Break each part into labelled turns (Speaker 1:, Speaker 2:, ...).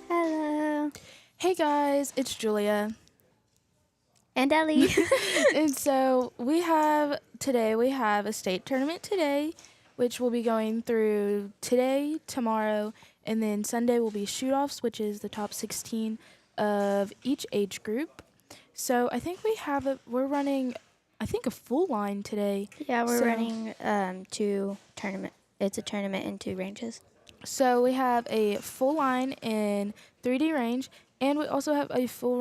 Speaker 1: Hello.
Speaker 2: Hey guys, it's Julia.
Speaker 1: And Ellie.
Speaker 2: And so we have a state tournament today, which will be going through today, tomorrow, and then Sunday will be shoot-offs, which is the top 16 of each age group. So I think we're running, I think, a full line today.
Speaker 1: Yeah, we're running two tournament. It's a tournament in two ranges.
Speaker 2: So we have a full line in 3D range, and we also have a full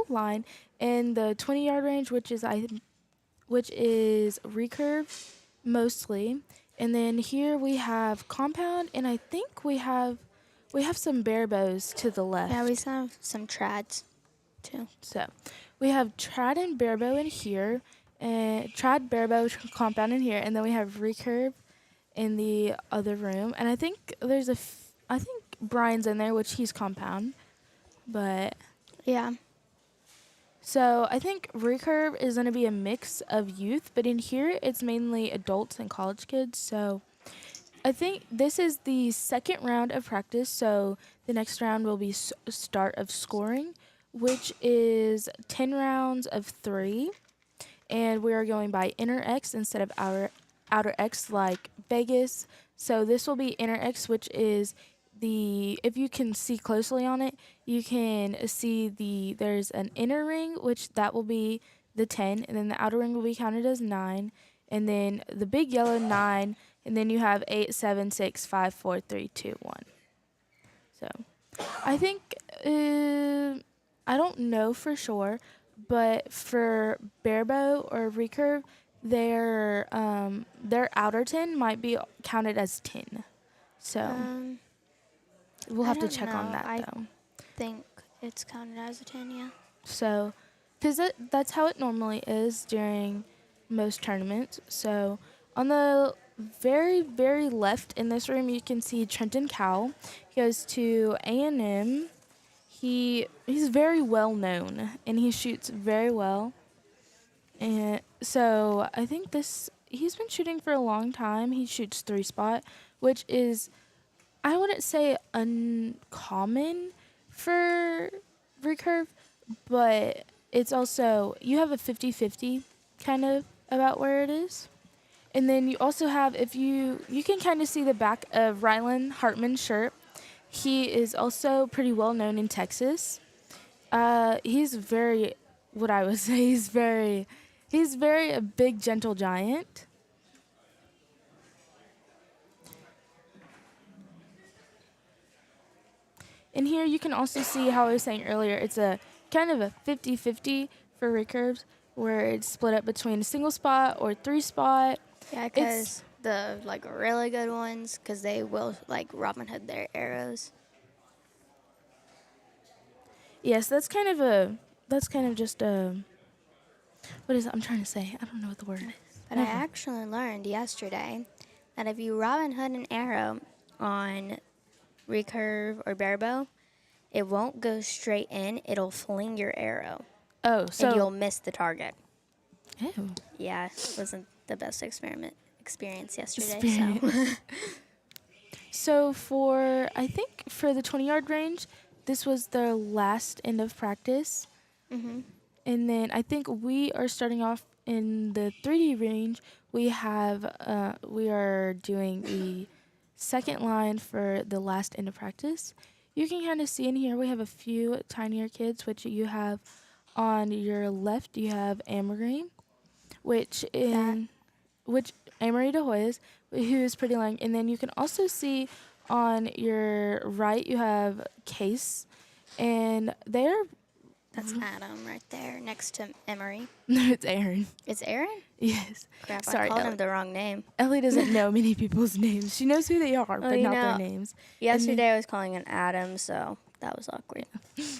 Speaker 2: line in the 20-yard range, which is recurve mostly. And then here we have compound, and I think we have some bare bows to the left.
Speaker 1: Yeah, we have some trads too.
Speaker 2: So we have trad and bare bow in here, and trad, bare bow, compound in here, and then we have recurve in the other room. And I think I think Brian's in there, which he's compound. But
Speaker 1: yeah.
Speaker 2: So I think recurve is going to be a mix of youth, but in here it's mainly adults and college kids. So I think this is the second round of practice. So the next round will be start of scoring, which is 10 rounds of 3. And we are going by inner X instead of outer X like Vegas. So this will be inner X, which is if you can see closely on it, you can see there's an inner ring, which that will be the 10, and then the outer ring will be counted as 9, and then the big yellow 9, and then you have 8, 7, 6, 5, 4, 3, 2, 1. So I think, I don't know for sure, but for bare bow or recurve, their outer 10 might be counted as 10. So we'll have to check on that, though.
Speaker 1: I think it's counted as a 10, yeah.
Speaker 2: So, because that's how it normally is during most tournaments. So, on the very, very left in this room, you can see Trenton Cowell. He goes to A&M. He's very well known, and he shoots very well. And so, I think he's been shooting for a long time. He shoots 3-spot, which is, I wouldn't say uncommon for recurve, but it's also, you have a 50-50 kind of about where it is. And then you also have, if you can kind of see the back of Rylan Hartman's shirt. He is also pretty well known in Texas. He's very, what I would say, he's very a big, gentle giant. And here you can also see how I was saying earlier, it's a kind of a 50-50 for recurves, where it's split up between a single spot or 3-spot.
Speaker 1: Yeah, because the really good ones, because they will Robin Hood their arrows.
Speaker 2: Yes, that's kind of just a, what is it I'm trying to say? I don't know what the word is.
Speaker 1: But I actually learned yesterday that if you Robin Hood an arrow on recurve or barebow, it won't go straight in. It'll fling your arrow,
Speaker 2: Oh,
Speaker 1: and
Speaker 2: so
Speaker 1: you'll miss the target.
Speaker 2: ew,
Speaker 1: Yeah, wasn't the best experience yesterday. So
Speaker 2: experience. So for I think for the 20-yard range, this was the last end of practice.
Speaker 1: hmm
Speaker 2: And then I think we are starting off in the 3D range. We are doing the second line for the last end of practice. You can kind of see in here we have a few tinier kids, which you have on your left. You have Amory, which
Speaker 1: that
Speaker 2: in which Amory De Hoyos, who is pretty long, and then you can also see on your right you have Case, and they're
Speaker 1: that's Adam right there next to Emery.
Speaker 2: no, it's Aaron.
Speaker 1: It's Aaron?
Speaker 2: Yes.
Speaker 1: Crap, I
Speaker 2: Sorry,
Speaker 1: called
Speaker 2: Ellie.
Speaker 1: him the wrong name.
Speaker 2: Ellie doesn't know many people's names. She knows who they are,
Speaker 1: Well,
Speaker 2: but
Speaker 1: you
Speaker 2: not their
Speaker 1: know,
Speaker 2: names.
Speaker 1: yesterday I was calling him Adam, so that was awkward.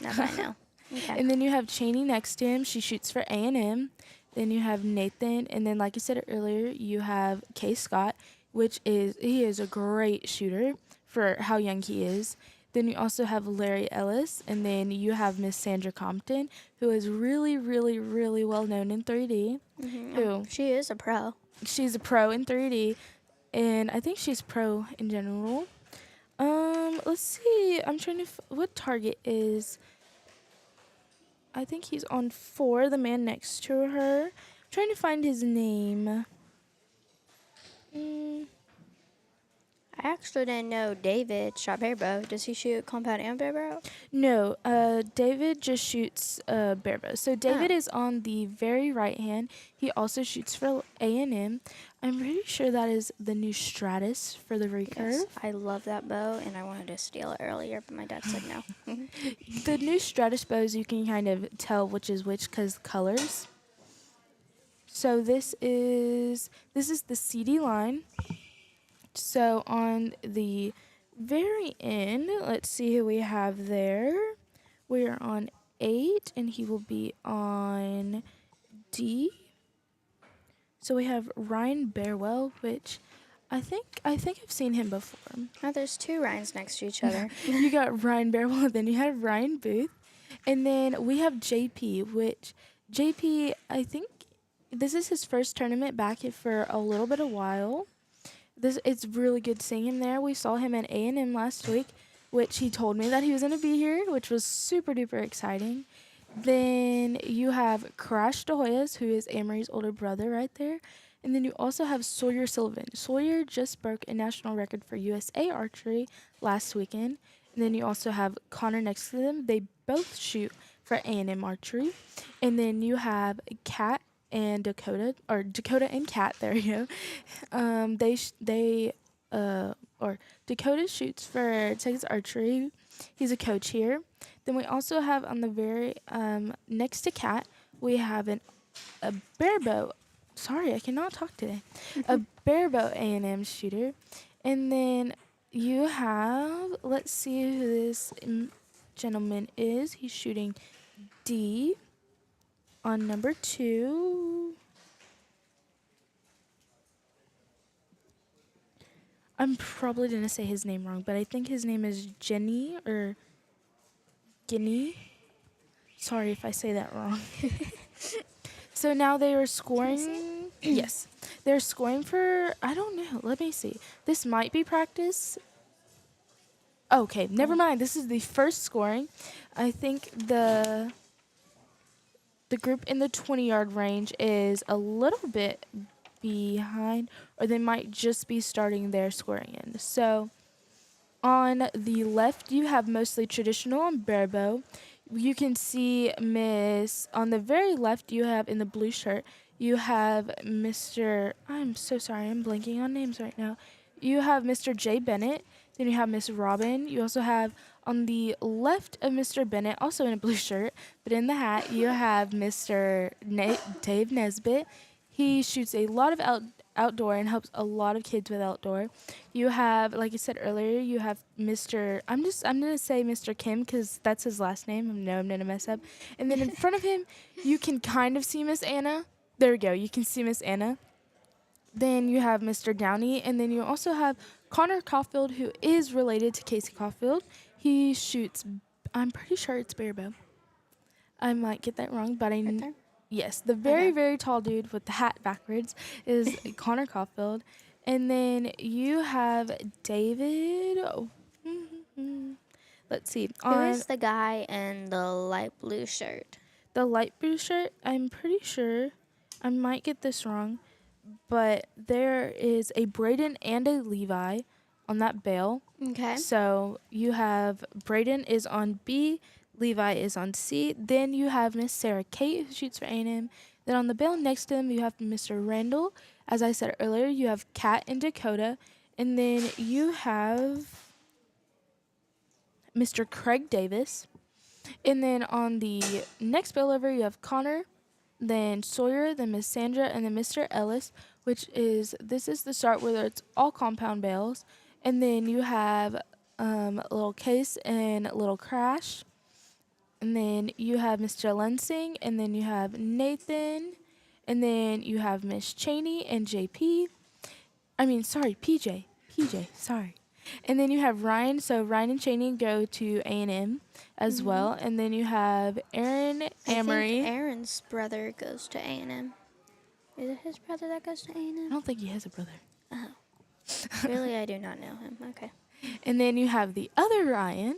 Speaker 1: Now I know. Okay.
Speaker 2: And then you have Cheney next to him. She shoots for A&M. Then you have Nathan, and then like I said earlier, you have Kay Scott, he is a great shooter for how young he is. Then you also have Larry Ellis, and then you have Miss Sandra Compton, who is really, really, really well known in 3D. Who
Speaker 1: She is a pro.
Speaker 2: she's a pro in 3D, and I think she's pro in general. Let's see. I'm trying to. What target is? I think he's on 4, the man next to her. I'm trying to find his name. Mm,
Speaker 1: I actually didn't know David shot barebow. Does he shoot compound and barebow?
Speaker 2: no, David just shoots barebow. So David
Speaker 1: Oh.
Speaker 2: is on the very right hand. He also shoots for A&M. I'm pretty sure that is the new Stratus for the recurve.
Speaker 1: Yes, I love that bow, and I wanted to steal it earlier, but my dad said no.
Speaker 2: The new Stratus bows, you can kind of tell which is which because colors. So this is the CD line. So on the very end, let's see who we have there. We are on 8, and he will be on D. So we have Ryan Bearwell, which I think I've seen him before.
Speaker 1: Oh, there's two Ryans next to each other.
Speaker 2: You got Ryan Bearwell, then you have Ryan Booth, and then we have JP, which JP, I think this is his first tournament back for a little bit of while. It's really good seeing him there. We saw him at A&M last week, which he told me that he was going to be here, which was super duper exciting. Then you have Crash De Hoyos, who is Amory's older brother right there. And then you also have Sawyer Sullivan. Sawyer just broke a national record for USA archery last weekend. And then you also have Connor next to them. They both shoot for A&M archery. And then you have Kat and Dakota, or Dakota and Kat, there you go. Dakota shoots for Texas Archery. He's a coach here. Then we also have on the very next to Kat, we have a barebow. Sorry, I cannot talk today. A barebow A&M shooter. And then you have, let's see who this gentleman is. He's shooting D on number 2. I'm probably going to say his name wrong, but I think his name is Jenny or Guinea. Sorry if I say that wrong. So now they are scoring. Yes. They're scoring for, I don't know. Let me see. This might be practice. Okay, never mind. This is the first scoring. I think the group in the 20-yard range is a little bit behind, or they might just be starting their scoring in. So on the left, you have mostly traditional and barebow. You can see on the very left, you have in the blue shirt, you have I'm so sorry, I'm blanking on names right now. You have Mr. Jay Bennett, then you have Miss Robin. You also have on the left of Mr. Bennett, also in a blue shirt, but in the hat, you have Mr. Dave Nesbitt. He shoots a lot of outdoor and helps a lot of kids with outdoor. You have, like I said earlier, you have Mr. I'm gonna say Mr. Kim because that's his last name. I know I'm gonna mess up. And then in front of him, you can kind of see Miss Anna. There we go. You can see Miss Anna. Then you have Mr. Downey, and then you also have Connor Caulfield, who is related to Casey Caulfield. He shoots, I'm pretty sure it's barebow. I might get that wrong, but
Speaker 1: Right there?
Speaker 2: yes, the very,
Speaker 1: Okay.
Speaker 2: very tall dude with the hat backwards is Connor Caulfield. And then you have David. Let's see.
Speaker 1: Who
Speaker 2: On
Speaker 1: is the guy in the light blue shirt?
Speaker 2: the light blue shirt, I'm pretty sure, I might get this wrong, but there is a Braden and a Levi on that bail.
Speaker 1: Okay.
Speaker 2: So you have Braden is on B, Levi is on C. Then you have Miss Sarah Kate, who shoots for A&M. Then on the bail next to them, you have Mr. Randall. As I said earlier, you have Kat and Dakota. And then you have Mr. Craig Davis. And then on the next bail over, you have Connor, then Sawyer, then Miss Sandra, and then Mr. Ellis, this is the start where it's all compound bails. And then you have Little Case and Little Crash. And then you have Mr. Lensing, and then you have Nathan, and then you have Miss Cheney and JP. PJ. PJ, sorry. And then you have Ryan. So Ryan and Cheney go to A&M as well. And then you have Aaron
Speaker 1: I
Speaker 2: Amory.
Speaker 1: think Aaron's brother goes to A&M. Is it his brother that goes to
Speaker 2: I
Speaker 1: A&M?
Speaker 2: don't think he has a brother.
Speaker 1: Oh. Really, I do not know him. Okay.
Speaker 2: And then you have the other Ryan.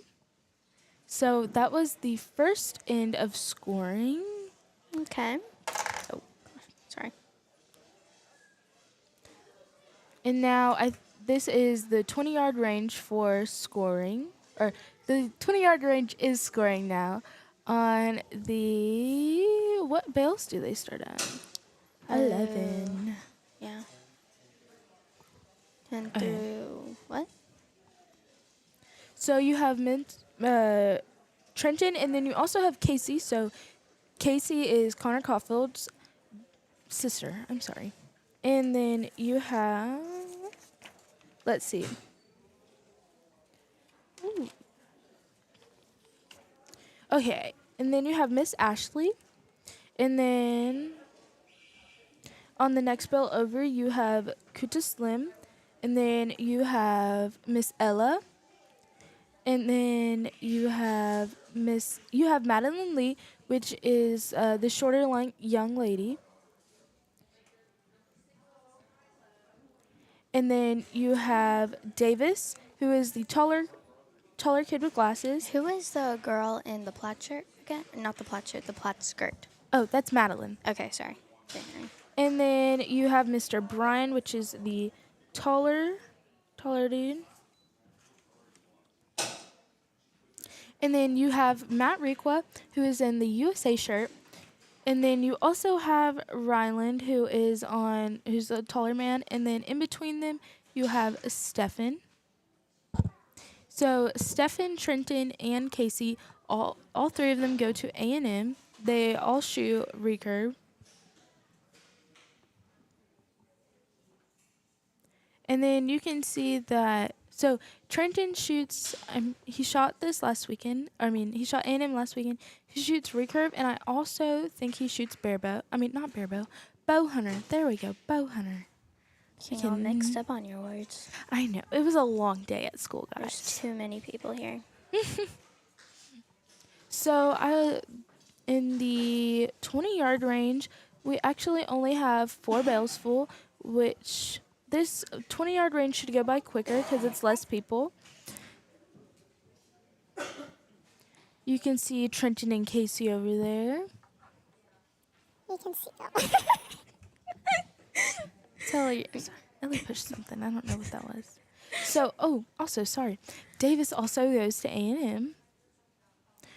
Speaker 2: So that was the first end of scoring.
Speaker 1: Okay. Oh, sorry.
Speaker 2: And now this is the 20-yard range for scoring. Or the 20-yard range is scoring now. On the... What bails do they start at? 11.
Speaker 1: Yeah. 10
Speaker 2: Okay.
Speaker 1: through what?
Speaker 2: So you have Trenton, and then you also have Casey. So Casey is Connor Caulfield's sister. I'm sorry. And then you have... Let's see. Ooh. Okay. And then you have Miss Ashley. And then on the next bell over, you have Kuta Slim. And then you have Miss Ella. And then you have Madeline Lee, which is the shorter young lady. And then you have Davis, who is the taller kid with glasses.
Speaker 1: Who is the girl in the plaid shirt again? Not the plaid shirt, the plaid skirt.
Speaker 2: Oh, that's Madeline.
Speaker 1: Okay, sorry.
Speaker 2: And then you have Mr. Brian, which is the taller dude. And then you have Matt Requa, who is in the USA shirt. And then you also have Ryland, who's a taller man. And then in between them, you have Stefan. So Stefan, Trenton, and Casey, all three of them go to A&M. They all shoot recurve. And then you can see that, so Trenton shoots, he shot this last weekend. He shot A&M last weekend. He shoots recurve, and I also think he shoots bow hunter. There we go, bow hunter.
Speaker 1: Getting all mixed up on your words.
Speaker 2: I know. It was a long day at school, guys.
Speaker 1: There's too many people here.
Speaker 2: So in the 20-yard range, we actually only have 4 bales full, which this 20-yard range should go by quicker because it's less people. You can see Trenton and Casey over there.
Speaker 3: You can see them.
Speaker 2: Ellie pushed something. I don't know what that was. So, also, sorry. Davis also goes to A&M.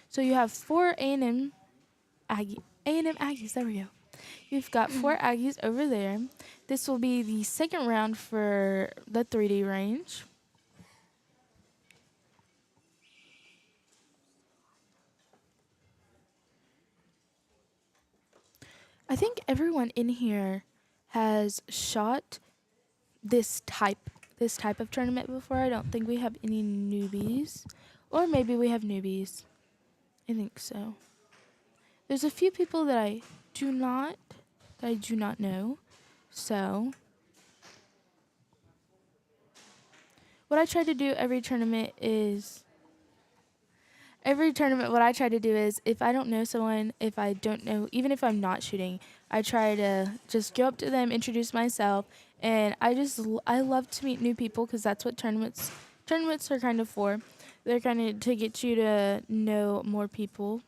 Speaker 2: So you have 4 A&M Aggies. There we go. You've got 4 Aggies over there. This will be the second round for the 3D range. I think everyone in here has shot this type of tournament before. I don't think we have any newbies. Or maybe we have newbies. I think so. There's a few people that I do not know. So what I try to do what I try to do is if I don't know someone, if I don't know, even if I'm not shooting, I try to just go up to them, introduce myself, and I love to meet new people because that's what tournaments are kind of for. They're kind of to get you to know more people.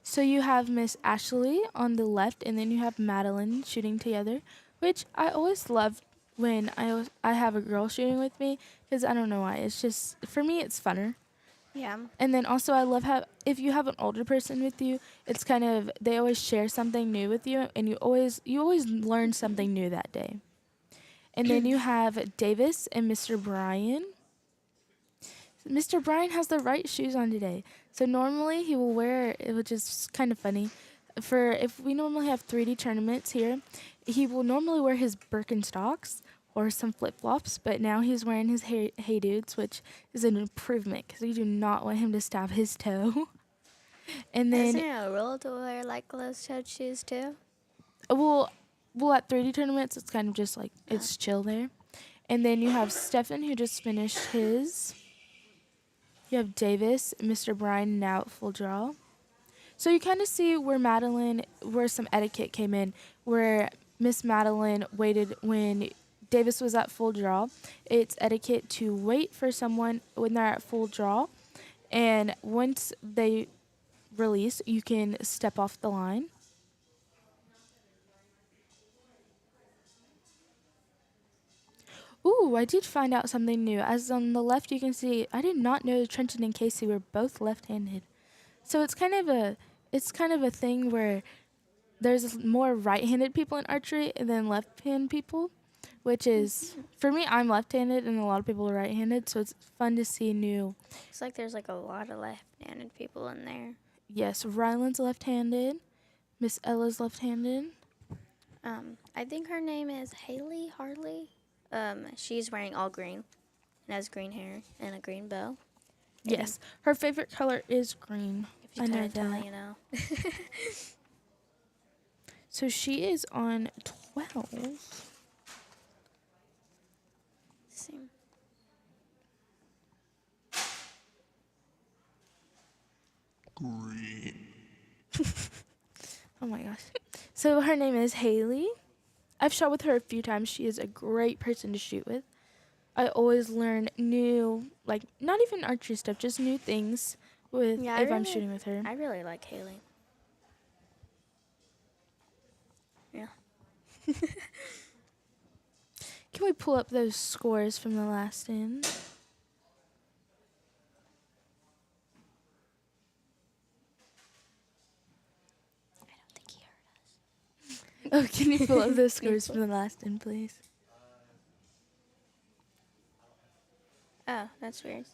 Speaker 2: So you have Miss Ashley on the left, and then you have Madeline shooting together, which I always love when I have a girl shooting with me because I don't know why. It's just for me it's funner.
Speaker 1: Yeah.
Speaker 2: And then also I love how if you have an older person with you, it's kind of they always share something new with you and you always learn something new that day. And then you have Davis and Mr. Bryan. Mr. Bryan has the right shoes on today. So normally he will wear it, which is kind of funny. For if we normally have 3D tournaments here, he will normally wear his Birkenstocks or some flip flops, but now he's wearing his Hey Dudes, which is an improvement because we do not want him to stab his toe. And
Speaker 1: Isn't
Speaker 2: then,
Speaker 1: it a rule to wear like closed-toed shoes too?
Speaker 2: well, at 3D tournaments, it's kind of just like it's chill there. And then you have Stefan who just finished his. You have Davis, Mr. Bryan now at full draw. So you kind of see where some etiquette came in, where Miss Madeline waited when Davis was at full draw. It's etiquette to wait for someone when they're at full draw, and once they release, you can step off the line. Ooh, I did find out something new. As on the left, you can see I did not know Trenton and Casey were both left-handed. So it's kind of a thing where there's more right-handed people in archery than left-handed people, which is for me I'm left-handed and a lot of people are right-handed, so it's fun to see new.
Speaker 1: It's like there's like a lot of left-handed people in there.
Speaker 2: Yes, Ryland's left-handed, Miss Ella's left-handed.
Speaker 1: I think her name is Haley Harley. She's wearing all green and has green hair and a green bow.
Speaker 2: Yes, her favorite color is green.
Speaker 1: If you
Speaker 2: I know
Speaker 1: couldn't tell,
Speaker 2: that.
Speaker 1: you know.
Speaker 2: So she is on 12.
Speaker 1: See.
Speaker 4: Green.
Speaker 2: Oh my gosh. So her name is Haley. I've shot with her a few times. She is a great person to shoot with. I always learn new, like, not even archery stuff, just new things if I'm shooting with her.
Speaker 1: I really like Haley. Yeah.
Speaker 2: Can we pull up those scores from the last end?
Speaker 1: I don't think he heard us.
Speaker 2: Oh, can you pull up those scores from the last end, please?
Speaker 1: Oh, that's weird.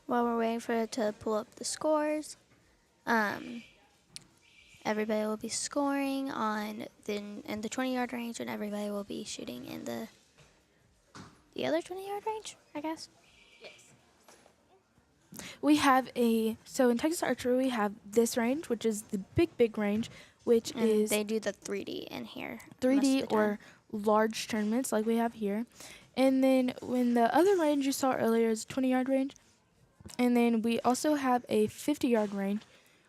Speaker 1: While we're waiting for it to pull up the scores, everybody will be scoring in the 20-yard range, and everybody will be shooting in the other 20-yard range, I guess.
Speaker 2: We have so in Texas Archery, we have this range, which is the big range, which
Speaker 1: And
Speaker 2: is
Speaker 1: they do the 3D in here.
Speaker 2: 3D or large tournaments like we have here. And then when the other range you saw earlier is 20-yard range. And then we also have a 50-yard range,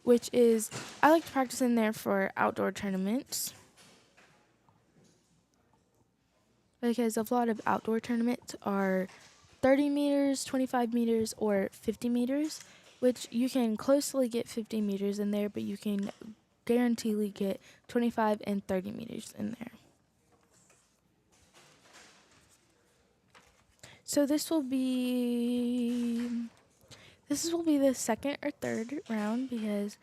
Speaker 2: which is, I like to practice in there for outdoor tournaments. Because a lot of outdoor tournaments are 30 meters, 25 meters, or 50 meters, which you can closely get 50 meters in there, but you can guaranteedly get 25 and 30 meters in there. So this will be the second or third round because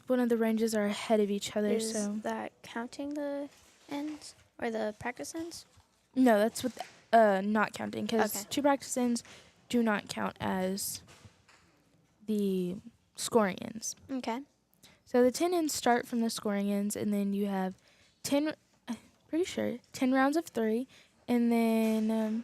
Speaker 2: one of the ranges are ahead of each other.
Speaker 1: Is
Speaker 2: So
Speaker 1: that counting the ends or the practice ends?
Speaker 2: no, that's with not counting because
Speaker 1: Okay.
Speaker 2: 2 practice ends do not count as the scoring ends.
Speaker 1: Okay.
Speaker 2: So the 10 ends start from the scoring ends, and then you have 10. Pretty sure 10 rounds of 3, and then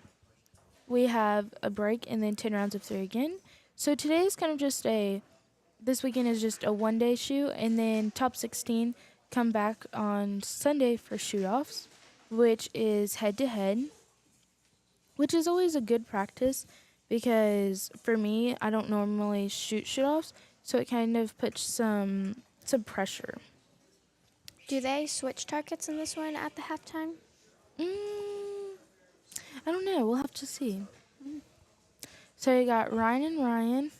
Speaker 2: we have a break, and then 10 rounds of 3 again. So today is kind of just this weekend is just a 1-day shoot, and then top 16 come back on Sunday for shoot-offs, which is head-to-head, which is always a good practice because for me, I don't normally shoot-offs, so it kind of puts some pressure.
Speaker 1: Do they switch targets in this one at the halftime?
Speaker 2: I don't know. We'll have to see. So you got Ryan and Ryan,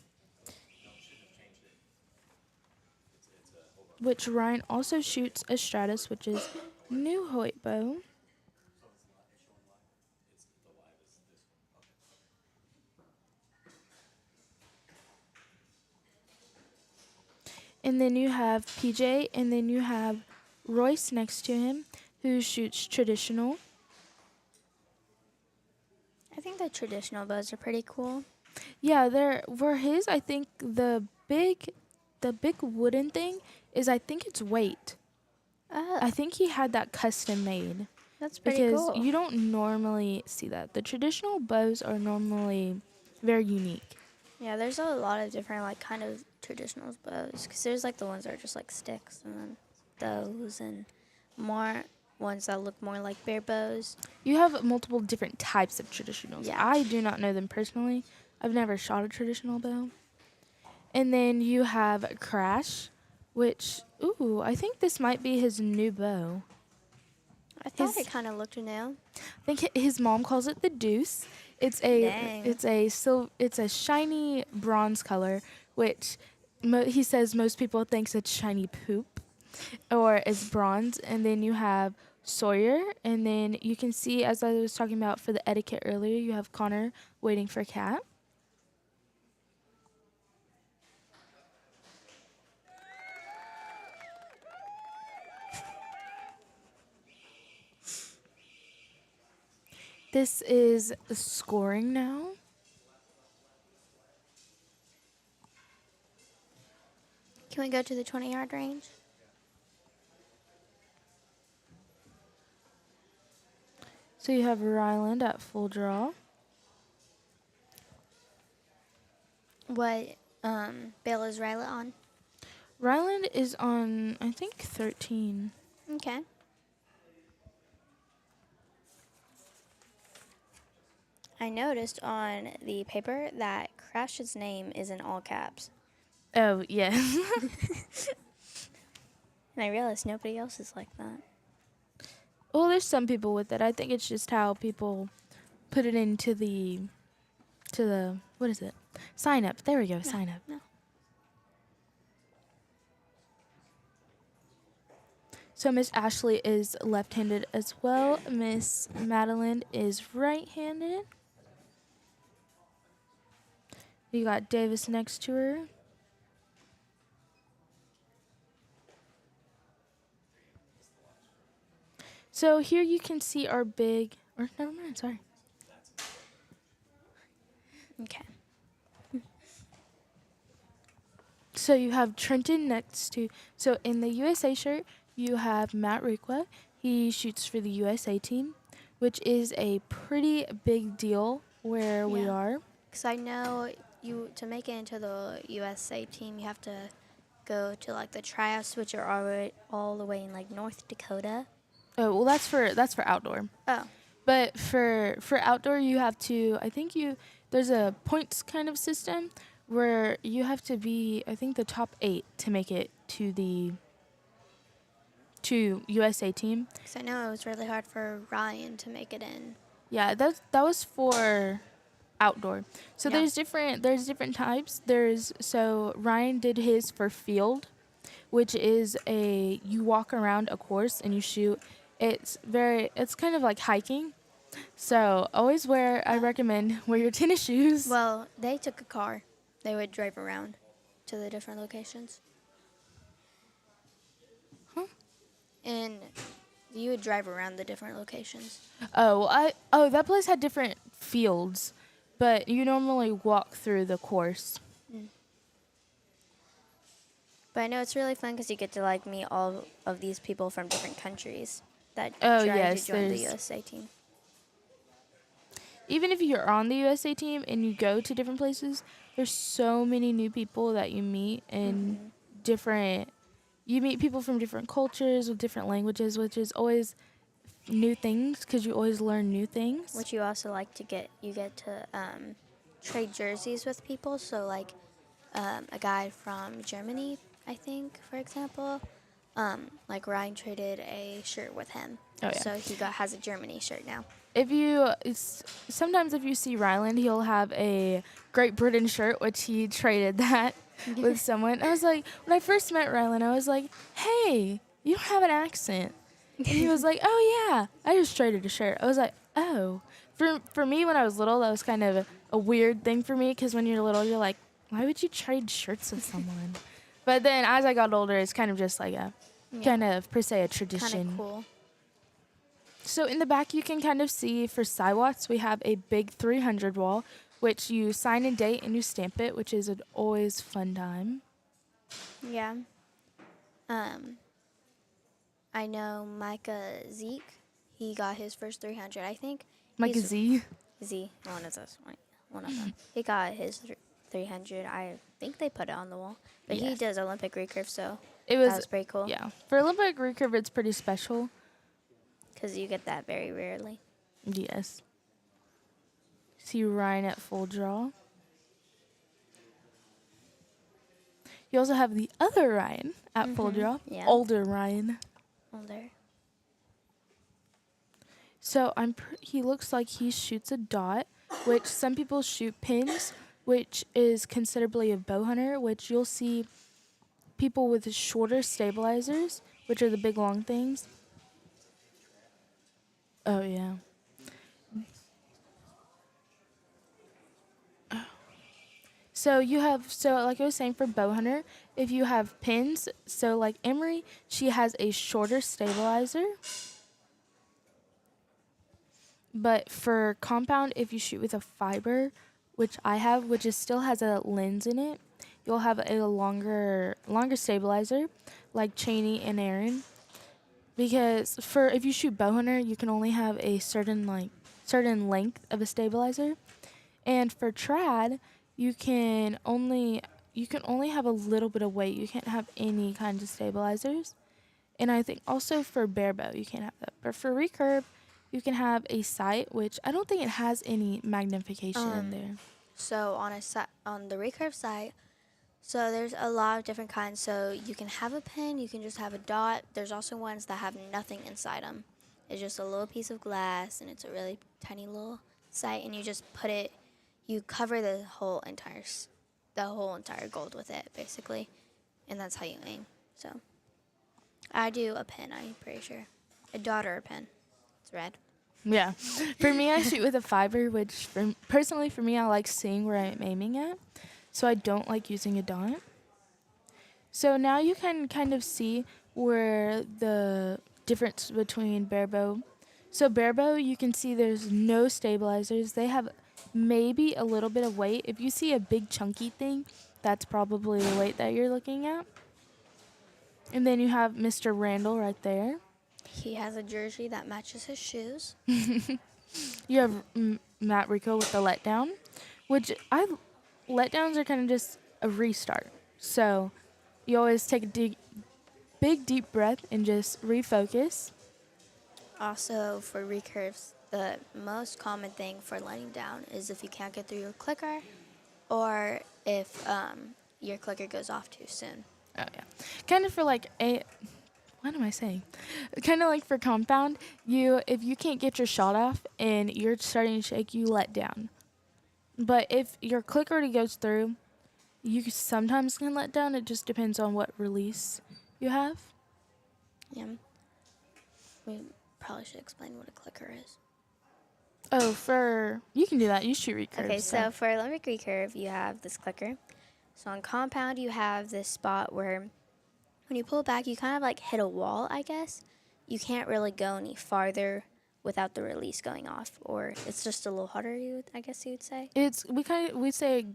Speaker 2: which Ryan also shoots a Stratus, which is new Hoyt bow. And then you have PJ, and then you have Royce next to him, who shoots traditional.
Speaker 1: I think the traditional bows are pretty cool.
Speaker 2: Yeah, there for his, I think the big wooden thing is I think it's weight.
Speaker 1: Oh,
Speaker 2: I think he had that custom made
Speaker 1: that's pretty
Speaker 2: because
Speaker 1: cool.
Speaker 2: you don't normally see that. The traditional bows are normally very unique.
Speaker 1: Yeah, there's a lot of different like kind of traditional bows because there's like the ones that are just like sticks and then those and more ones that look more like bear bows.
Speaker 2: You have multiple different types of traditionals.
Speaker 1: Yeah.
Speaker 2: I do not know them personally. I've never shot a traditional bow. And then you have Crash, which, ooh, I think this might be his new bow.
Speaker 1: I thought
Speaker 2: His-
Speaker 1: it kind of looked new.
Speaker 2: I think his mom calls it the Deuce.
Speaker 1: Dang.
Speaker 2: It's a shiny bronze color, which he says most people thinks it's shiny poop, or it's bronze. And then you have Sawyer, and then you can see, as I was talking about for the etiquette earlier, you have Connor waiting for Kat. This is scoring now.
Speaker 1: Can we go to the 20-yard range?
Speaker 2: So you have Ryland at full draw.
Speaker 1: What bail is Ryla on?
Speaker 2: Ryland is on, I think, 13.
Speaker 1: Okay. I noticed on the paper that Crash's name is in all caps.
Speaker 2: Oh, yes.
Speaker 1: And I realized nobody else is like that.
Speaker 2: Well, there's some people with it. I think it's just how people put it into what is it? Sign up. There we go, sign up.
Speaker 1: No.
Speaker 2: So Miss Ashley is left-handed as well. Miss Madeline is right-handed. You got Davis next to her. So here you can see our big, or never mind, sorry.
Speaker 1: Okay.
Speaker 2: So you have Trenton next to, so in the USA shirt, you have Matt Requa. He shoots for the USA team, which is a pretty big deal where we
Speaker 1: Yeah.
Speaker 2: are.
Speaker 1: Because I know to make it into the USA team, you have to go to like the tryouts, which are all the way in like North Dakota.
Speaker 2: Oh, well, that's for outdoor.
Speaker 1: Oh.
Speaker 2: But for outdoor, you have to, there's a points kind of system where you have to be, I think, the top 8 to make it to USA team.
Speaker 1: Because I know it was really hard for Ryan to make it in.
Speaker 2: Yeah, that was for outdoor. So
Speaker 1: Yeah.
Speaker 2: there's different types. So Ryan did his for field, which is you walk around a course and you shoot. It's kind of like hiking. So always I recommend wear your tennis shoes.
Speaker 1: Well, they took a car. They would drive around to the different locations.
Speaker 2: Huh?
Speaker 1: And you would drive around the different locations.
Speaker 2: That place had different fields, but you normally walk through the course.
Speaker 1: But I know it's really fun because you get to like meet all of these people from different countries that
Speaker 2: Oh,
Speaker 1: try
Speaker 2: yes,
Speaker 1: to join the
Speaker 2: there's-
Speaker 1: USA team.
Speaker 2: Even if you're on the USA team and you go to different places, there's so many new people that you meet and different. You meet people from different cultures with different languages, which is always new things because you always learn new things.
Speaker 1: Which you also like to get. You get to trade jerseys with people. So like a guy from Germany, I think, for example, like Ryan traded a shirt with him.
Speaker 2: Oh, yeah.
Speaker 1: So he has a Germany shirt now.
Speaker 2: Sometimes if you see Ryland, he'll have a Great Britain shirt, which he traded that with someone. I was like, when I first met Ryland, I was like, hey, you don't have an accent. And he was like, oh yeah, I just traded a shirt. I was like, oh. For me, when I was little, that was kind of a weird thing for me because when you're little, you're like, why would you trade shirts with someone? But then as I got older, it's kind of just like kind of per se a tradition.
Speaker 1: Kind of cool.
Speaker 2: So in the back, you can kind of see for SciWatts, we have a big 300 wall, which you sign and date and you stamp it, which is an always fun time.
Speaker 1: Yeah. I know Micah Zeke. He got his first 300, I think.
Speaker 2: Micah Z.
Speaker 1: Z, one of those, one of them. He got his 300. I think they put it on the wall, but he
Speaker 2: Yes.
Speaker 1: does Olympic recurve, so
Speaker 2: That
Speaker 1: was pretty cool.
Speaker 2: Yeah. For Olympic recurve, it's pretty special.
Speaker 1: Because you get that very rarely.
Speaker 2: Yes. See Ryan at full draw. You also have the other Ryan at full draw.
Speaker 1: Yeah.
Speaker 2: Older Ryan.
Speaker 1: Older.
Speaker 2: So he looks like he shoots a dot, which some people shoot pins, which is considerably a bow hunter, which you'll see people with shorter stabilizers, which are the big long things. Oh yeah. So like I was saying for bow hunter, if you have pins, so like Emery, she has a shorter stabilizer. But for compound, if you shoot with a fiber, which I have, which still has a lens in it, you'll have a longer stabilizer, like Cheney and Aaron. Because if you shoot bow hunter, you can only have a certain length of a stabilizer, and for trad, you can only have a little bit of weight. You can't have any kinds of stabilizers, and I think also for bare bow you can't have that. But for recurve, you can have a sight, which I don't think it has any magnification in there.
Speaker 1: So on the recurve site, so there's a lot of different kinds. So you can have a pin, you can just have a dot. There's also ones that have nothing inside them. It's just a little piece of glass, and it's a really tiny little sight, and you just you cover the whole entire gold with it, basically, and that's how you aim. So I do a pin, I'm pretty sure. A dot or a pin. It's red.
Speaker 2: Yeah. For me, I shoot with a fiber, which personally for me, I like seeing where I'm aiming at. So I don't like using a dot. So now you can kind of see where the difference between bare bow. So bare bow, you can see there's no stabilizers. They have maybe a little bit of weight. If you see a big chunky thing, that's probably the weight that you're looking at. And then you have Mr. Randall right there.
Speaker 1: He has a jersey that matches his shoes.
Speaker 2: You have Matt Rico with the letdown, which letdowns are kind of just a restart. So you always take a big deep breath and just refocus.
Speaker 1: Also, for recurves, the most common thing for letting down is if you can't get through your clicker, or if your clicker goes off too soon.
Speaker 2: Oh yeah, kind of for like what am I saying? Kind of like for compound, if you can't get your shot off and you're starting to shake, you let down. But if your click already goes through, you sometimes can let down. It just depends on what release you have.
Speaker 1: Yeah. We probably should explain what a clicker is.
Speaker 2: Oh, you can do that. You shoot recurve.
Speaker 1: Okay, so for Olympic recurve, you have this clicker. So on compound, you have this spot where when you pull back, you kind of like hit a wall, I guess. You can't really go any farther without the release going off, or it's just a little harder, I guess you would say.
Speaker 2: we say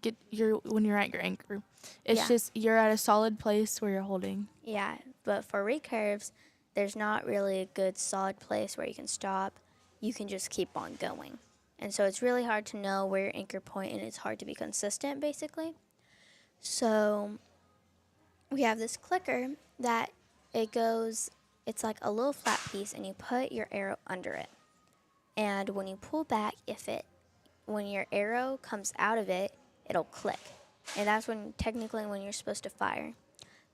Speaker 2: when you're at your anchor. It's
Speaker 1: Yeah.
Speaker 2: just you're at a solid place where you're holding.
Speaker 1: Yeah, but for recurves, there's not really a good solid place where you can stop. You can just keep on going. And so it's really hard to know where your anchor point, and it's hard to be consistent, basically. So we have this clicker that it's like a little flat piece, and you put your arrow under it. And when you pull back, when your arrow comes out of it, it'll click. And that's technically when you're supposed to fire.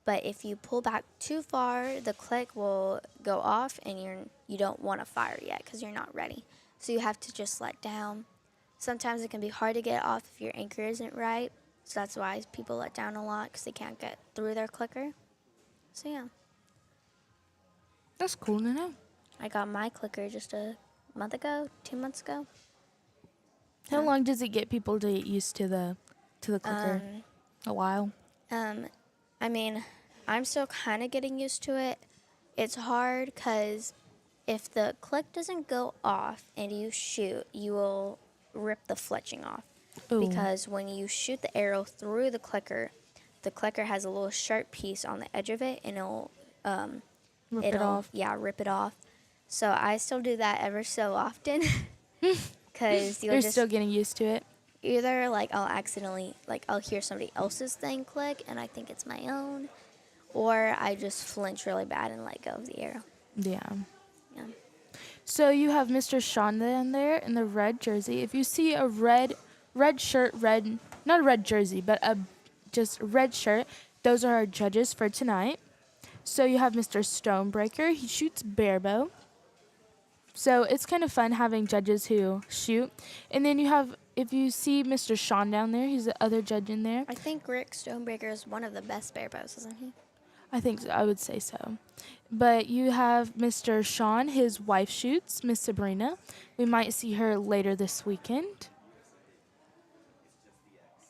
Speaker 1: But if you pull back too far, the click will go off, and you don't want to fire yet because you're not ready. So you have to just let down. Sometimes it can be hard to get off if your anchor isn't right. So that's why people let down a lot because they can't get through their clicker. So yeah,
Speaker 2: That's cool to know.
Speaker 1: I got my clicker just a month ago, 2 months ago.
Speaker 2: How long does it get people to get used to the clicker? A while.
Speaker 1: I mean, I'm still kind of getting used to it. It's hard because if the click doesn't go off and you shoot, you will rip the fletching off.
Speaker 2: Ooh.
Speaker 1: Because when you shoot the arrow through the clicker has a little sharp piece on the edge of it, and
Speaker 2: Rip it off.
Speaker 1: Yeah, rip it off. So I still do that ever so often because
Speaker 2: You're still getting used to it.
Speaker 1: either like I'll hear somebody else's thing click and I think it's my own, or I just flinch really bad and let go of the arrow.
Speaker 2: Yeah.
Speaker 1: Yeah.
Speaker 2: So you have Mr. Sean down there in the red jersey. If you see a red shirt, not a red jersey, but a just red shirt, those are our judges for tonight. So you have Mr. Stonebreaker. He shoots barebow. So it's kind of fun having judges who shoot. And then if you see Mr. Sean down there, he's the other judge in there.
Speaker 1: I think Rick Stonebreaker is one of the best barebows, isn't he?
Speaker 2: I think so. I would say so. But you have Mr. Sean, his wife shoots, Miss Sabrina. We might see her later this weekend.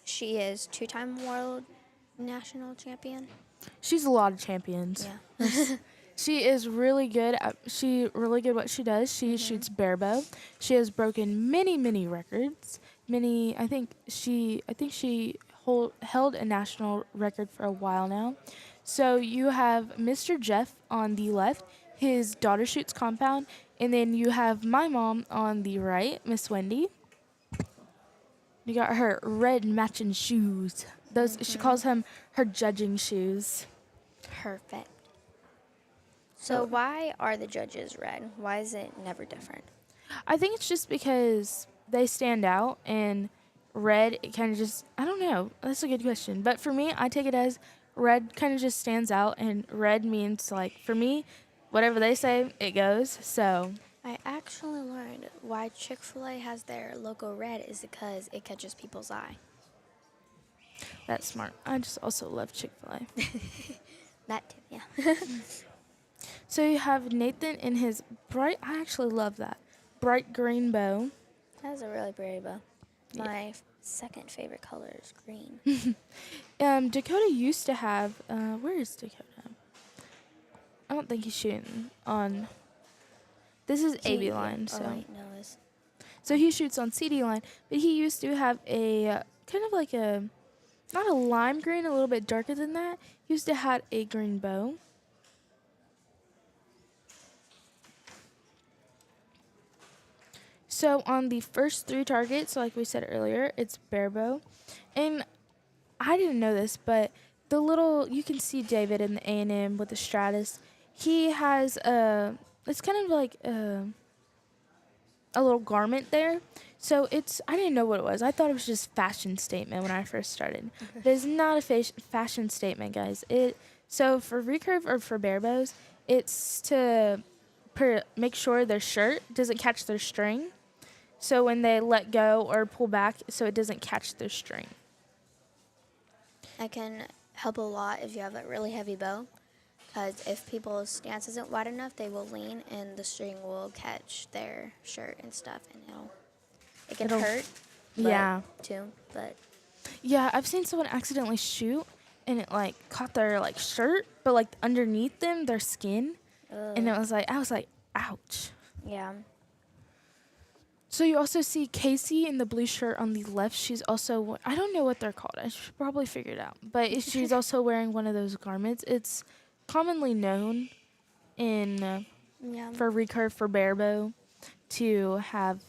Speaker 1: She is 2-time world national champion.
Speaker 2: She's a lot of champions.
Speaker 1: Yeah.
Speaker 2: She is really good at what she does. She shoots barebow. She has broken many records. I think she held a national record for a while now. So you have Mr. Jeff on the left. His daughter shoots compound, and then you have my mom on the right, Miss Wendy. You got her red matching shoes. Those she calls them her judging shoes.
Speaker 1: Perfect. So why are the judges red? Why is it never different?
Speaker 2: I think it's just because they stand out, and red, it kind of just, I don't know. That's a good question. But for me, I take it as red kind of just stands out, and red means, like, for me, whatever they say, it goes. So
Speaker 1: I actually learned why Chick-fil-A has their logo red is because it catches people's eye.
Speaker 2: that's smart. I just also love Chick-fil-A.
Speaker 1: That too, yeah.
Speaker 2: So you have Nathan in his I actually love that, bright green bow.
Speaker 1: That's a really pretty bow.
Speaker 2: Yeah.
Speaker 1: My second favorite color is green.
Speaker 2: Dakota used to have, where is Dakota? I don't think he's shooting on, this is AB line, so.
Speaker 1: Oh, wait, no, it's...
Speaker 2: So he shoots on CD line, but he used to have a, kind of like a, not a lime green, a little bit darker than that. He used to have a green bow. So on the first 3 targets, like we said earlier, it's barebow. And I didn't know this, but you can see David in the A&M with the Stratus. He has it's kind of like a little garment there. So I didn't know what it was. I thought it was just fashion statement when I first started. But it's not a fashion statement, guys. So for recurve or for barebows, it's to make sure their shirt doesn't catch their string. So when they let go or pull back, so it doesn't catch their string.
Speaker 1: It can help a lot if you have a really heavy bow, because if people's stance isn't wide enough, they will lean and the string will catch their shirt and stuff, and it'll It can
Speaker 2: It'll-
Speaker 1: hurt.
Speaker 2: Yeah.
Speaker 1: Too, but
Speaker 2: Yeah, I've seen someone accidentally shoot and it like caught their like shirt, but like underneath them, their skin. And I was like, ouch.
Speaker 1: yeah.
Speaker 2: So you also see Casey in the blue shirt on the left. She's also, I don't know what they're called. I should probably figure it out. But she's also wearing one of those garments. It's commonly known in
Speaker 1: Yeah.
Speaker 2: for recurve for barebow to have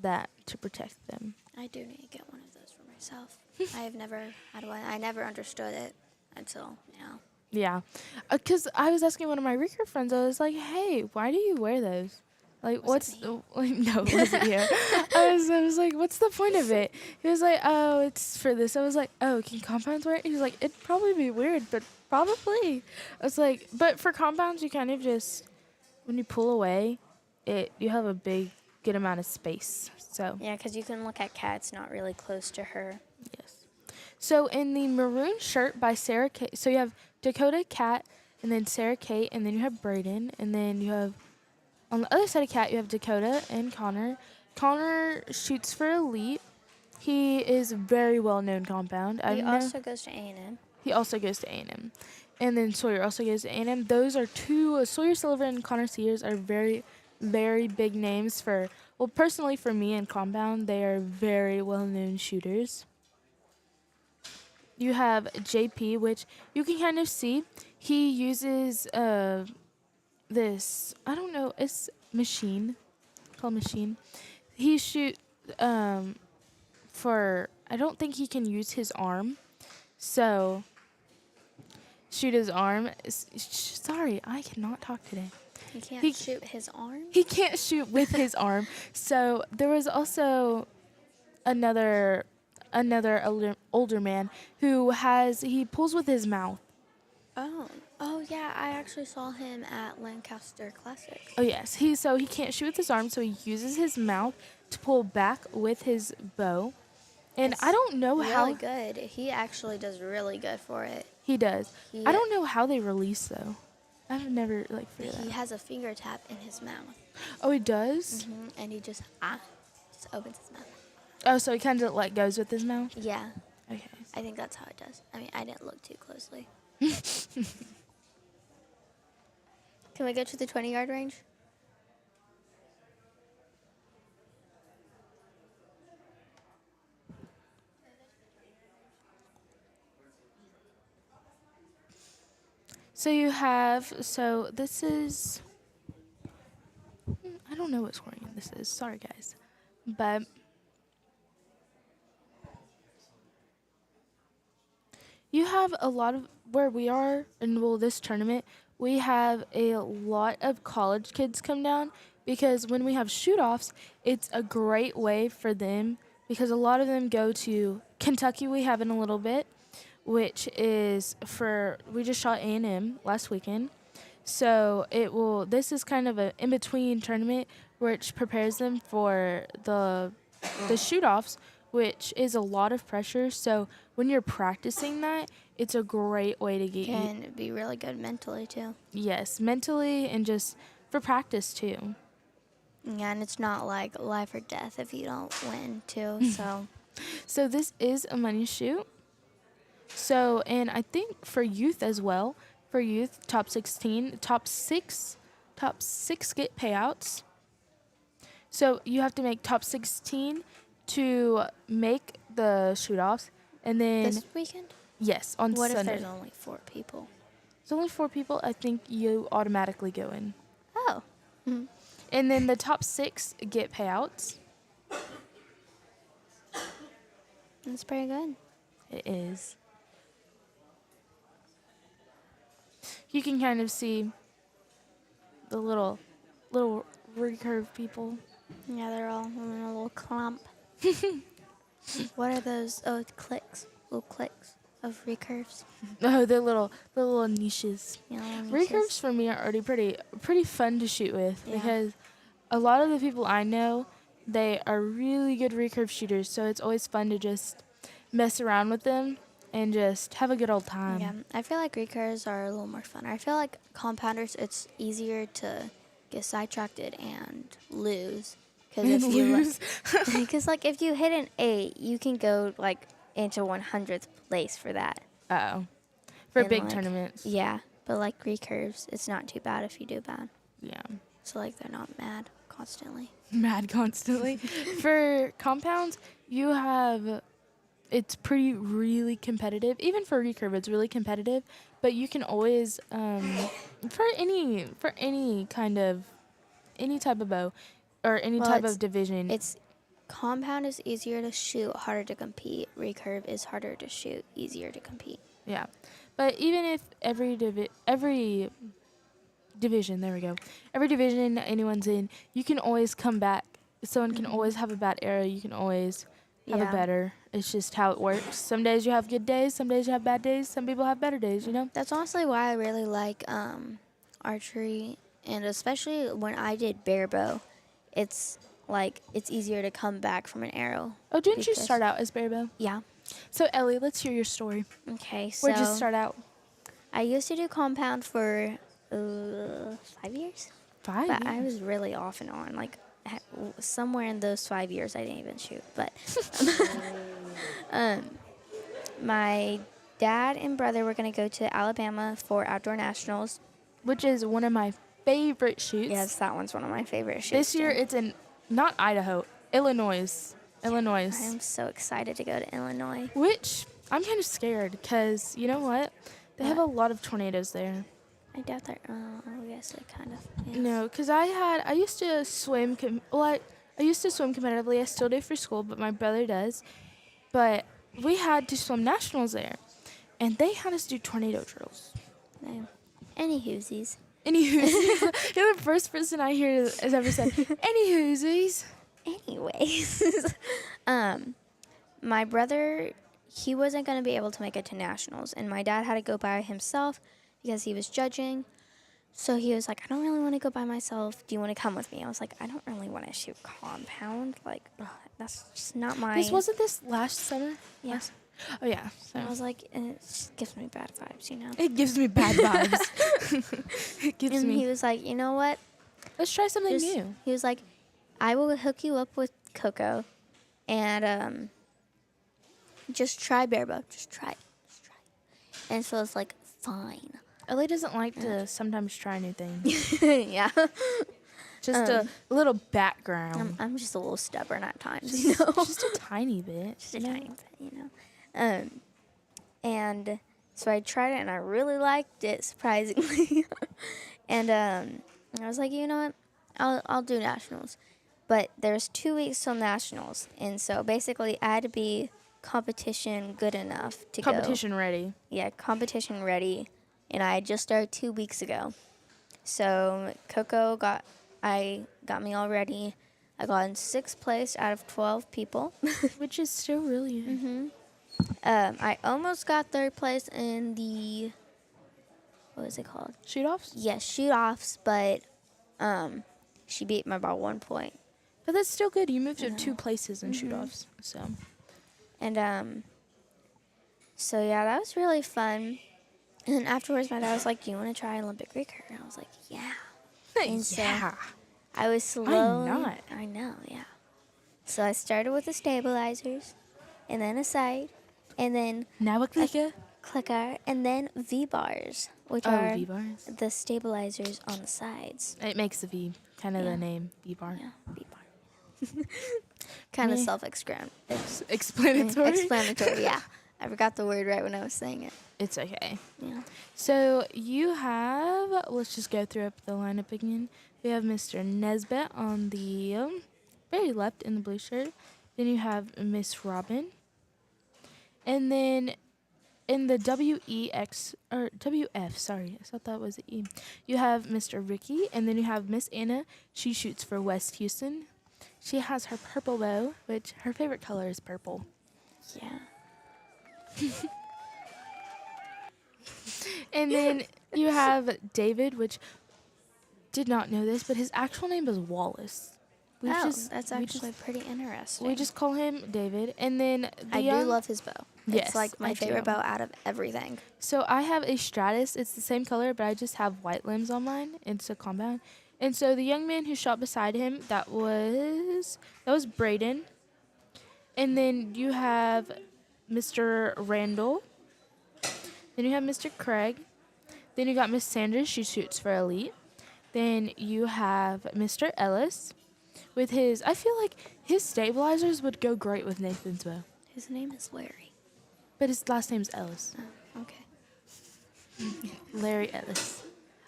Speaker 2: that to protect them.
Speaker 1: I do need to get one of those for myself. I have never had one. I never understood it until now.
Speaker 2: Yeah, because I was asking one of my recurve friends. I was like, "Hey, why do you wear those? Like,
Speaker 1: Was it
Speaker 2: no, it wasn't you." I was like, "What's the point of it?" He was like, "Oh, it's for this." I was like, "Oh, can compounds wear it?" He was like, "It'd probably be weird, but probably." I was like, "But for compounds, you kind of just when you pull away, you have a good amount of space." So
Speaker 1: Yeah, because you can look at cats not really close to her.
Speaker 2: yes. So in the maroon shirt by Sarah Kate, so you have Dakota, Kat, and then Sarah Kate, and then you have Brayden, and then you have on the other side of Kat, you have Dakota and Connor. Connor shoots for Elite. He is very well known compound.
Speaker 1: He also goes to A&M.
Speaker 2: He also goes to A&M. And then Sawyer also goes to A&M. Those are two, Sawyer Sullivan and Connor Sears are very, very big names for, well, personally for me and compound, they are very well known shooters. You have JP, which you can kind of see. He uses this, I don't know, it's machine, called machine. He I don't think he can use his arm. So, shoot his arm. Sorry, I cannot talk today.
Speaker 1: He can't shoot his arm?
Speaker 2: He can't shoot with his arm. So, there was also another older man who he pulls with his mouth.
Speaker 1: Oh yeah, I actually saw him at Lancaster Classics.
Speaker 2: Oh yes, he can't shoot with his arm, so he uses his mouth to pull back with his bow. And I don't know how
Speaker 1: Really good. He actually does really good for it.
Speaker 2: he does. I don't know how they release though. I've never figured that
Speaker 1: He
Speaker 2: out.
Speaker 1: has a finger tap in his mouth.
Speaker 2: Oh, he does.
Speaker 1: And he just opens his mouth.
Speaker 2: Oh, so he kind of goes with his mouth.
Speaker 1: Yeah,
Speaker 2: Okay.
Speaker 1: I think that's how it does. I mean, I didn't look too closely. Can we go to the 20-yard range?
Speaker 2: So this is, I don't know what scoring this is. Sorry, guys. But you have a lot of, where we are in this tournament, we have a lot of college kids come down because when we have shoot-offs, it's a great way for them because a lot of them go to Kentucky. We have in a little bit, which is we just shot A&M last weekend. So this is kind of an in-between tournament which prepares them for the shoot-offs, which is a lot of pressure. So when you're practicing that, it's a great way to get
Speaker 1: Can be really good mentally too.
Speaker 2: Yes, mentally and just for practice too.
Speaker 1: Yeah, and it's not like life or death if you don't win too. So
Speaker 2: So this is a money shoot. So, and I think for youth as well, for youth, top 16, top six get payouts. So you have to make top 16 to make the shoot-offs. And then,
Speaker 1: this weekend?
Speaker 2: yes, on
Speaker 1: What
Speaker 2: Sunday.
Speaker 1: if there's only 4 people?
Speaker 2: There's only 4 people, I think you automatically go in.
Speaker 1: Oh.
Speaker 2: And then the top 6 get payouts.
Speaker 1: That's pretty good.
Speaker 2: It is. You can kind of see the little recurve people.
Speaker 1: Yeah, they're all in a little clump. What are those? Oh, clicks. Little clicks of recurves.
Speaker 2: Oh, the little niches.
Speaker 1: Yeah, little niches.
Speaker 2: Recurves for me are already pretty fun to shoot with
Speaker 1: Yeah.
Speaker 2: because a lot of the people I know, they are really good recurve shooters. So it's always fun to just mess around with them and just have a good old time.
Speaker 1: Yeah, I feel like recurves are a little more fun. I feel like compounders, it's easier to get sidetracked and lose. Because
Speaker 2: And
Speaker 1: if you
Speaker 2: lose.
Speaker 1: because like if you hit an 8, you can go like into 100th place for that.
Speaker 2: Oh. For
Speaker 1: And,
Speaker 2: big
Speaker 1: like,
Speaker 2: tournaments.
Speaker 1: Yeah, but like recurves, it's not too bad if you do bad.
Speaker 2: Yeah.
Speaker 1: So like they're not mad constantly.
Speaker 2: Mad constantly. For compounds, you have it's pretty really competitive. Even for recurve, it's really competitive. But you can always for any kind of any type of bow or any
Speaker 1: Well,
Speaker 2: type of division.
Speaker 1: It's compound is easier to shoot, harder to compete. Recurve is harder to shoot, easier to compete.
Speaker 2: Yeah. But even if every division, there we go. Every division anyone's in, you can always come back. Someone can always have a bad arrow. You can always have a
Speaker 1: Yeah.
Speaker 2: better. It's just how it works. Some days you have good days. Some days you have bad days. Some people have better days, you know?
Speaker 1: That's honestly why I really like archery, and especially when I did bear bow, it's like it's easier to come back from an arrow.
Speaker 2: Oh, didn't you
Speaker 1: because-
Speaker 2: start out as Barebow?
Speaker 1: Yeah.
Speaker 2: So, Ellie, let's hear your story.
Speaker 1: Okay, so
Speaker 2: Where'd you start out?
Speaker 1: I used to do compound for 5 years,
Speaker 2: 5
Speaker 1: but I
Speaker 2: years.
Speaker 1: was really off and on. Like somewhere in those 5 years, I didn't even shoot. But my dad and brother were gonna go to Alabama for outdoor nationals.
Speaker 2: Which is one of my favorite shoots.
Speaker 1: Yes, that one's one of my favorite shoots.
Speaker 2: This year
Speaker 1: too.
Speaker 2: it's in, not Idaho, Illinois. Illinois.
Speaker 1: I am so excited to go to Illinois.
Speaker 2: Which I'm kind of scared because you know what? They have a
Speaker 1: What?
Speaker 2: lot of tornadoes there.
Speaker 1: I doubt that. Yes, it kind of. Yes.
Speaker 2: No, because I used to swim. I used to swim competitively. I still do for school, but my brother does. But we had to swim nationals there, and they had us do tornado drills.
Speaker 1: No. Any hoosies.
Speaker 2: Anywho, you're the first person I hear has ever said any hoosies.
Speaker 1: Anyways, my brother, he wasn't going to be able to make it to nationals, and my dad had to go by himself because he was judging. So he was like, I don't really want to go by myself. Do you want to come with me? I was like, I don't really want to shoot compound. Like, that's just not my.
Speaker 2: This wasn't this last summer.
Speaker 1: Yeah.
Speaker 2: Oh yeah. So.
Speaker 1: And I was like, it just gives me bad vibes, you know.
Speaker 2: It gives me bad vibes. It gives
Speaker 1: And
Speaker 2: me.
Speaker 1: he was like, you know what?
Speaker 2: Let's try something
Speaker 1: Just-
Speaker 2: new.
Speaker 1: He was like, I will hook you up with Coco, and just try bear bow. Just try it. Just try it. And so it's like, fine.
Speaker 2: Ellie doesn't like to sometimes try new things.
Speaker 1: Yeah.
Speaker 2: Just a little background.
Speaker 1: I'm just a little stubborn at times, you know.
Speaker 2: Just a tiny bit.
Speaker 1: Just a tiny bit, you know. And so I tried it and I really liked it, surprisingly. And I was like, you know what? I'll do nationals. But there's 2 weeks till nationals, and so basically I had to be competition good enough to go.
Speaker 2: Competition ready.
Speaker 1: Yeah, competition ready, and I just started 2 weeks ago. So Coco got me all ready. I got in 6th place out of 12 people.
Speaker 2: Which is still really good.
Speaker 1: I almost got 3rd place in the, what was it called?
Speaker 2: Shoot offs?
Speaker 1: Yes, shoot offs, but she beat me by 1 point.
Speaker 2: But that's still good. You moved up 2 places in shoot offs. So
Speaker 1: And so yeah, that was really fun. And then afterwards, my dad was like, "Do you want to try Olympic recurve?" And I was like, "Yeah." And so I was slowly.
Speaker 2: not.
Speaker 1: I know, yeah. So I started with the stabilizers, and then a sight, and then
Speaker 2: Now a clicker.
Speaker 1: clicker, and then V bars, which
Speaker 2: Oh,
Speaker 1: are
Speaker 2: V-bars.
Speaker 1: the stabilizers on the sides.
Speaker 2: It makes the V. Kind of
Speaker 1: Yeah.
Speaker 2: the name. V-bar.
Speaker 1: Yeah, V bar. Kind of
Speaker 2: Me.
Speaker 1: Explanatory.
Speaker 2: Explanatory.
Speaker 1: Yeah, I forgot the word right when I was saying it.
Speaker 2: It's okay.
Speaker 1: Yeah.
Speaker 2: So you have, let's just go through up the lineup again. We have Mr. Nesbitt on the very left in the blue shirt. Then you have Miss Robin. And then in the WF, sorry, I thought that was an E. You have Mr. Ricky, and then you have Miss Anna. She shoots for West Houston. She has her purple bow, which her favorite color is purple.
Speaker 1: Yeah.
Speaker 2: And then you have David, which did not know this, but his actual name is Wallace.
Speaker 1: That's actually pretty interesting.
Speaker 2: We just call him David. And then
Speaker 1: I do love his bow.
Speaker 2: Yes,
Speaker 1: It's like my
Speaker 2: I
Speaker 1: favorite
Speaker 2: do.
Speaker 1: bow out of everything.
Speaker 2: So I have a Stratus. It's the same color, but I just have white limbs on mine. It's a compound. And so the young man who shot beside him, that was Braden. And then you have Mr. Randall. Then you have Mr. Craig. Then you got Miss Sanders, she shoots for elite. Then you have Mr. Ellis with his, I feel like his stabilizers would go great with Nathan's bow.
Speaker 1: His name is Larry.
Speaker 2: But his last name's Ellis.
Speaker 1: Oh, okay.
Speaker 2: Larry Ellis.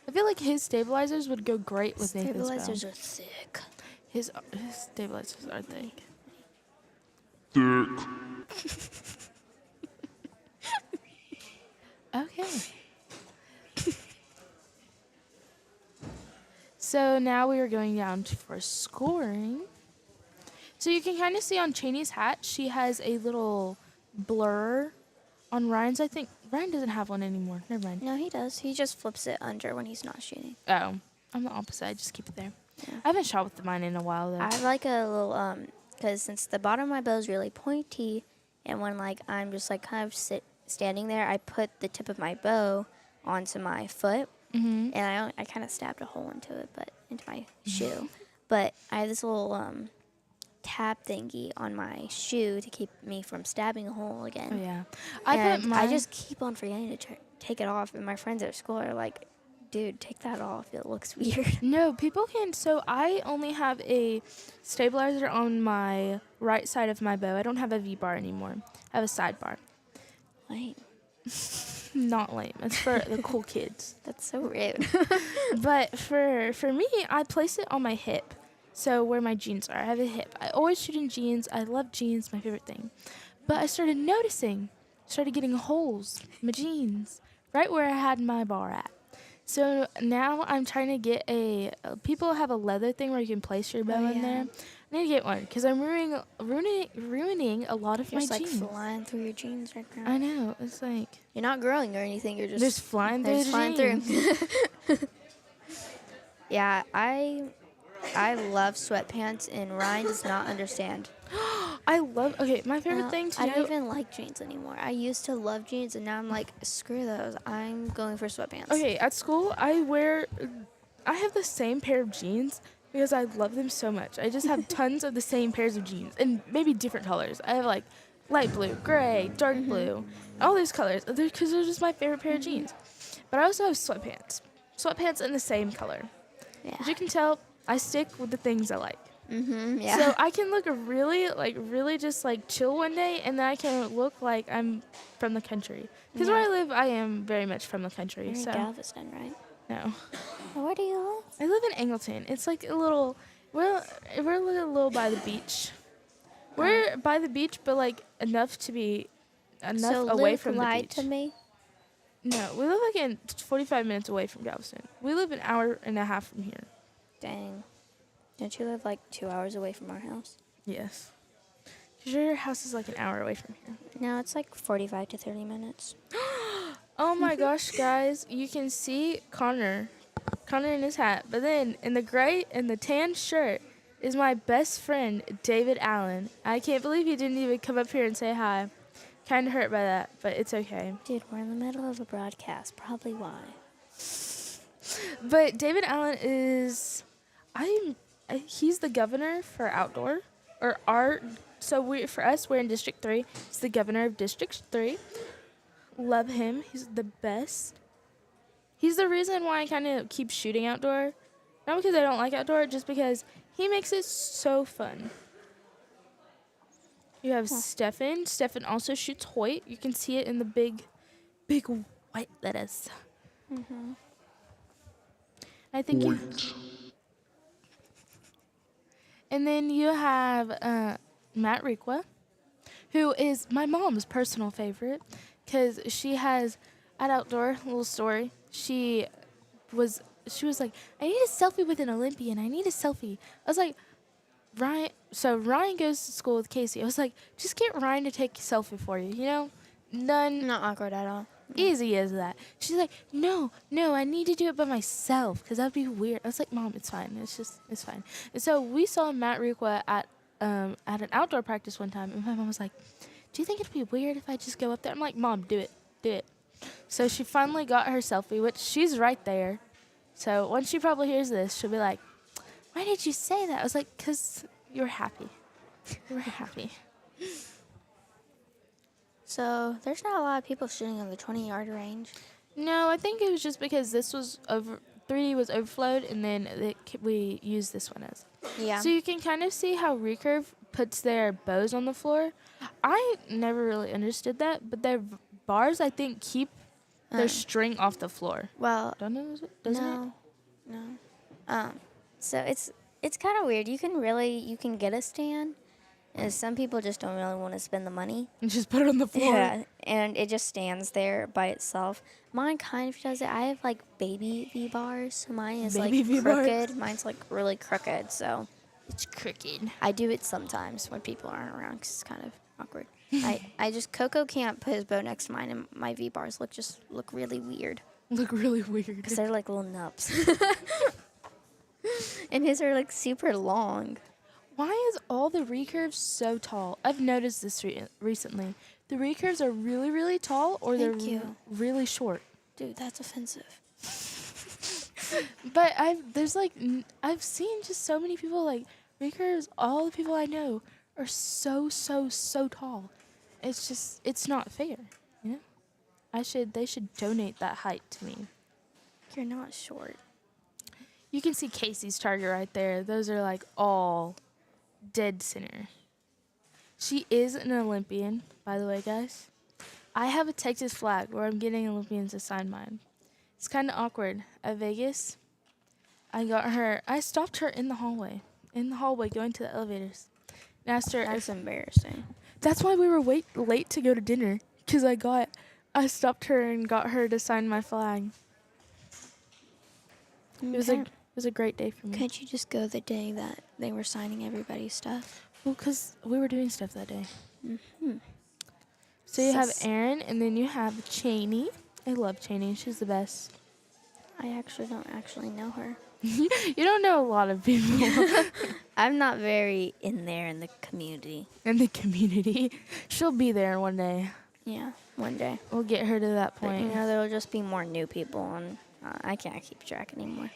Speaker 2: I feel like his stabilizers would go great with Nathan's bow.
Speaker 1: Stabilizers are thick.
Speaker 2: His stabilizers are thick. Okay. So now we are going down for scoring. So you can kind of see on Cheney's hat, she has a little blur. On Ryan's, I think Ryan doesn't have one anymore. Never mind.
Speaker 1: No, he does. He just flips it under when he's not shooting.
Speaker 2: Oh, I'm the opposite. I just keep it there.
Speaker 1: Yeah.
Speaker 2: I haven't shot with mine in a while though.
Speaker 1: I like a little because since the bottom of my bow is really pointy, and when like I'm just like kind of standing there, I put the tip of my bow onto my foot,
Speaker 2: Mm-hmm.
Speaker 1: and I kind of stabbed a hole into it, but into my shoe. But I have this little tab thingy on my shoe to keep me from stabbing a hole again.
Speaker 2: Oh yeah.
Speaker 1: I just keep on forgetting to take it off, and my friends at school are like, "Dude, take that off. It looks weird."
Speaker 2: No, people can. So I only have a stabilizer on my right side of my bow. I don't have a V-bar anymore. I have a sidebar.
Speaker 1: Lame.
Speaker 2: Not lame. It's for the cool kids.
Speaker 1: That's so rude.
Speaker 2: But for me, I place it on my hip. So where my jeans are. I have a hip. I always shoot in jeans. I love jeans, my favorite thing. But I started getting holes in my jeans right where I had my bar at. So now I'm trying to get people have a leather thing where you can place your bow in there. I need to get one because I'm ruining a lot of
Speaker 1: You're
Speaker 2: my
Speaker 1: just like
Speaker 2: jeans.
Speaker 1: flying through your jeans right now.
Speaker 2: I know. It's like
Speaker 1: You're not growing or anything. You're
Speaker 2: just flying through the
Speaker 1: flying
Speaker 2: jeans.
Speaker 1: through. Yeah, I love sweatpants, and Ryan does not understand.
Speaker 2: My favorite thing to
Speaker 1: I
Speaker 2: do.
Speaker 1: don't even like jeans anymore. I used to love jeans, and now I'm like, screw those. I'm going for sweatpants.
Speaker 2: Okay, at school I have the same pair of jeans because I love them so much. I just have tons of the same pairs of jeans and maybe different colors. I have like light blue, gray, dark blue, all those colors because they're just my favorite pair of jeans. But I also have sweatpants in the same color.
Speaker 1: Yeah.
Speaker 2: As you can tell, I stick with the things I like.
Speaker 1: Yeah.
Speaker 2: So I can look really just like chill one day, and then I can look like I'm from the country. Because where I live, I am very much from the country.
Speaker 1: You're in
Speaker 2: So
Speaker 1: Galveston, right?
Speaker 2: no,
Speaker 1: Where do you live?
Speaker 2: I live in Angleton. It's like a little. We're a little by the beach. We're by the beach, but like enough to be away
Speaker 1: Luke
Speaker 2: from the
Speaker 1: lied
Speaker 2: beach.
Speaker 1: to me.
Speaker 2: No, we live like 45 minutes away from Galveston. We live an hour and a half from here.
Speaker 1: Dang. Don't you live like 2 hours away from our house?
Speaker 2: Yes. 'Cause your house is like an hour away from here.
Speaker 1: No, it's like 45 to 30 minutes.
Speaker 2: Oh my gosh, guys. You can see Connor in his hat. But then in the gray and the tan shirt is my best friend, David Allen. I can't believe he didn't even come up here and say hi. Kind of hurt by that, but it's okay.
Speaker 1: Dude, we're in the middle of a broadcast. Probably why.
Speaker 2: But David Allen is, he's the governor for outdoor, or art. So for us, we're in District 3. He's the governor of District 3. Love him. He's the best. He's the reason why I kind of keep shooting outdoor. Not because I don't like outdoor, just because he makes it so fun. You have Stefan. Stefan also shoots Hoyt. You can see it in the big white letters.
Speaker 1: Mm-hmm.
Speaker 2: I think. And then you have Matt Requa, who is my mom's personal favorite, because she has at outdoor little story. She was like, I need a selfie with an Olympian. I need a selfie. I was like, Ryan. So Ryan goes to school with Casey. I was like, just get Ryan to take a selfie for you. You know, none.
Speaker 1: Not awkward at all.
Speaker 2: Easy as that. She's like, no, I need to do it by myself because that'd be weird. I was like, Mom, it's fine. It's fine. And so we saw Matt Requa at an outdoor practice one time, and my mom was like, do you think it'd be weird if I just go up there? I'm like, Mom, do it. So she finally got her selfie, which she's right there. So once she probably hears this, she'll be like, "Why did you say that?" I was like, "'Cause you're happy. You were happy."
Speaker 1: So there's not a lot of people shooting on the 20-yard range.
Speaker 2: No, I think it was just because this was 3D was overflowed, and then we used this one as.
Speaker 1: Yeah.
Speaker 2: So you can kind of see how Recurve puts their bows on the floor. I never really understood that, but their bars, I think, keep their string off the floor.
Speaker 1: Well,
Speaker 2: Don't know, doesn't it?
Speaker 1: no. So it's kind of weird. You can get a stand, and some people just don't really want to spend the money.
Speaker 2: And just put it on the floor.
Speaker 1: Yeah, and it just stands there by itself. Mine kind of does it. I have like baby V bars. Mine is
Speaker 2: Baby
Speaker 1: like
Speaker 2: V-bars.
Speaker 1: crooked. Mine's like really crooked. So
Speaker 2: It's crooked.
Speaker 1: I do it sometimes when people aren't around because it's kind of awkward. I just Coco can't put his bow next to mine, and my V bars look really weird
Speaker 2: Look really weird.
Speaker 1: because they're like little nubs. And his are like super long.
Speaker 2: Why is all the recurves so tall? I've noticed this recently. The recurves are really, really tall, or
Speaker 1: Thank
Speaker 2: they're
Speaker 1: you.
Speaker 2: really short.
Speaker 1: Dude, that's offensive.
Speaker 2: But I've seen just so many people like recurves. All the people I know are so tall. It's not fair, you know. They should donate that height to me.
Speaker 1: You're not short.
Speaker 2: You can see Casey's target right there. Those are like all dead center. She is an Olympian, by the way, guys. I have a Texas flag where I'm getting Olympians to sign mine. It's kind of awkward. At Vegas, I stopped her in the hallway going to the elevators. And asked her
Speaker 1: That's embarrassing.
Speaker 2: That's why we were late to go to dinner, because I stopped her and got her to sign my flag. It was a great day for me.
Speaker 1: Couldn't you just go the day that they were signing everybody's stuff?
Speaker 2: Well, because we were doing stuff that day.
Speaker 1: Mm-hmm.
Speaker 2: So you have Erin, and then you have Cheney. I love Cheney. She's the best.
Speaker 1: I actually don't know her.
Speaker 2: You don't know a lot of people
Speaker 1: I'm not very in there in the community.
Speaker 2: in the community. She'll be there one day.
Speaker 1: Yeah, one day.
Speaker 2: We'll get her to that
Speaker 1: But,
Speaker 2: point.
Speaker 1: there'll just be more new people, and I can't keep track anymore.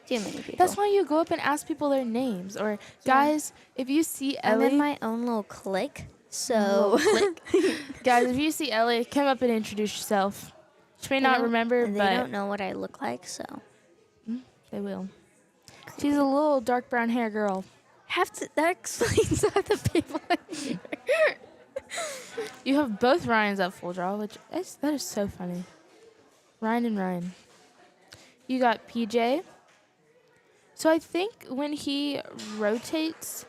Speaker 1: Too many people.
Speaker 2: That's why you go up and ask people their names. Or, guys, if you see
Speaker 1: I'm
Speaker 2: Ellie...
Speaker 1: in my own little clique, so...
Speaker 2: Guys, if you see Ellie, come up and introduce yourself. She may
Speaker 1: They
Speaker 2: not
Speaker 1: don't-
Speaker 2: remember,
Speaker 1: They
Speaker 2: but
Speaker 1: don't know what I look like, so...
Speaker 2: they will. She's a little dark brown hair girl.
Speaker 1: That explains why the people are here.
Speaker 2: You have both Ryans at full draw, that is so funny. Ryan and Ryan. You got PJ. So I think when he rotates,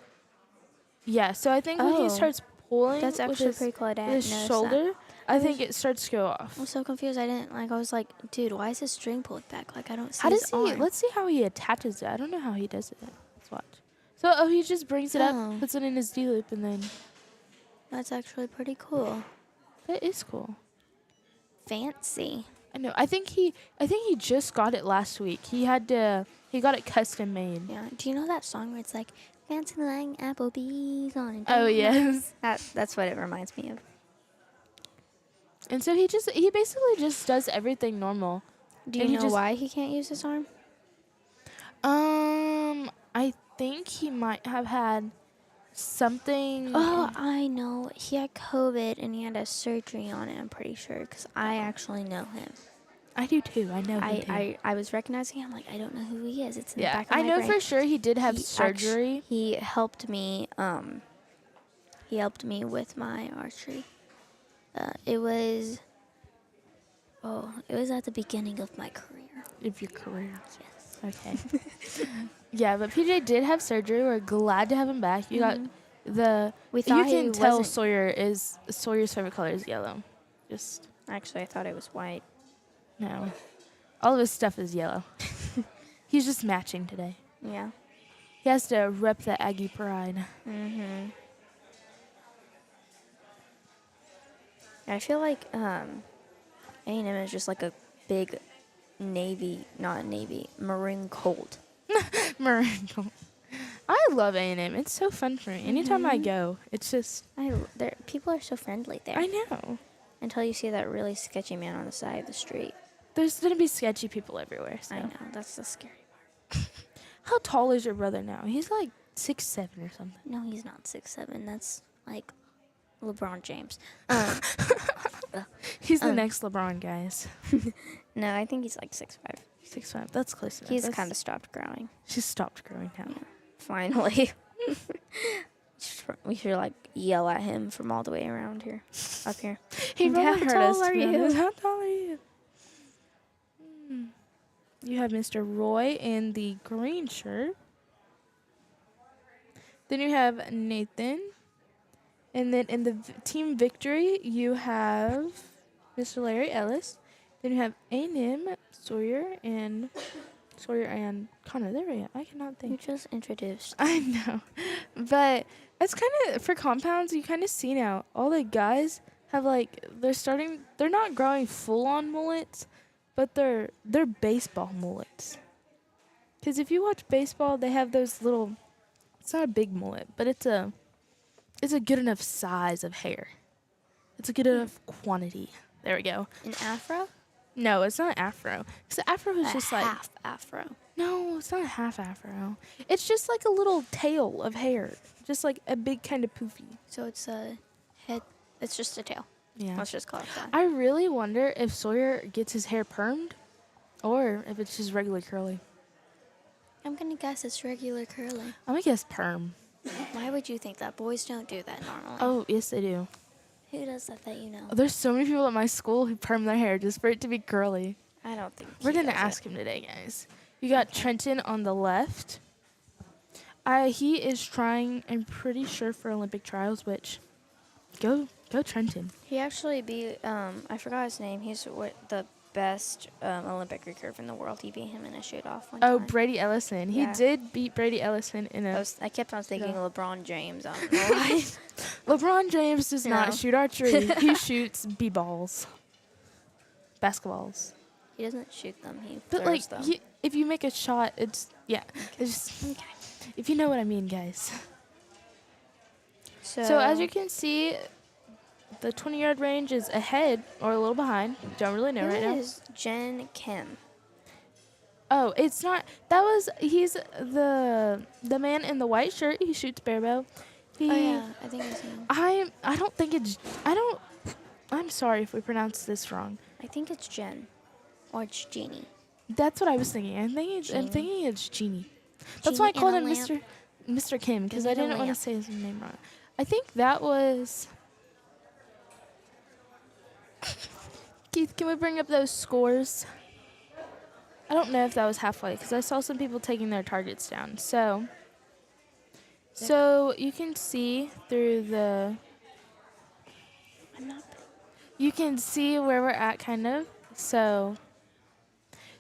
Speaker 2: when he starts pulling
Speaker 1: That's
Speaker 2: with
Speaker 1: actually
Speaker 2: his,
Speaker 1: pretty cool. I didn't
Speaker 2: his
Speaker 1: notice
Speaker 2: shoulder,
Speaker 1: that.
Speaker 2: I think it starts to go off.
Speaker 1: I was so confused. I was like, dude, why is his string pulled back? Like, I don't see
Speaker 2: How
Speaker 1: his
Speaker 2: does he?
Speaker 1: arm.
Speaker 2: Let's see how he attaches it. I don't know how he does it. Let's watch. So he just brings it
Speaker 1: Oh.
Speaker 2: up, puts it in his D loop, and then
Speaker 1: That's actually pretty cool.
Speaker 2: that is cool.
Speaker 1: Fancy.
Speaker 2: I know. I think he just got it last week. He got it custom made.
Speaker 1: Yeah. Do you know that song where it's like, fancy like Applebee's on it?
Speaker 2: Oh yes.
Speaker 1: That's what it reminds me of.
Speaker 2: And so he basically just does everything normal.
Speaker 1: Do
Speaker 2: And
Speaker 1: you
Speaker 2: he
Speaker 1: know why he can't use his arm?
Speaker 2: I think he might have had something.
Speaker 1: Oh, I know. He had COVID and he had a surgery on it, I'm pretty sure, because I actually know him.
Speaker 2: I do too. I know him too.
Speaker 1: I was recognizing him. Like, I don't know who he is. It's in the
Speaker 2: Yeah,
Speaker 1: back of
Speaker 2: I
Speaker 1: my
Speaker 2: know
Speaker 1: brain.
Speaker 2: for sure he did have
Speaker 1: He
Speaker 2: surgery.
Speaker 1: He helped me. He helped me with my archery. It was at the beginning of my career.
Speaker 2: Of your career.
Speaker 1: Yes.
Speaker 2: Okay. Yeah, but PJ did have surgery. We're glad to have him back. You got the.
Speaker 1: We
Speaker 2: You
Speaker 1: thought he
Speaker 2: can tell
Speaker 1: wasn't-
Speaker 2: Sawyer's favorite color is yellow. Just
Speaker 1: Actually, I thought it was white.
Speaker 2: no. All of his stuff is yellow. He's just matching today.
Speaker 1: Yeah.
Speaker 2: He has to rep the Aggie pride.
Speaker 1: Mm-hmm. I feel like A&M is just like a big maroon colt.
Speaker 2: Maroon. I love A&M. It's so fun for me. Anytime I go, it's just.
Speaker 1: People are so friendly there.
Speaker 2: I know.
Speaker 1: Until you see that really sketchy man on the side of the street.
Speaker 2: there's gonna be sketchy people everywhere. So.
Speaker 1: I know, that's the scary.
Speaker 2: How tall is your brother now? He's like 6'7" or something.
Speaker 1: No, he's not 6'7". That's like LeBron James.
Speaker 2: He's the next LeBron, guys.
Speaker 1: No, I think he's like 6'5".
Speaker 2: 6'5". That's close enough.
Speaker 1: He's kind of stopped growing.
Speaker 2: She's stopped growing now.
Speaker 1: Finally. We should like yell at him from all the way around here, up here.
Speaker 2: He
Speaker 1: How
Speaker 2: really heard
Speaker 1: tall
Speaker 2: us.
Speaker 1: are
Speaker 2: to be
Speaker 1: you?
Speaker 2: honest. How tall are you? You have Mr. Roy in the green shirt. Then you have Nathan. And then in the team victory, you have Mr. Larry Ellis. Then you have A&M, Sawyer, and Connor. There we go. I cannot
Speaker 1: You
Speaker 2: think.
Speaker 1: just introduced.
Speaker 2: I know. But that's kind of, for compounds, you kind of see now. All the guys have, like, they're not growing full-on mullets, but they're baseball mullets. Because if you watch baseball, they have those little, it's not a big mullet, but it's a good enough size of hair. It's a good enough quantity. There we go.
Speaker 1: An afro?
Speaker 2: No, it's not afro. Because the afro is just like...
Speaker 1: half afro.
Speaker 2: No, it's not a half afro. It's just like a little tail of hair. Just like a big kind of poofy.
Speaker 1: So it's a head. It's just a tail.
Speaker 2: Yeah.
Speaker 1: Let's just call it that.
Speaker 2: I really wonder if Sawyer gets his hair permed or if it's just regular curly.
Speaker 1: I'm gonna guess it's regular curly.
Speaker 2: I'm going to guess perm.
Speaker 1: Why would you think that? Boys don't do that normally.
Speaker 2: Oh, yes, they do.
Speaker 1: Who does that you know?
Speaker 2: There's so many people at my school who perm their hair just for it to be curly.
Speaker 1: I don't think
Speaker 2: We're
Speaker 1: he
Speaker 2: going to
Speaker 1: does
Speaker 2: ask
Speaker 1: it.
Speaker 2: him today, guys. You got Trenton on the left. He is trying, I'm pretty sure, for Olympic trials, which, go Trenton.
Speaker 1: He actually beat, I forgot his name. He's the best Olympic recurve in the world. He beat him in a shoot-off one
Speaker 2: Oh,
Speaker 1: time.
Speaker 2: Brady Ellison. He
Speaker 1: Yeah.
Speaker 2: did beat Brady Ellison in a...
Speaker 1: I kept on thinking
Speaker 2: Yeah.
Speaker 1: LeBron James. I don't know why.
Speaker 2: LeBron James does
Speaker 1: No.
Speaker 2: not shoot archery. He shoots b-balls. Basketballs.
Speaker 1: He doesn't shoot them. He
Speaker 2: But,
Speaker 1: throws
Speaker 2: like,
Speaker 1: them.
Speaker 2: if you make a shot, it's... Yeah. It's just,
Speaker 1: Okay.
Speaker 2: if you know what I mean, guys.
Speaker 1: So,
Speaker 2: So, as you can see, the 20-yard range is ahead or a little behind. Don't really know right now.
Speaker 1: who is Jen Kim?
Speaker 2: Oh, it's not... He's the man in the white shirt. He shoots barebow.
Speaker 1: Oh yeah, I think his name.
Speaker 2: I don't think it's... I'm sorry if we pronounced this wrong.
Speaker 1: I think it's Jen, or it's Jeannie.
Speaker 2: That's what I was thinking. I'm thinking it's Genie. That's why I
Speaker 1: Genie
Speaker 2: called
Speaker 1: in
Speaker 2: him
Speaker 1: a lamp.
Speaker 2: Mr. Kim, because I
Speaker 1: Genie in a
Speaker 2: didn't want to
Speaker 1: lamp.
Speaker 2: say his name wrong. I think that was... Keith, can we bring up those scores? I don't know if that was halfway, because I saw some people taking their targets down. So you can see through the...
Speaker 1: I'm not.
Speaker 2: You can see where we're at, kind of. So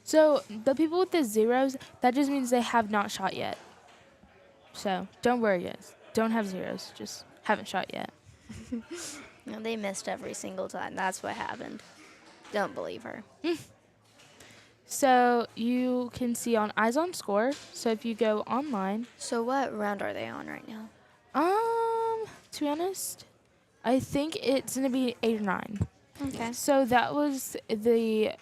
Speaker 2: the people with the zeros, that just means they have not shot yet. So don't worry, guys. Don't have zeros. Just haven't shot yet.
Speaker 1: No, they missed every single time. That's what happened. Don't believe her.
Speaker 2: So you can see on Eyes on Score. So if you go online,
Speaker 1: So what round are they on right now?
Speaker 2: to be honest, I think it's gonna be 8 or 9.
Speaker 1: Okay.
Speaker 2: So that was the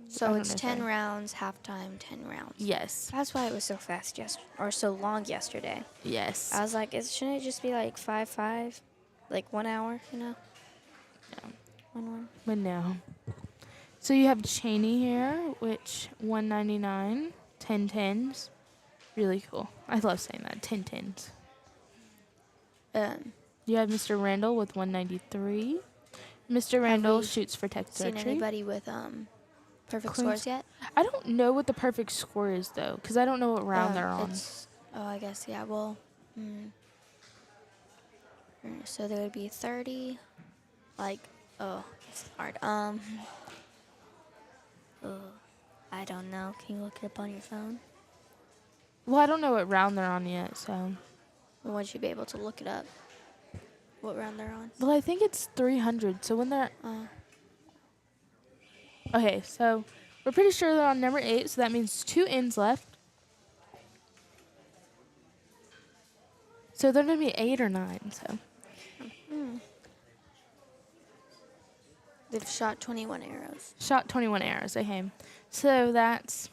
Speaker 1: So it's 10 rounds, halftime, 10 rounds.
Speaker 2: Yes.
Speaker 1: That's why it was so fast or so long yesterday.
Speaker 2: Yes.
Speaker 1: I was like, shouldn't it just be like 5-5? Like 1 hour, you know?
Speaker 2: Yeah.
Speaker 1: 1-1.
Speaker 2: But no. So you have Cheney here, which 199, 10 tens. Really cool. I love saying that, 10 tens. You have Mr. Randall with 193. Mr. Randall
Speaker 1: we
Speaker 2: shoots for Texas
Speaker 1: Seen
Speaker 2: archery.
Speaker 1: anybody with perfect
Speaker 2: Clean
Speaker 1: scores yet?
Speaker 2: I don't know what the perfect score is, though, because I don't know what round they're on.
Speaker 1: I guess, yeah, well, so there would be 30, it's hard. I don't know. Can you look it up on your phone?
Speaker 2: Well, I don't know what round they're on yet, so.
Speaker 1: Or would you be able to look it up? What round they're on?
Speaker 2: Well, I think it's 300, so when they're... Okay, so we're pretty sure they're on number 8, so that means 2 ends left. So they're going to be 8 or 9, so.
Speaker 1: They've shot 21 arrows.
Speaker 2: Shot 21 arrows. Okay. So that's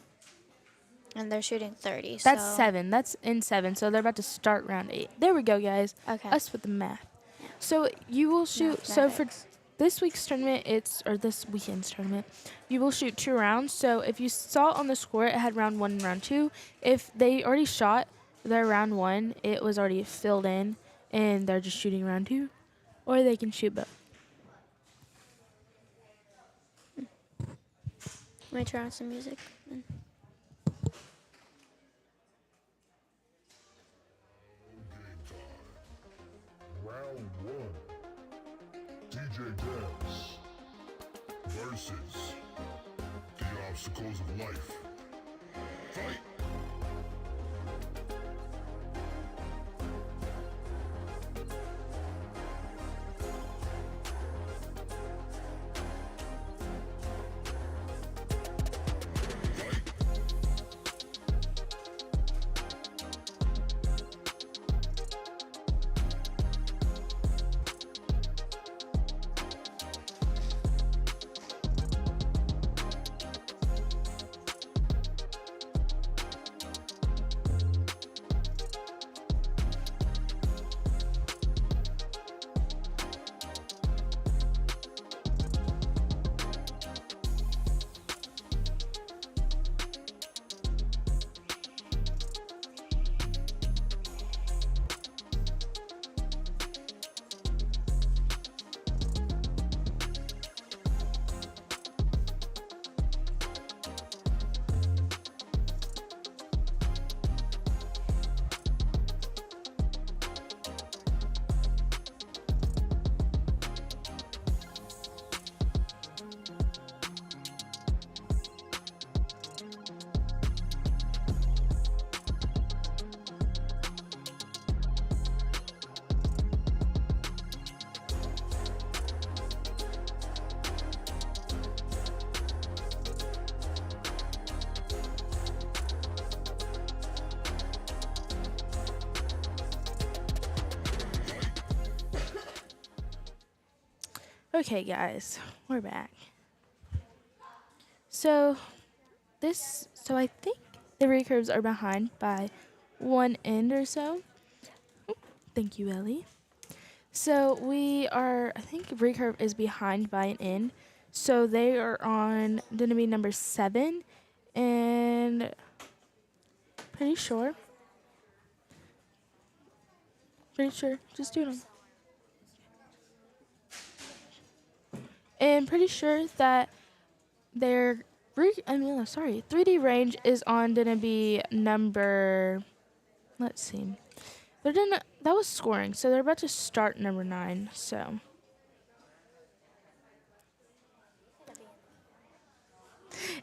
Speaker 1: And they're shooting 30.
Speaker 2: That's
Speaker 1: so
Speaker 2: 7. That's in 7. So they're about to start round 8. There we go, guys.
Speaker 1: Okay.
Speaker 2: Us with the math.
Speaker 1: Yeah.
Speaker 2: So you will shoot. So for
Speaker 1: Mathematics.
Speaker 2: this week's tournament, or this weekend's tournament, you will shoot 2 rounds. So if you saw on the score, it had round 1 and round 2. If they already shot their round 1, it was already filled in, and they're just shooting round 2, or they can shoot both.
Speaker 1: Let me turn on some music.
Speaker 4: Round 1. DJ Dance versus the obstacles of life. Fight!
Speaker 2: Okay, guys, we're back. So I think the recurves are behind by 1 end or so. Thank you, Ellie. So I think recurve is behind by an end. So they are on going to be number 7, and pretty sure, just do them. And pretty sure that their 3D range is on gonna be number. Let's see. That was scoring, so they're about to start number 9. So.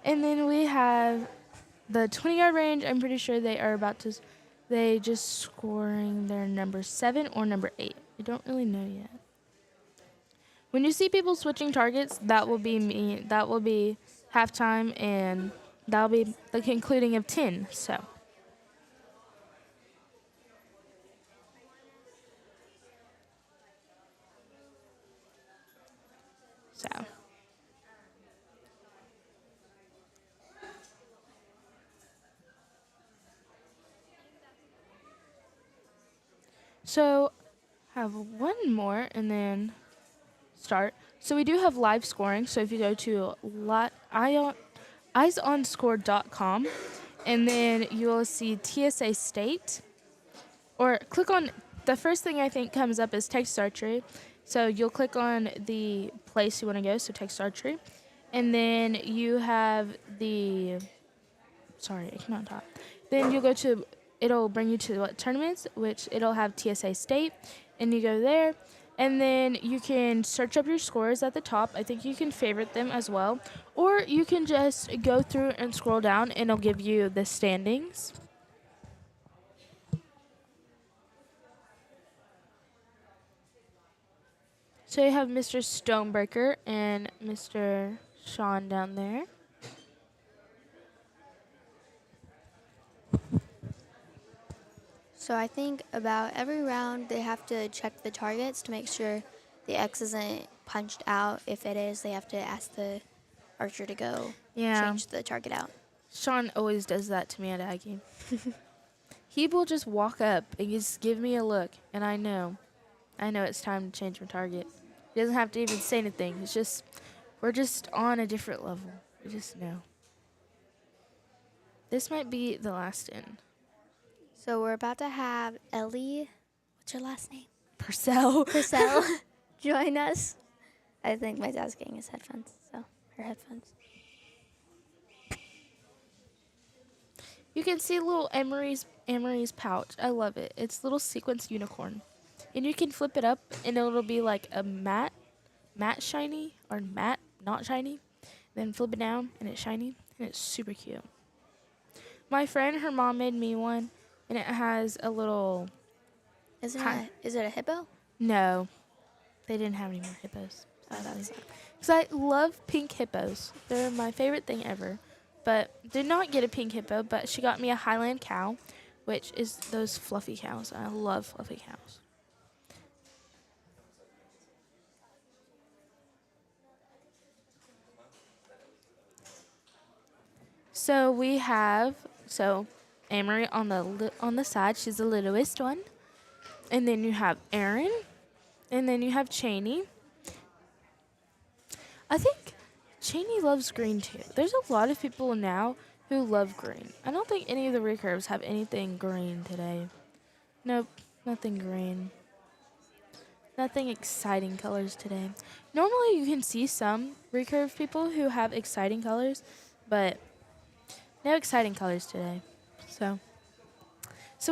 Speaker 2: And then we have the 20-yard range. I'm pretty sure they just scoring their number 7 or number 8. I don't really know yet. When you see people switching targets, that will be me. That will be halftime, and that'll be the concluding of 10. So. So, have one more and then start. So we do have live scoring. So if you go to eyesonscore.com, and then you will see TSA State, or click on the first thing I think comes up is Texas Archery. So you'll click on the place you want to go, so Texas Archery, and then you have I cannot talk. Then you'll go to, it'll bring you to tournaments, which it'll have TSA State, and you go there, and then you can search up your scores at the top. I think you can favorite them as well, or you can just go through and scroll down, and it'll give you the standings. So you have Mr. Stonebreaker and Mr. Sean down there.
Speaker 1: So I think about every round they have to check the targets to make sure the X isn't punched out. If it is, they have to ask the archer to go
Speaker 2: Yeah.
Speaker 1: change the target out.
Speaker 2: Sean always does that to me at Aggie. He will just walk up and just give me a look, and I know it's time to change my target. He doesn't have to even say anything. It's just, we're just on a different level. We just know. This might be the last in.
Speaker 1: So we're about to have Ellie, what's her last name?
Speaker 2: Purcell.
Speaker 1: Purcell, join us. I think my dad's getting his headphones, so her headphones.
Speaker 2: You can see little Emery's pouch. I love it. It's little sequence unicorn. And you can flip it up and it'll be like a matte shiny or matte not shiny. Then flip it down and it's shiny and it's super cute. My friend, her mom made me one and it has a little
Speaker 1: Is it a hippo?
Speaker 2: no. They didn't have any more hippos.
Speaker 1: Oh, that's
Speaker 2: Because I love pink hippos. They're my favorite thing ever. But did not get a pink hippo, but she got me a Highland cow, which is those fluffy cows. I love fluffy cows. So we have Amory on the side. She's the littlest one, and then you have Aaron, and then you have Cheney. I think Cheney loves green too. There's a lot of people now who love green. I don't think any of the recurves have anything green today. Nope, nothing green. Nothing exciting colors today. Normally you can see some recurve people who have exciting colors, but no exciting colors today. So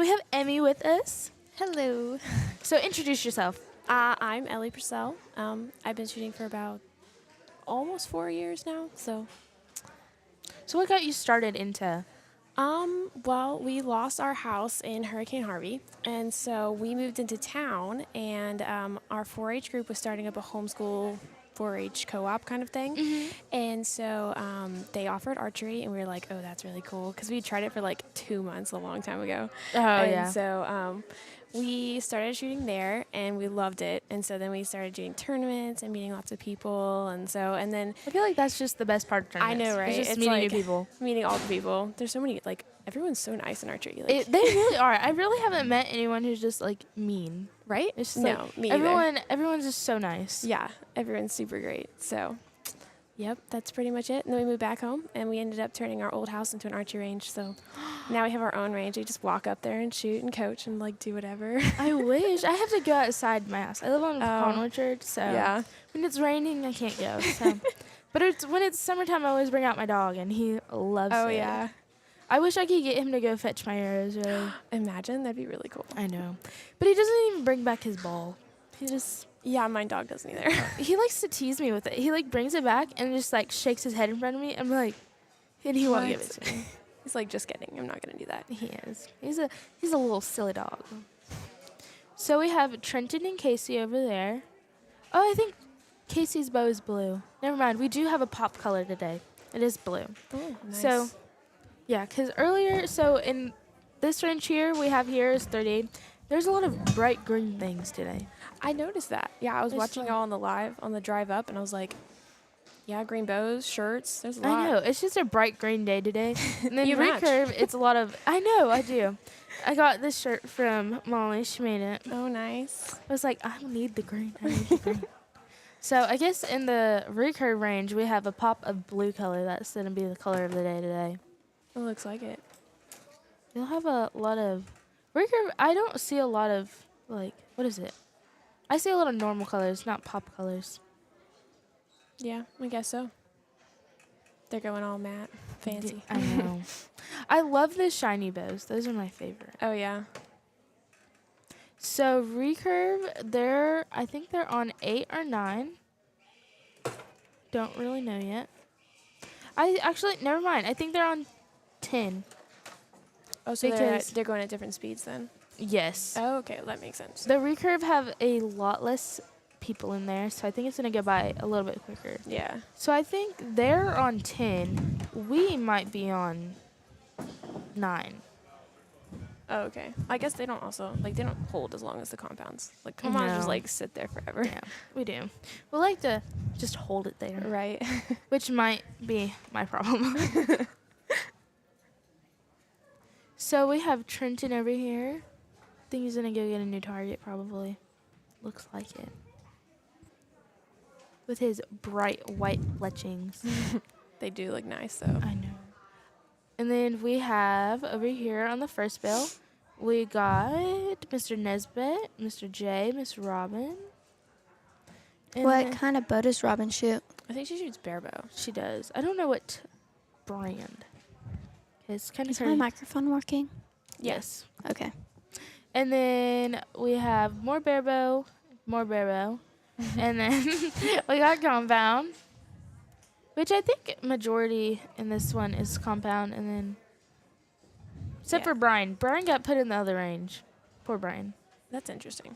Speaker 2: we have Emmy with us.
Speaker 5: Hello.
Speaker 2: So introduce yourself.
Speaker 5: I'm Ellie Purcell. I've been shooting for about almost 4 years now. So
Speaker 2: what got you started into?
Speaker 5: well, we lost our house in Hurricane Harvey, and so we moved into town, and our 4-H group was starting up a homeschool 4-H co-op kind of thing. And so they offered archery, and we were like, oh, that's really cool, because we tried it for like 2 months a long time ago.
Speaker 2: Oh,
Speaker 5: and
Speaker 2: yeah.
Speaker 5: so we started shooting there, and we loved it. And so then we started doing tournaments and meeting lots of people. And then
Speaker 2: I feel like that's just the best part of
Speaker 5: I
Speaker 2: tournaments.
Speaker 5: know, right?
Speaker 2: It's just
Speaker 5: It's
Speaker 2: meeting new
Speaker 5: like
Speaker 2: people.
Speaker 5: meeting all the people. There's so many, like, everyone's so nice in archery. Like,
Speaker 2: They really are. I really haven't met anyone who's just like mean.
Speaker 5: right?
Speaker 2: It's just
Speaker 5: No,
Speaker 2: like
Speaker 5: me either.
Speaker 2: everyone's just so nice.
Speaker 5: Yeah, everyone's super great. So, yep, that's pretty much it. And then we moved back home, and we ended up turning our old house into an archery range. So now we have our own range. We just walk up there and shoot and coach and like do whatever.
Speaker 2: I wish. I have to go outside my house. I live on a pecan
Speaker 5: Oh,
Speaker 2: orchard, so
Speaker 5: yeah.
Speaker 2: when it's raining, I can't go. So, but when it's summertime, I always bring out my dog, and he loves it.
Speaker 5: Oh yeah.
Speaker 2: I wish I could get him to go fetch my arrows. Really,
Speaker 5: Imagine, that'd be really cool.
Speaker 2: I know, but he doesn't even bring back his ball. He just
Speaker 5: Yeah, my dog doesn't either.
Speaker 2: he likes to tease me with it. He like brings it back and just like shakes his head in front of me. I'm like, and he won't give it
Speaker 5: What?
Speaker 2: to me.
Speaker 5: He's like, just kidding. I'm not gonna do that.
Speaker 2: He is. He's a little silly dog. So we have Trenton and Casey over there. Oh, I think Casey's bow is blue. Never mind. We do have a pop color today. It is blue.
Speaker 5: Oh, nice.
Speaker 2: So, yeah, because earlier, so in this range here we have here is 38. There's a lot of bright green things today.
Speaker 5: I noticed that. Yeah, I was
Speaker 2: There's
Speaker 5: watching
Speaker 2: like-
Speaker 5: y'all on the drive up, and I was like, yeah, green bows, shirts. There's a lot.
Speaker 2: I know. It's just a bright green day today. And then
Speaker 5: You match.
Speaker 2: recurve, it's a lot of. I know. I do. I got this shirt from Molly. She made it.
Speaker 5: Oh, nice.
Speaker 2: I was like, I need the green. I need the green. So I guess in the recurve range, we have a pop of blue color. That's going to be the color of the day today.
Speaker 5: It looks like it.
Speaker 2: You'll have a lot of recurve. I don't see a lot of like, what is it? I see a lot of normal colors, not pop colors.
Speaker 5: Yeah, I guess so. They're going all matte, fancy.
Speaker 2: I know. I love the shiny bows. Those are my favorite.
Speaker 5: Oh yeah.
Speaker 2: So recurve, I think they're on 8 or 9. Don't really know yet. I actually, never mind. I think they're on 10.
Speaker 5: Oh, so
Speaker 2: Because-
Speaker 5: they're going at different speeds then.
Speaker 2: Yes.
Speaker 5: Oh, okay, that makes sense.
Speaker 2: The recurve have a lot less people in there, so I think it's going to go by a little bit quicker.
Speaker 5: Yeah.
Speaker 2: So I think they're on 10. We might be on 9.
Speaker 5: Oh, okay. I guess they don't also they don't hold as long as the compounds. Like compounds just
Speaker 2: No.
Speaker 5: sit there forever.
Speaker 2: Yeah, we do. We like to just hold it there,
Speaker 5: Right.
Speaker 2: which might be my problem. So we have Trenton over here. I think he's gonna go get a new target, probably. Looks like it. With his bright white fletchings.
Speaker 5: They do look nice though.
Speaker 2: I know. And then we have over here on the first bale, we got Mr. Nesbitt, Mr. J, Miss Robin. And
Speaker 1: What
Speaker 2: then
Speaker 1: kind of bow does Robin shoot?
Speaker 5: I think she shoots barebow.
Speaker 2: she does. I don't know what brand. It's kind of
Speaker 1: Is my microphone working?
Speaker 2: Yes.
Speaker 1: Okay.
Speaker 2: And then we have more barebow, and then we got compound, which I think majority in this one is compound, and then except for Brian. Brian got put in the other range. Poor Brian.
Speaker 5: That's interesting.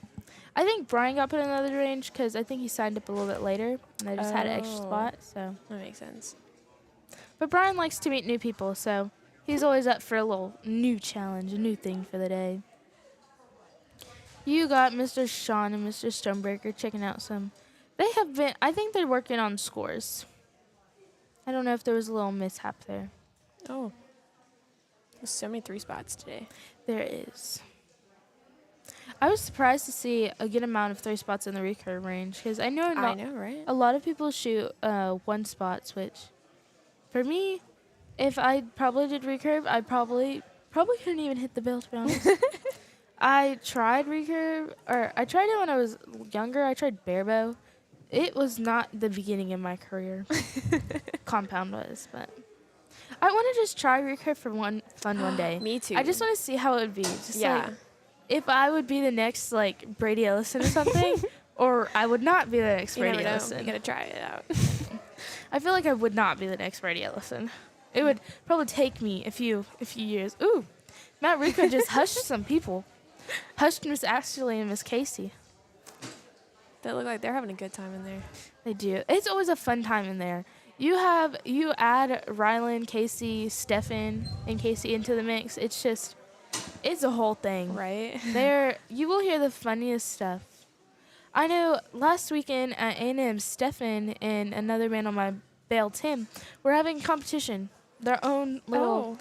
Speaker 2: I think Brian got put in the other range because I think he signed up a little bit later, and they just had an extra
Speaker 5: Oh.
Speaker 2: spot. So,
Speaker 5: That makes sense.
Speaker 2: but Brian likes to meet new people, so he's always up for a little new challenge, a new thing for the day. You got Mr. Sean and Mr. Stonebreaker checking out some. They have been, I think they're working on scores. I don't know if there was a little mishap there.
Speaker 5: Oh. There's so many 3 spots today.
Speaker 2: There is. I was surprised to see a good amount of 3 spots in the recurve range because I know
Speaker 5: I know, right?
Speaker 2: a lot of people shoot 1 spots, which for me, if I probably did recurve, I probably couldn't even hit the bill, to be honest. I tried recurve, or I tried it when I was younger. I tried barebow. It was not the beginning of my career. Compound was, but I want to just try recurve for one day.
Speaker 5: Me too.
Speaker 2: I just want to see how it would be. Just
Speaker 5: Yeah.
Speaker 2: like, if I would be the next like Brady Ellison or something, or I would not be the next
Speaker 5: You
Speaker 2: Brady
Speaker 5: never know.
Speaker 2: Ellison.
Speaker 5: You gotta try it out.
Speaker 2: I feel like I would not be the next Brady Ellison. It would probably take me a few years. Ooh, Matt Rico just hushed some people. Hushed Miss Ashley and Miss Casey.
Speaker 5: They look like they're having a good time in there.
Speaker 2: They do. It's always a fun time in there. You add Rylan, Casey, Stefan, and Casey into the mix. It's a whole thing.
Speaker 5: Right?
Speaker 2: You will hear the funniest stuff. I know last weekend at A&M, Stefan and another man on my bail, Tim, were having competition. Their own little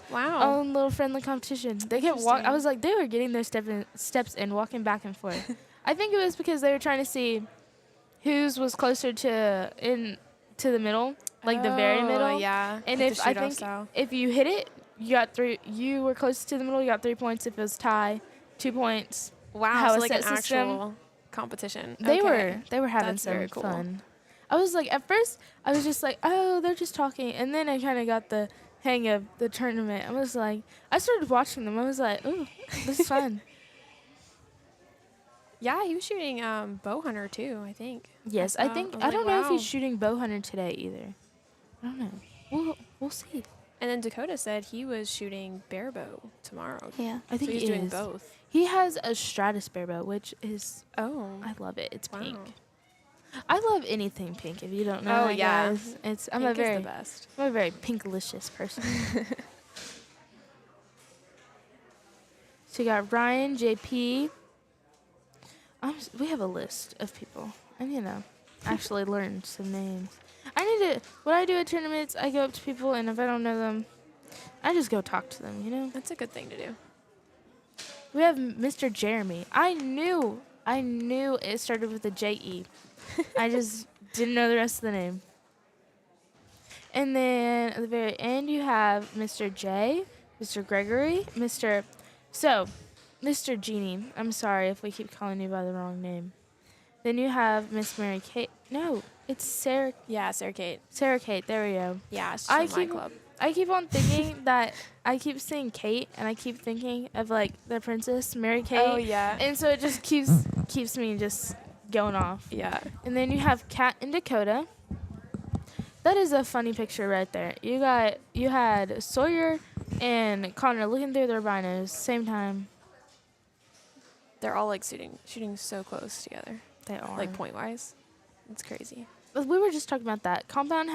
Speaker 2: friendly competition. They kept I was like, they were getting their steps in, walking back and forth. I think it was because they were trying to see whose was closer to the middle, like the very middle.
Speaker 5: Yeah.
Speaker 2: And
Speaker 5: like
Speaker 2: if
Speaker 5: the
Speaker 2: I
Speaker 5: shootout
Speaker 2: think
Speaker 5: style.
Speaker 2: if you hit it, you got 3. You were closest to the middle, you got 3 points. If it was tie, 2 points.
Speaker 5: Wow,
Speaker 2: how
Speaker 5: so
Speaker 2: a
Speaker 5: like an
Speaker 2: set system.
Speaker 5: actual competition.
Speaker 2: They
Speaker 5: Okay.
Speaker 2: were having
Speaker 5: That's
Speaker 2: some
Speaker 5: very cool.
Speaker 2: fun. I was like, at first, I was just like, oh, they're just talking, and then I kind of got the hang of the tournament. I was like, I started watching them. I was like, ooh, this is fun.
Speaker 5: Yeah, he was shooting bow hunter too, I think.
Speaker 2: Yes, I think
Speaker 5: was
Speaker 2: I
Speaker 5: like,
Speaker 2: don't know if he's
Speaker 5: wow.
Speaker 2: shooting bow hunter today either. I don't know. We'll see.
Speaker 5: And then Dakota said he was shooting barebow tomorrow.
Speaker 1: Yeah.
Speaker 2: I think
Speaker 5: so he's
Speaker 2: he
Speaker 5: doing
Speaker 2: is.
Speaker 5: both.
Speaker 2: He has a Stratus barebow, which is
Speaker 5: Oh.
Speaker 2: I love it. It's
Speaker 5: Wow.
Speaker 2: pink. I love anything pink. If you don't know,
Speaker 5: Oh,
Speaker 2: that,
Speaker 5: yeah.
Speaker 2: guys. I'm
Speaker 5: Pink
Speaker 2: a
Speaker 5: is
Speaker 2: very
Speaker 5: the best.
Speaker 2: I'm a very pinkalicious person. So you got Ryan, JP. We have a list of people. I need to actually learn some names. When I do at tournaments, I go up to people, and if I don't know them, I just go talk to them, you know?
Speaker 5: That's a good thing to do.
Speaker 2: We have Mr. Jeremy. I knew it started with a J-E. I just didn't know the rest of the name. And then at the very end, you have Mr. J, Mr. Gregory, Mr. Genie. I'm sorry if we keep calling you by the wrong name. Then you have Miss Mary Kate. No, it's Sarah.
Speaker 5: Yeah, Sarah Kate.
Speaker 2: Sarah Kate. There we go.
Speaker 5: Yeah, she's
Speaker 2: I
Speaker 5: from my
Speaker 2: keep-
Speaker 5: club.
Speaker 2: I keep on thinking that I keep saying Kate, and I keep thinking of like the princess Mary Kate.
Speaker 5: Oh, yeah.
Speaker 2: And so it just keeps me just going off.
Speaker 5: Yeah.
Speaker 2: And then you have Kat and Dakota. That is a funny picture right there. You had Sawyer and Connor looking through their binos same time.
Speaker 5: They're all like shooting so close together.
Speaker 2: They are.
Speaker 5: Like point wise. It's crazy.
Speaker 2: But we were just talking about that. Compound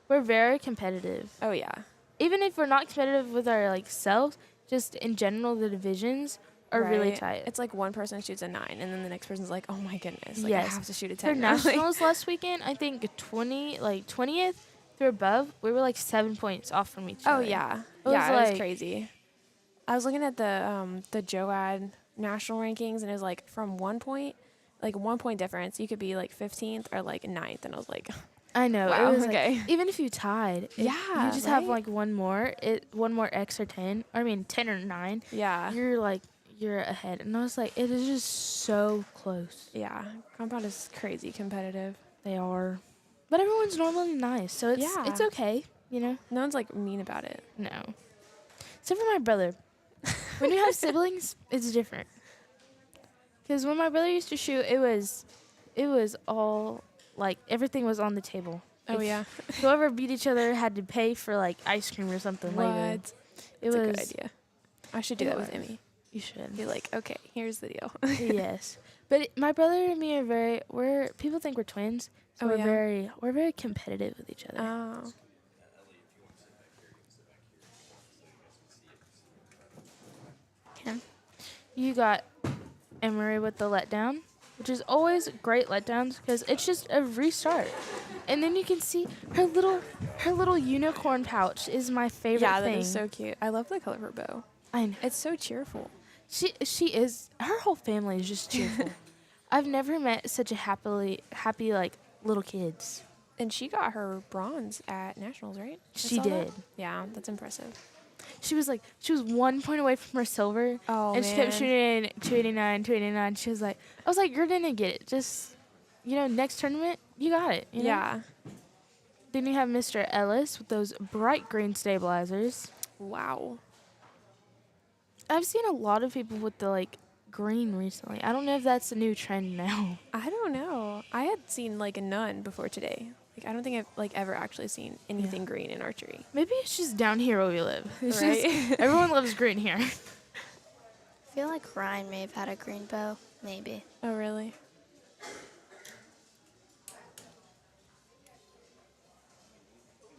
Speaker 2: we're very competitive.
Speaker 5: Oh yeah.
Speaker 2: Even if we're not competitive with our like selves, just in general, the divisions are really
Speaker 5: Right.
Speaker 2: tight.
Speaker 5: It's like one person shoots a 9, and then the next person's like, oh my goodness, like I
Speaker 2: Yes.
Speaker 5: have to shoot a
Speaker 2: For
Speaker 5: 10 now. Like,
Speaker 2: nationals last weekend, I think 20th through above, we were like 7 points off from each
Speaker 5: oh
Speaker 2: other.
Speaker 5: yeah,
Speaker 2: It was
Speaker 5: it was
Speaker 2: like-
Speaker 5: crazy. I was looking at the JOAD national rankings, and it was like from 1 point, like 1 point difference, you could be like 15th or like 9th, and I was like,
Speaker 2: I know.
Speaker 5: wow,
Speaker 2: it was
Speaker 5: okay.
Speaker 2: Like, even if you tied, if
Speaker 5: Yeah,
Speaker 2: you just have
Speaker 5: right?
Speaker 2: like one more X or 10, or I mean 10 or 9,
Speaker 5: Yeah,
Speaker 2: you're ahead. And I was like, it is just so close.
Speaker 5: yeah, compound is crazy competitive.
Speaker 2: They are. But everyone's normally nice, so it's
Speaker 5: Yeah.
Speaker 2: okay, you know?
Speaker 5: No one's like mean about it.
Speaker 2: No. Except for my brother. When you have siblings, it's different. Because when my brother used to shoot, it was all, like, everything was on the table.
Speaker 5: Oh
Speaker 2: If
Speaker 5: yeah,
Speaker 2: Whoever beat each other had to pay for, like, ice cream or something later.
Speaker 5: what?
Speaker 2: It
Speaker 5: That's
Speaker 2: was
Speaker 5: a good idea. I should do
Speaker 2: it
Speaker 5: that with
Speaker 2: was.
Speaker 5: Emmy.
Speaker 2: You should.
Speaker 5: Be like, okay, here's the deal.
Speaker 2: Yes. But my brother and me are people think we're twins. So
Speaker 5: Oh,
Speaker 2: we're
Speaker 5: yeah?
Speaker 2: we're very competitive with each other.
Speaker 5: Oh,
Speaker 1: Yeah.
Speaker 2: You got Emery with the letdown, which is always great letdowns because it's just a restart. And then you can see her little unicorn pouch is my favorite
Speaker 5: yeah,
Speaker 2: thing.
Speaker 5: that is so cute. I love the color of her bow.
Speaker 2: I know.
Speaker 5: It's so cheerful.
Speaker 2: She is, her whole family is just cheerful. I've never met such a happy like little kids.
Speaker 5: And she got her bronze at nationals, right? I
Speaker 2: She
Speaker 5: saw that.
Speaker 2: did.
Speaker 5: Yeah, that's impressive.
Speaker 2: She was 1 point away from her silver.
Speaker 5: Oh,
Speaker 2: and she kept
Speaker 5: man.
Speaker 2: shooting 289, 289. She was like, I was like, you're gonna get it. Just, next tournament, you got it. you know?
Speaker 5: Yeah.
Speaker 2: Then you have Mr. Ellis with those bright green stabilizers.
Speaker 5: Wow.
Speaker 2: I've seen a lot of people with the green recently. I don't know if that's a new trend now.
Speaker 5: I don't know. I had seen none before today. I don't think I've ever actually seen anything green in archery.
Speaker 2: Maybe it's just down here where we live. It's
Speaker 5: Right?
Speaker 2: just, everyone loves green here.
Speaker 1: I feel like Ryan may have had a green bow. Maybe.
Speaker 5: Oh, really?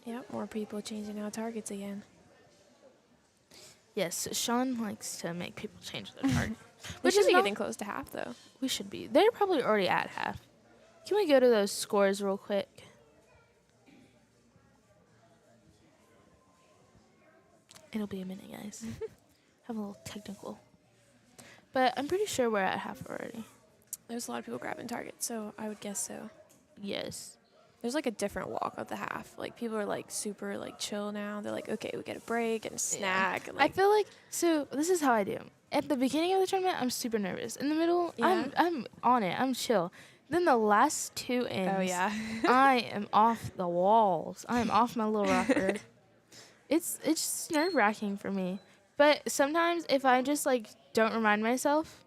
Speaker 5: Yep, more people changing out targets again.
Speaker 2: Yes, Sean likes to make people change their target.
Speaker 5: Which
Speaker 2: Which
Speaker 5: is
Speaker 2: is not-
Speaker 5: getting close to half, though.
Speaker 2: We should be. They're probably already at half. Can we go to those scores real quick? It'll be a minute, guys. Have a little technical. But I'm pretty sure we're at half already.
Speaker 5: There's a lot of people grabbing targets, so I would guess so.
Speaker 2: Yes.
Speaker 5: There's a different walk of the half. People are super chill now. They're like, okay, we get a break and a snack. And,
Speaker 2: I feel like, so this is how I do. At the beginning of the tournament, I'm super nervous. In the middle,
Speaker 5: Yeah.
Speaker 2: I'm on it. I'm chill. Then the last two ends,
Speaker 5: oh yeah,
Speaker 2: I am off the walls. I am off my little rocker. It's just nerve wracking for me. But sometimes if I just don't remind myself,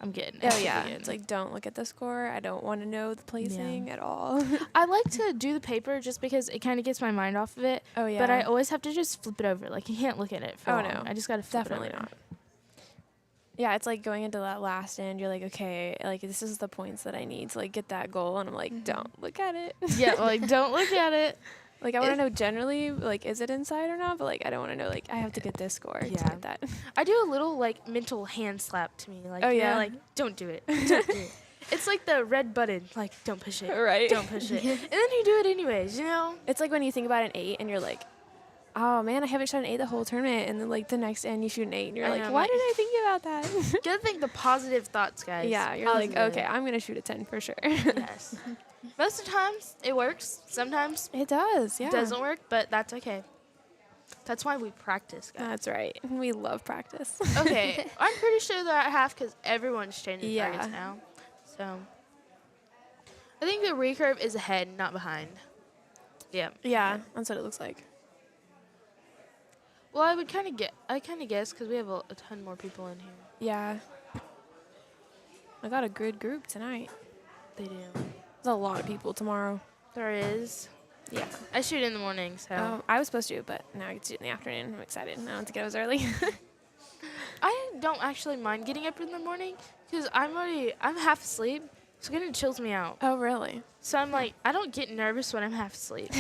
Speaker 2: I'm good.
Speaker 5: oh yeah. It's don't look at the score. I don't want to know the placing at all.
Speaker 2: I like to do the paper just because it kind of gets my mind off of it.
Speaker 5: Oh yeah.
Speaker 2: But I always have to just flip it over. You can't look at it for
Speaker 5: Oh,
Speaker 2: long.
Speaker 5: no.
Speaker 2: I just gotta flip
Speaker 5: Definitely
Speaker 2: it over.
Speaker 5: not. Yeah, it's going into that last end. You're like, okay, this is the points that I need to get that goal, and I'm like, don't look at it.
Speaker 2: Yeah, don't look at it.
Speaker 5: I want to know generally, is it inside or not? But I don't want to know, I have to get this score to
Speaker 2: Yeah.
Speaker 5: get that.
Speaker 2: I do a little mental hand slap to me.
Speaker 5: Oh, yeah?
Speaker 2: Don't do it. Don't do it. It's like the red button. Don't push it.
Speaker 5: Right.
Speaker 2: Don't push it. And then you do it anyways,
Speaker 5: It's when you think about an 8 and you're like, oh man, I haven't shot an 8 the whole tournament, and then the next end you shoot an 8 and you're
Speaker 2: I
Speaker 5: like,
Speaker 2: know,
Speaker 5: why
Speaker 2: my-
Speaker 5: did I think about that?
Speaker 2: You gotta think the positive thoughts, guys.
Speaker 5: Yeah, you're
Speaker 2: Positive.
Speaker 5: okay, I'm gonna shoot a 10 for sure.
Speaker 2: Yes. Most of the times it works. Sometimes
Speaker 5: It does, yeah.
Speaker 2: it doesn't work, but that's okay. That's why we practice, guys.
Speaker 5: That's right. We love practice.
Speaker 2: Okay, I'm pretty sure they're at half because everyone's changing
Speaker 5: Yeah.
Speaker 2: targets now. So I think the recurve is ahead, not behind. Yeah.
Speaker 5: Yeah, that's what it looks like.
Speaker 2: Well, I kind of guess because we have a ton more people in here.
Speaker 5: Yeah. I got a good group tonight.
Speaker 2: They do.
Speaker 5: There's a lot of people tomorrow.
Speaker 2: There is.
Speaker 5: Yeah.
Speaker 2: I shoot in the morning, so
Speaker 5: I was supposed to, but now I get to do it in the afternoon. I'm excited. I don't have to get up as early.
Speaker 2: I don't actually mind getting up in the morning because I'm half asleep, so it kind of chills me out.
Speaker 5: Oh, really?
Speaker 2: So I'm I don't get nervous when I'm half asleep.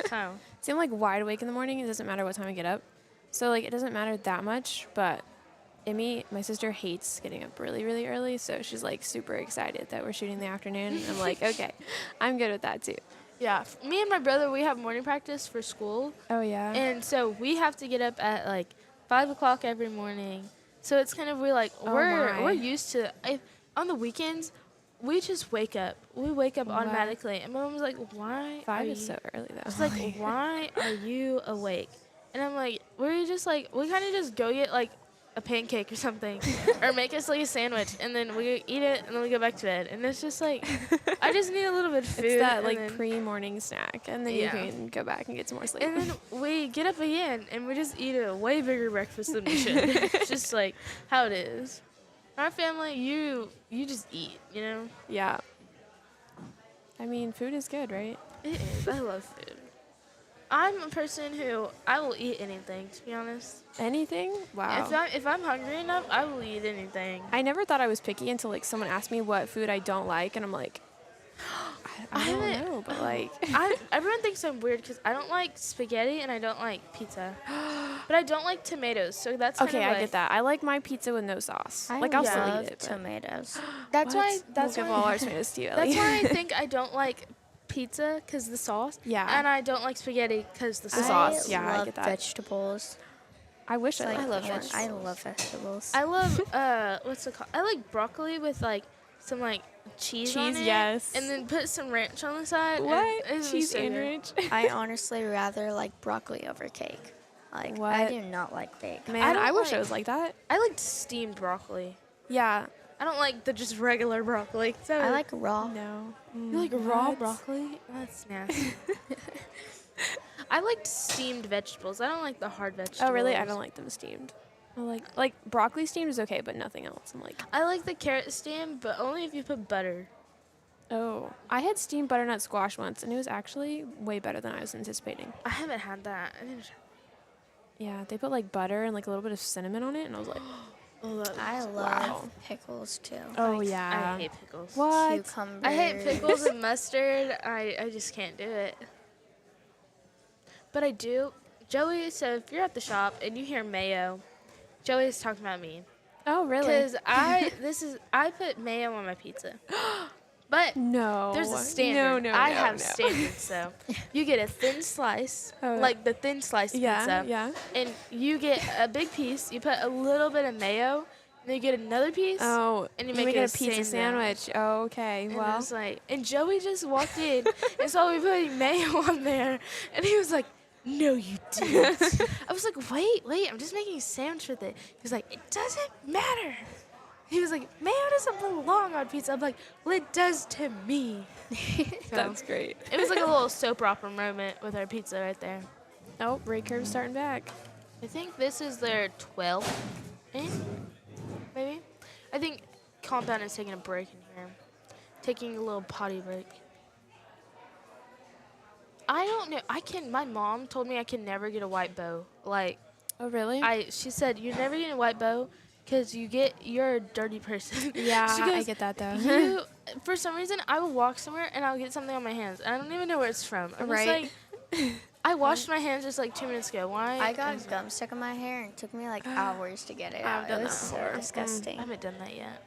Speaker 2: So
Speaker 5: See, I'm wide awake in the morning. It doesn't matter what time I get up. So, like, it doesn't matter that much, but Emmy, my sister, hates getting up really, really early, so she's, like, super excited that we're shooting in the afternoon. I'm like, okay, I'm good with that, too.
Speaker 2: Yeah, me and my brother, we have morning practice for school.
Speaker 5: Oh, yeah?
Speaker 2: And so we have to get up at like 5 o'clock every morning. So it's kind of we're like
Speaker 5: Oh
Speaker 2: we're
Speaker 5: my.
Speaker 2: used to on the weekends we just wake up. We wake up
Speaker 5: What?
Speaker 2: automatically. And my mom was like, "Why?
Speaker 5: 5
Speaker 2: are
Speaker 5: is
Speaker 2: you-"
Speaker 5: so early, though.
Speaker 2: She's like, "Why are you awake?" And I'm like, "We're just like we kind of just go get like a pancake or something, or make us like a sandwich, and then we eat it, and then we go back to bed." And it's just like I just need a little bit of food.
Speaker 5: It's that,
Speaker 2: and
Speaker 5: like,
Speaker 2: then-
Speaker 5: pre-morning snack, and then
Speaker 2: Yeah.
Speaker 5: you can go back and get some more sleep.
Speaker 2: And then we get up again and we just eat a way bigger breakfast than we should. It's just like how it is. Our family, you just eat, you know?
Speaker 5: Yeah. I mean, food is good, right?
Speaker 2: It is. I love food. I'm a person who I will eat anything, to be honest.
Speaker 5: Anything? Wow.
Speaker 2: If I'm hungry enough, I will eat anything.
Speaker 5: I never thought I was picky until, like, someone asked me what food I don't like, and I'm like, I don't
Speaker 2: haven't-
Speaker 5: know, but, like,
Speaker 2: Everyone thinks I'm weird because I don't like spaghetti and I don't like pizza. But I don't like tomatoes, so that's kind
Speaker 5: okay,
Speaker 2: of
Speaker 5: I
Speaker 2: like,
Speaker 5: get that. I like my pizza with no sauce.
Speaker 1: I
Speaker 5: Like, I'll still
Speaker 1: love
Speaker 5: eat it. But
Speaker 1: tomatoes.
Speaker 2: That's
Speaker 5: What?
Speaker 2: why that's
Speaker 5: we'll give
Speaker 2: why
Speaker 5: all our tomatoes to you,
Speaker 2: that's
Speaker 5: Ellie.
Speaker 2: why I think I don't like pizza because the sauce.
Speaker 5: Yeah.
Speaker 2: And I don't like spaghetti because the
Speaker 5: The
Speaker 2: sauce.
Speaker 5: sauce, yeah, I
Speaker 1: love
Speaker 5: get that.
Speaker 1: vegetables.
Speaker 5: I wish
Speaker 1: Like,
Speaker 5: I
Speaker 2: love
Speaker 5: liked
Speaker 2: vegetables.
Speaker 1: I love vegetables.
Speaker 2: I love what's it called? I like broccoli with like some like cheese on
Speaker 5: Cheese,
Speaker 2: it,
Speaker 5: yes.
Speaker 2: and then put some ranch on the side. and
Speaker 5: What?
Speaker 2: it was
Speaker 5: Cheese
Speaker 2: so
Speaker 5: and
Speaker 2: good.
Speaker 5: ranch?
Speaker 1: I honestly rather like broccoli over cake. Like I
Speaker 5: What?
Speaker 1: do not like cake.
Speaker 5: Man,
Speaker 2: don't
Speaker 5: I wish
Speaker 2: like-
Speaker 5: it was like that.
Speaker 2: I like steamed broccoli.
Speaker 5: Yeah.
Speaker 2: I don't like the just regular broccoli. So
Speaker 1: I like raw.
Speaker 5: No.
Speaker 2: you like raw
Speaker 5: What?
Speaker 2: broccoli? That's nasty. I like steamed vegetables. I don't like the hard vegetables.
Speaker 5: Oh, really? I don't like them steamed. I like broccoli steamed is okay, but nothing else. I'm like,
Speaker 2: I like the carrot steamed, but only if you put butter.
Speaker 5: oh. I had steamed butternut squash once, and it was actually way better than I was anticipating.
Speaker 2: I haven't had that. I didn't.
Speaker 5: Yeah, they put like butter and like a little bit of cinnamon on it, and I was like,
Speaker 2: Oh, that
Speaker 1: I
Speaker 2: was-
Speaker 1: love
Speaker 5: Wow.
Speaker 1: pickles too.
Speaker 5: oh
Speaker 2: I
Speaker 5: yeah.
Speaker 2: hate pickles.
Speaker 5: What?
Speaker 1: Cucumbers.
Speaker 2: I hate pickles and mustard. I just can't do it. But I do. Joey, so if you're at the shop and you hear mayo, Joey is talking about me.
Speaker 5: Oh really?
Speaker 2: Because I put mayo on my pizza. But
Speaker 5: No.
Speaker 2: there's a standard.
Speaker 5: No,
Speaker 2: I
Speaker 5: no,
Speaker 2: have
Speaker 5: no.
Speaker 2: standards, so you get a thin slice,
Speaker 5: Oh.
Speaker 2: like the thin sliced
Speaker 5: Yeah,
Speaker 2: pizza.
Speaker 5: yeah.
Speaker 2: And you get a big piece, you put a little bit of mayo, and then you get another piece.
Speaker 5: Oh,
Speaker 2: And
Speaker 5: you
Speaker 2: you make
Speaker 5: make
Speaker 2: it
Speaker 5: it
Speaker 2: a
Speaker 5: a pizza
Speaker 2: sandwich.
Speaker 5: sandwich. Oh, okay.
Speaker 2: And I
Speaker 5: Well,
Speaker 2: was like, and Joey just walked in and saw me putting mayo on there, and he was like, "No, you didn't." I was like, "Wait, I'm just making a sandwich with it." He was like, "It doesn't matter." He was like, "Mayo doesn't belong on pizza." I'm like, "Well, it does to me." So,
Speaker 5: that's great.
Speaker 2: it was like a little soap opera moment with our pizza right there.
Speaker 5: Oh, Ray Curve's starting back.
Speaker 2: I think this is their 12th in, maybe. I think Compound is taking a break in here, taking a little potty break. I don't know. My mom told me I can never get a white bow. Like,
Speaker 5: Oh, really?
Speaker 2: she said you're never getting a white bow because you're a dirty person.
Speaker 5: yeah,
Speaker 2: She
Speaker 5: I
Speaker 2: goes,
Speaker 5: get that though.
Speaker 2: You, for some reason, I will walk somewhere and I'll get something on my hands. I don't even know where it's from. I'm
Speaker 5: Right.
Speaker 2: just like, I washed my hands just like 2 minutes ago. Why?
Speaker 1: I got gum stuck in my hair and it took me like hours to get it out.
Speaker 5: done
Speaker 1: It
Speaker 5: that
Speaker 1: was so
Speaker 5: before.
Speaker 1: disgusting.
Speaker 2: I haven't done that yet.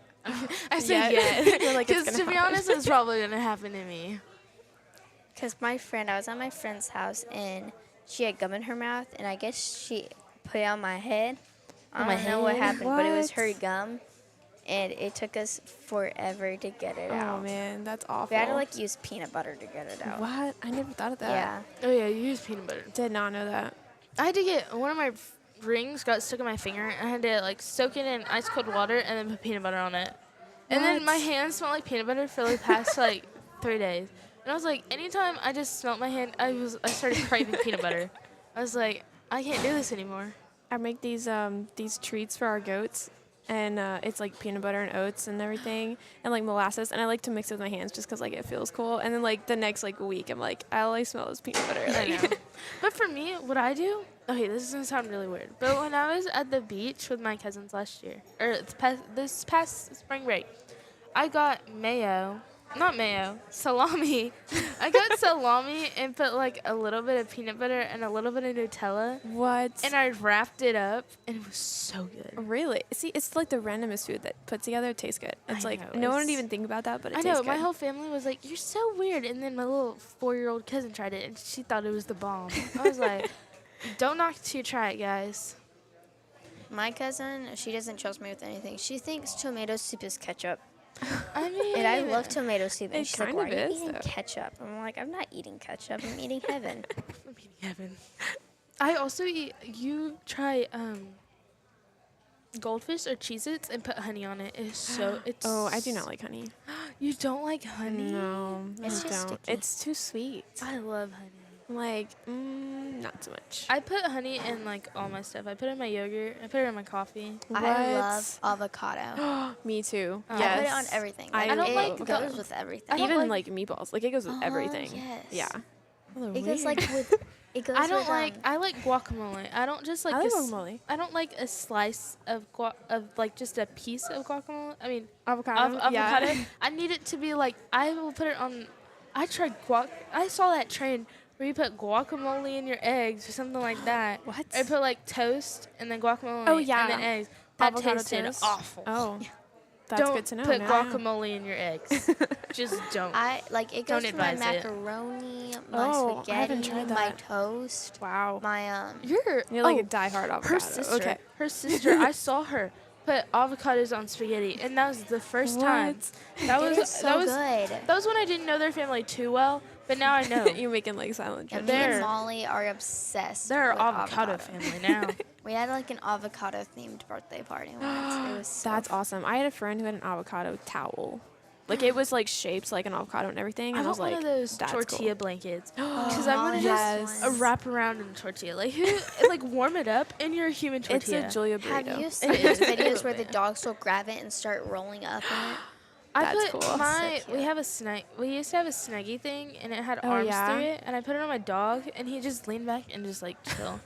Speaker 2: I said
Speaker 5: Yet.
Speaker 2: yet.
Speaker 5: You're like, it's
Speaker 2: Because
Speaker 5: gonna
Speaker 2: to be
Speaker 5: happen.
Speaker 2: honest, it's probably going to happen to me.
Speaker 1: Because I was at my friend's house and she had gum in her mouth and I guess she put it on my head. I
Speaker 2: my
Speaker 1: don't know what
Speaker 2: head?
Speaker 1: happened, but it was
Speaker 5: What?
Speaker 1: her gum and it took us forever to get it
Speaker 5: Oh
Speaker 1: out.
Speaker 5: man, that's awful.
Speaker 1: We had to like use peanut butter to get it out.
Speaker 5: What? I never thought of that.
Speaker 1: Yeah.
Speaker 2: Oh, yeah, you use peanut butter.
Speaker 5: Did not know that.
Speaker 2: I had to get one of my rings got stuck in my finger. I had to like soak it in ice cold water and then put peanut butter on it. And then my
Speaker 5: What?
Speaker 2: hands smelled like peanut butter for the past like 3 days. And I was like, anytime I just smelled my hand, I started craving peanut butter. I was like, I can't do this anymore.
Speaker 5: I make these treats for our goats, and it's like peanut butter and oats and everything, and like molasses, and I like to mix it with my hands just 'cause like it feels cool. And then like the next like week, I'm like, all I smell is peanut butter.
Speaker 2: I
Speaker 5: Like,
Speaker 2: know. But for me, what I do, okay, this is gonna sound really weird, but when I was at the beach with my cousins last year, or this past spring break, I got mayo not mayo, salami. I got salami and put like a little bit of peanut butter and a little bit of Nutella.
Speaker 5: What?
Speaker 2: And I wrapped it up, and it was so good.
Speaker 5: Really? See, it's like the randomest food that put together tastes good. It's
Speaker 2: I
Speaker 5: like
Speaker 2: know,
Speaker 5: no one would
Speaker 2: it's-
Speaker 5: even think about that, but it
Speaker 2: I
Speaker 5: tastes
Speaker 2: know,
Speaker 5: good.
Speaker 2: my whole family was like, "You're so weird," and then my little 4-year-old cousin tried it, and she thought it was the bomb. I was like, "Don't knock it till you try it, guys."
Speaker 1: My cousin, she doesn't trust me with anything. She thinks tomato soup is ketchup.
Speaker 2: I mean,
Speaker 1: And I love tomato soup. And
Speaker 5: It
Speaker 1: she's like,
Speaker 5: kind
Speaker 1: why
Speaker 5: of
Speaker 1: are you
Speaker 5: is,
Speaker 1: eating
Speaker 5: though.
Speaker 1: ketchup? I'm like, I'm not eating ketchup. I'm eating heaven.
Speaker 2: I'm eating heaven. I also eat. You try goldfish or Cheez-Its and put honey on it. It's so. It's.
Speaker 5: Oh, I do not like honey.
Speaker 2: You don't like honey?
Speaker 5: No,
Speaker 1: It's
Speaker 5: I
Speaker 1: just
Speaker 5: don't.
Speaker 1: sticky.
Speaker 5: It's too sweet.
Speaker 2: I love honey.
Speaker 5: Like, not so much.
Speaker 2: I put honey in like all my stuff. I put it in my yogurt. I put it in my coffee.
Speaker 1: I love avocado.
Speaker 5: Me too.
Speaker 2: I
Speaker 5: Yes.
Speaker 1: I put it on everything.
Speaker 5: I
Speaker 1: Like,
Speaker 2: don't
Speaker 1: it
Speaker 2: like
Speaker 1: goes
Speaker 2: avocado.
Speaker 1: with everything.
Speaker 2: I don't
Speaker 5: Even
Speaker 2: like-
Speaker 5: like meatballs. Like it goes with
Speaker 1: Oh,
Speaker 5: everything.
Speaker 1: yes.
Speaker 5: Yeah.
Speaker 1: It goes like with. It goes
Speaker 2: I don't
Speaker 1: with,
Speaker 2: like. I like guacamole. I don't just like.
Speaker 5: I like
Speaker 2: a s-
Speaker 5: guacamole.
Speaker 2: I don't like a slice of like just a piece of guacamole. I mean,
Speaker 5: Avocado.
Speaker 2: avocado.
Speaker 5: Yeah.
Speaker 2: I need it to be like. I will put it on. I tried I saw that trend where you put guacamole in your eggs or something like that.
Speaker 5: What?
Speaker 2: I put like toast and then guacamole.
Speaker 5: Oh, yeah.
Speaker 2: And then eggs. That
Speaker 5: Avocado
Speaker 2: tasted
Speaker 5: toast?
Speaker 2: awful.
Speaker 5: Oh, that's
Speaker 2: Don't
Speaker 5: good to know.
Speaker 2: put
Speaker 5: now.
Speaker 2: guacamole in your eggs. Just don't.
Speaker 1: I like it
Speaker 2: Don't
Speaker 1: goes with my
Speaker 2: advise it.
Speaker 1: macaroni, my
Speaker 5: Oh, I haven't
Speaker 1: spaghetti,
Speaker 5: tried
Speaker 1: my
Speaker 5: that.
Speaker 1: toast,
Speaker 5: Wow.
Speaker 1: my
Speaker 2: You're
Speaker 5: You're like
Speaker 2: oh,
Speaker 5: a diehard avocado.
Speaker 2: her sister.
Speaker 5: Okay.
Speaker 2: Her sister. I saw her put avocados on spaghetti, and that was the first time. That
Speaker 1: It
Speaker 2: was
Speaker 1: is so
Speaker 2: that was
Speaker 1: good.
Speaker 2: that was when I didn't know their family too well, but now I know.
Speaker 5: You're making like silent
Speaker 1: And
Speaker 5: judgment.
Speaker 1: me
Speaker 2: There.
Speaker 1: and Molly are obsessed.
Speaker 2: They're
Speaker 1: with
Speaker 2: an avocado family now.
Speaker 1: We had like an avocado themed birthday party once. It was so
Speaker 5: That's awesome. I had a friend who had an avocado towel. Like it was like shaped like an avocado and everything.
Speaker 2: I
Speaker 5: And I
Speaker 2: want
Speaker 5: was like,
Speaker 2: one of those
Speaker 5: that's
Speaker 2: tortilla
Speaker 5: cool.
Speaker 2: blankets
Speaker 1: Oh,
Speaker 2: because I'm gonna
Speaker 5: yes.
Speaker 2: just wrap around in a tortilla, like who, like warm it up in your human
Speaker 5: It's
Speaker 2: tortilla.
Speaker 5: a Julia
Speaker 1: Have
Speaker 5: burrito.
Speaker 1: you seen
Speaker 2: It
Speaker 1: those
Speaker 2: is.
Speaker 1: videos where the dogs will grab it and start rolling up in it?
Speaker 2: I
Speaker 5: That's
Speaker 2: put
Speaker 5: cool.
Speaker 2: my
Speaker 1: So
Speaker 2: we
Speaker 1: cute.
Speaker 2: have a snug. We used to have a snuggie thing, and it had
Speaker 5: Oh,
Speaker 2: arms
Speaker 5: yeah?
Speaker 2: through it, and I put it on my dog, and he just leaned back and just like chill.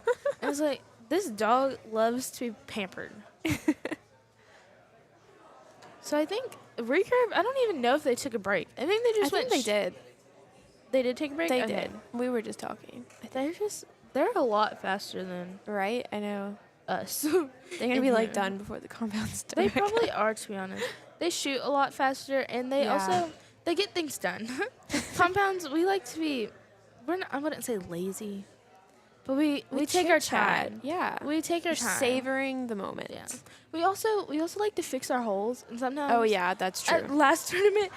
Speaker 2: I was like, this dog loves to be pampered. So I think recurve. I don't even know if they took a break. I think they
Speaker 5: I
Speaker 2: just
Speaker 5: think
Speaker 2: went.
Speaker 5: they did.
Speaker 2: They did take a break.
Speaker 5: They
Speaker 2: Okay.
Speaker 5: did. We were just talking.
Speaker 2: They're a lot faster than
Speaker 5: Right? I know.
Speaker 2: us.
Speaker 5: They're gonna
Speaker 2: In
Speaker 5: be like
Speaker 2: here.
Speaker 5: done before the compound's done.
Speaker 2: They probably are, to be honest. They shoot a lot faster, and they
Speaker 5: Yeah.
Speaker 2: also they get things done. Compounds, we like to be. I wouldn't say lazy, but we take our
Speaker 5: chit-chat.
Speaker 2: time.
Speaker 5: Yeah.
Speaker 2: We take our
Speaker 5: You're
Speaker 2: time.
Speaker 5: savoring the moment.
Speaker 2: Yeah. We also like to fix our holes, and sometimes.
Speaker 5: Oh yeah, that's true.
Speaker 2: At last tournament,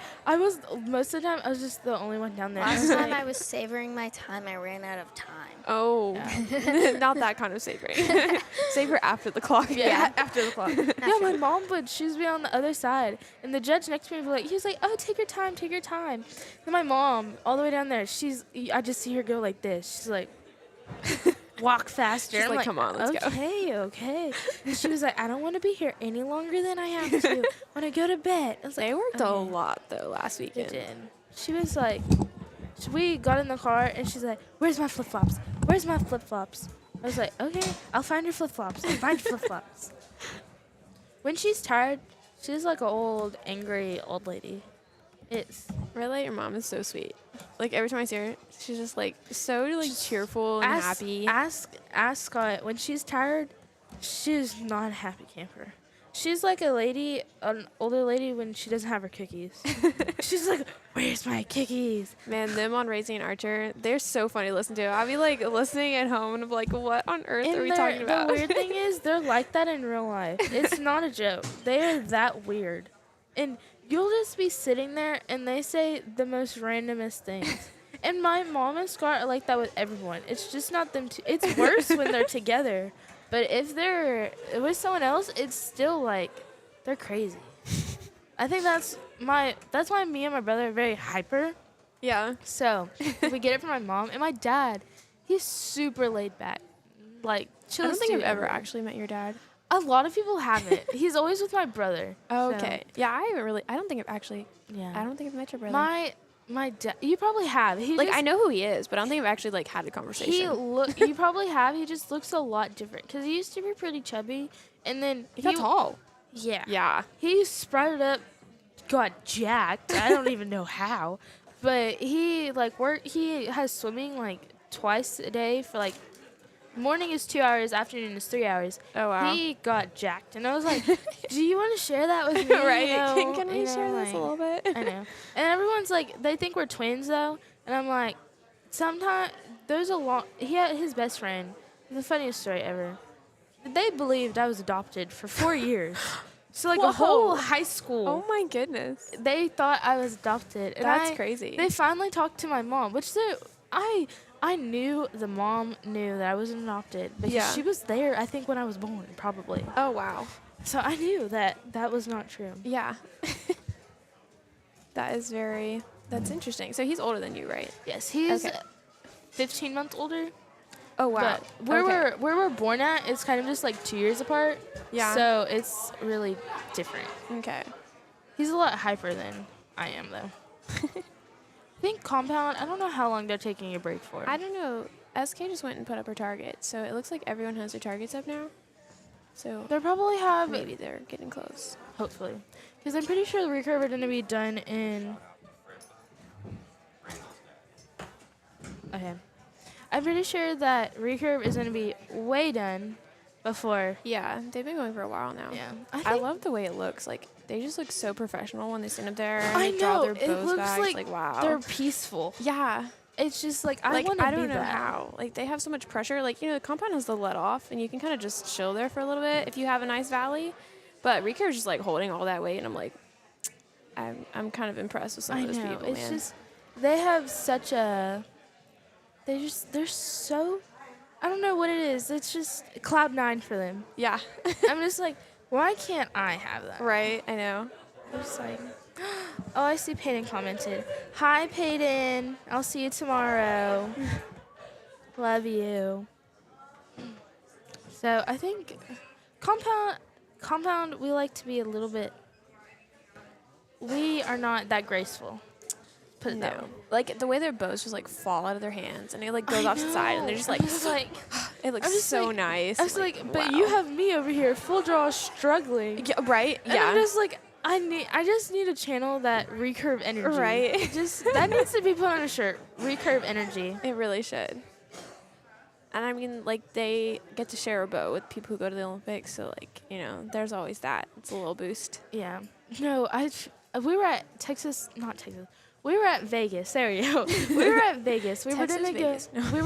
Speaker 2: most of the time I was just the only one down there.
Speaker 1: Last
Speaker 2: was
Speaker 1: time
Speaker 2: like-
Speaker 1: I was savoring my time, I ran out of time.
Speaker 5: Oh, not that kind of savoring. Savor after the clock.
Speaker 2: Yeah, after the clock. Yeah,
Speaker 1: After
Speaker 2: my
Speaker 1: the-
Speaker 2: mom would. She was be on the other side, and the judge next to me would he was like, "Oh, take your time, take your time." Then my mom, all the way down there, I just see her go like this. She's like, walk faster.
Speaker 5: She's
Speaker 2: I'm
Speaker 5: like, "Come on, let's go."
Speaker 2: Okay. And she was like, "I don't want to be here any longer than I have to. When I go to bed." I was like,
Speaker 5: They worked a
Speaker 2: "Okay."
Speaker 5: lot though last
Speaker 2: They
Speaker 5: weekend.
Speaker 2: did. She was like, we got in the car, and she's like, "Where's my flip flops? Where's my flip flops?" I was like, "Okay, I'll find your flip flops. I'll find your flip flops." When she's tired, she's like an old, angry old lady. It's
Speaker 5: Really, your mom is so sweet. Like every time I see her, she's just like so like cheerful and happy.
Speaker 2: Ask Scott when she's tired. She's not a happy camper. She's like an older lady when she doesn't have her cookies. She's like, "Where's my cookies?"
Speaker 5: Man, them on Raising an Archer, they're so funny to listen to. I'll be like listening at home and I'm like, what on earth are we talking about?
Speaker 2: The weird thing is, they're like that in real life. It's not a joke. They are that weird. And you'll just be sitting there, and they say the most randomest things. And my mom and Scott are like that with everyone. It's just not them two. It's worse when they're together. But if they're with someone else, it's still like they're crazy. I think that's why me and my brother are very hyper.
Speaker 5: Yeah.
Speaker 2: So if we get it from my mom and my dad, he's super laid back. Like
Speaker 5: I
Speaker 2: chillest
Speaker 5: don't think I've
Speaker 2: dude
Speaker 5: ever actually met your dad.
Speaker 2: A lot of people haven't. He's always with my brother.
Speaker 5: Oh,
Speaker 2: so,
Speaker 5: okay. Yeah, I don't think
Speaker 2: Yeah.
Speaker 5: I've met your brother.
Speaker 2: My dad. You probably have.
Speaker 5: I know who he is, but I don't think I've actually like had a conversation.
Speaker 2: You probably have. He just looks a lot different because he used to be pretty chubby, and then
Speaker 5: he got tall.
Speaker 2: Yeah.
Speaker 5: Yeah.
Speaker 2: He sprouted up got jacked. I don't even know how, but he he has swimming like twice a day for like morning is 2 hours, afternoon is 3 hours.
Speaker 5: Oh, wow.
Speaker 2: He got jacked, and I was like, "Do you want to share that with me?"
Speaker 5: Right?
Speaker 2: You know?
Speaker 5: Can we
Speaker 2: You know,
Speaker 5: share this
Speaker 2: like,
Speaker 5: a little bit?
Speaker 2: I know. And everyone's like, they think we're twins though, and I'm like, sometimes there's a long. He had his best friend. The funniest story ever. They believed I was adopted for 4 years. So like a whole
Speaker 5: Whoa.
Speaker 2: high school.
Speaker 5: Oh my goodness.
Speaker 2: They thought I was adopted. And
Speaker 5: That's crazy.
Speaker 2: They finally talked to my mom, which I knew the mom knew that I wasn't adopted because
Speaker 5: Yeah.
Speaker 2: she was there, I think, when I was born, probably.
Speaker 5: Oh, wow.
Speaker 2: So I knew that that was not true.
Speaker 5: Yeah. That's interesting. So he's older than you, right?
Speaker 2: Yes, he's
Speaker 5: Okay.
Speaker 2: 15 months older.
Speaker 5: Oh, wow.
Speaker 2: But where we're born at is kind of just like 2 years apart.
Speaker 5: Yeah.
Speaker 2: So it's really different.
Speaker 5: Okay.
Speaker 2: He's a lot hyper than I am, though. I think compound, I don't know how long they're taking a break for.
Speaker 5: I don't know. SK just went and put up her target, so it looks like everyone has their targets up now. So
Speaker 2: They probably have,
Speaker 5: maybe they're getting close.
Speaker 2: hopefully. Because I'm pretty sure the recurve are going to be done in... Okay. I'm pretty sure that recurve is going to be way done before...
Speaker 5: Yeah, they've been going for a while now.
Speaker 2: Yeah.
Speaker 5: I love the way it looks. Like, they just look so professional when they stand up there and
Speaker 2: I
Speaker 5: they draw
Speaker 2: know.
Speaker 5: their
Speaker 2: It
Speaker 5: bows
Speaker 2: looks
Speaker 5: back.
Speaker 2: like
Speaker 5: Wow.
Speaker 2: they're peaceful.
Speaker 5: Yeah.
Speaker 2: It's just like, I
Speaker 5: Like,
Speaker 2: want to
Speaker 5: I
Speaker 2: be
Speaker 5: don't know
Speaker 2: that.
Speaker 5: how. Like, they have so much pressure. Like, you know, the compound has the let off, and you can kind of just chill there for a little bit if you have a nice valley. But recurve's just, like, holding all that weight, and I'm like, I'm kind of impressed with some
Speaker 2: I
Speaker 5: of those
Speaker 2: know.
Speaker 5: people,
Speaker 2: It's
Speaker 5: man.
Speaker 2: just, they have such a... They're so... I don't know what it is. It's just cloud nine for them.
Speaker 5: Yeah.
Speaker 2: I'm just like, why can't I have that?
Speaker 5: Right, I know.
Speaker 2: I'm just like, oh, I see Peyton commented. Hi, Peyton. I'll see you tomorrow. Love you. So I think compound, we like to be a little bit. We are not that graceful. Put it that way.
Speaker 5: Like, the way their bows just, like, fall out of their hands, and it, like, goes
Speaker 2: I
Speaker 5: off to the side, and they're just, like,
Speaker 2: I'm just like,
Speaker 5: it looks
Speaker 2: I'm just
Speaker 5: so
Speaker 2: like-
Speaker 5: nice.
Speaker 2: I was like, but
Speaker 5: wow.
Speaker 2: you have me over here, full draw, struggling.
Speaker 5: Yeah, right?
Speaker 2: And
Speaker 5: Yeah.
Speaker 2: I'm just like, I just need a channel that recurve energy.
Speaker 5: Right.
Speaker 2: Just that needs to be put on a shirt. Recurve energy.
Speaker 5: It really should. And I mean, like, they get to share a bow with people who go to the Olympics, so, like, you know, there's always that. It's a little boost.
Speaker 2: Yeah. No, we were at not Texas. We were at Vegas. There we go. We were at Vegas. We were
Speaker 5: Texas,
Speaker 2: gonna
Speaker 5: Vegas.
Speaker 2: go. We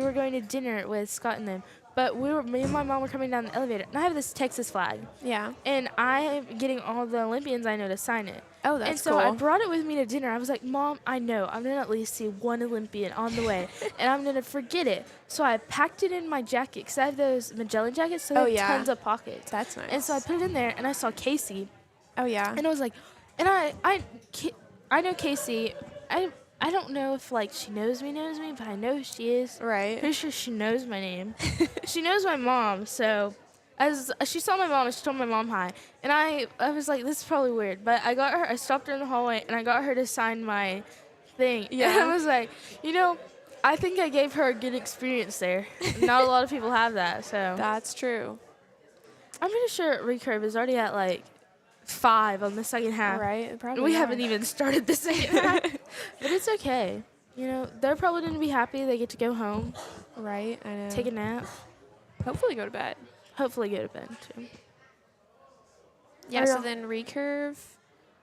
Speaker 2: were going to dinner with Scott and them. But me and my mom were coming down the elevator, and I have this Texas flag,
Speaker 5: Yeah.
Speaker 2: and I'm getting all the Olympians I know to sign it.
Speaker 5: Oh, that's
Speaker 2: and so
Speaker 5: cool.
Speaker 2: I brought it with me to dinner. I was like, Mom, I know I'm gonna at least see one Olympian on the way, and I'm gonna forget it. So I packed it in my jacket because I have those Magellan jackets, so they
Speaker 5: Oh,
Speaker 2: have
Speaker 5: yeah.
Speaker 2: tons of pockets.
Speaker 5: That's nice.
Speaker 2: And so I put it in there, and I saw Casey,
Speaker 5: Oh, yeah.
Speaker 2: and I was like, and I know Casey. I don't know if like she knows me, but I know who she is.
Speaker 5: Right.
Speaker 2: Pretty sure she knows my name. She knows my mom, so as she saw my mom, she told my mom hi. And I was like, this is probably weird, but I stopped her in the hallway and I got her to sign my thing.
Speaker 5: Yeah.
Speaker 2: And I was like, you know, I think I gave her a good experience there. Not a lot of people have that, so
Speaker 5: That's true.
Speaker 2: I'm pretty sure recurve is already at like 5 on the second half.
Speaker 5: Right? Probably.
Speaker 2: We
Speaker 5: are.
Speaker 2: haven't even started the second half. But it's okay. You know, they're probably going to be happy they get to go home,
Speaker 5: Right? I know.
Speaker 2: take a nap,
Speaker 5: Hopefully go to bed.
Speaker 2: hopefully go to bed too.
Speaker 5: Yeah,
Speaker 2: Or
Speaker 5: so
Speaker 2: y'all-
Speaker 5: then recurve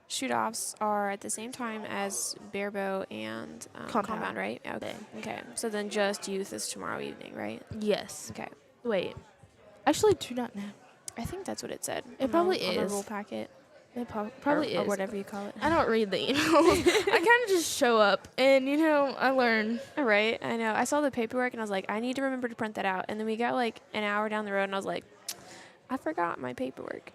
Speaker 5: shoot-offs are at the same time as barebow and compound, right? Okay. Okay. So then just youth is tomorrow evening, right?
Speaker 2: Yes.
Speaker 5: Okay.
Speaker 2: Wait. Actually, do not know.
Speaker 5: I think that's what it said.
Speaker 2: It
Speaker 5: on
Speaker 2: probably
Speaker 5: the, on the
Speaker 2: is.
Speaker 5: rule packet.
Speaker 2: It probably
Speaker 5: or
Speaker 2: is.
Speaker 5: whatever you call it.
Speaker 2: I don't read the emails. I kind of just show up and, you know, I learn.
Speaker 5: All right, I know. I saw the paperwork and I was like, I need to remember to print that out. And then we got like an hour down the road and I was like, I forgot my paperwork.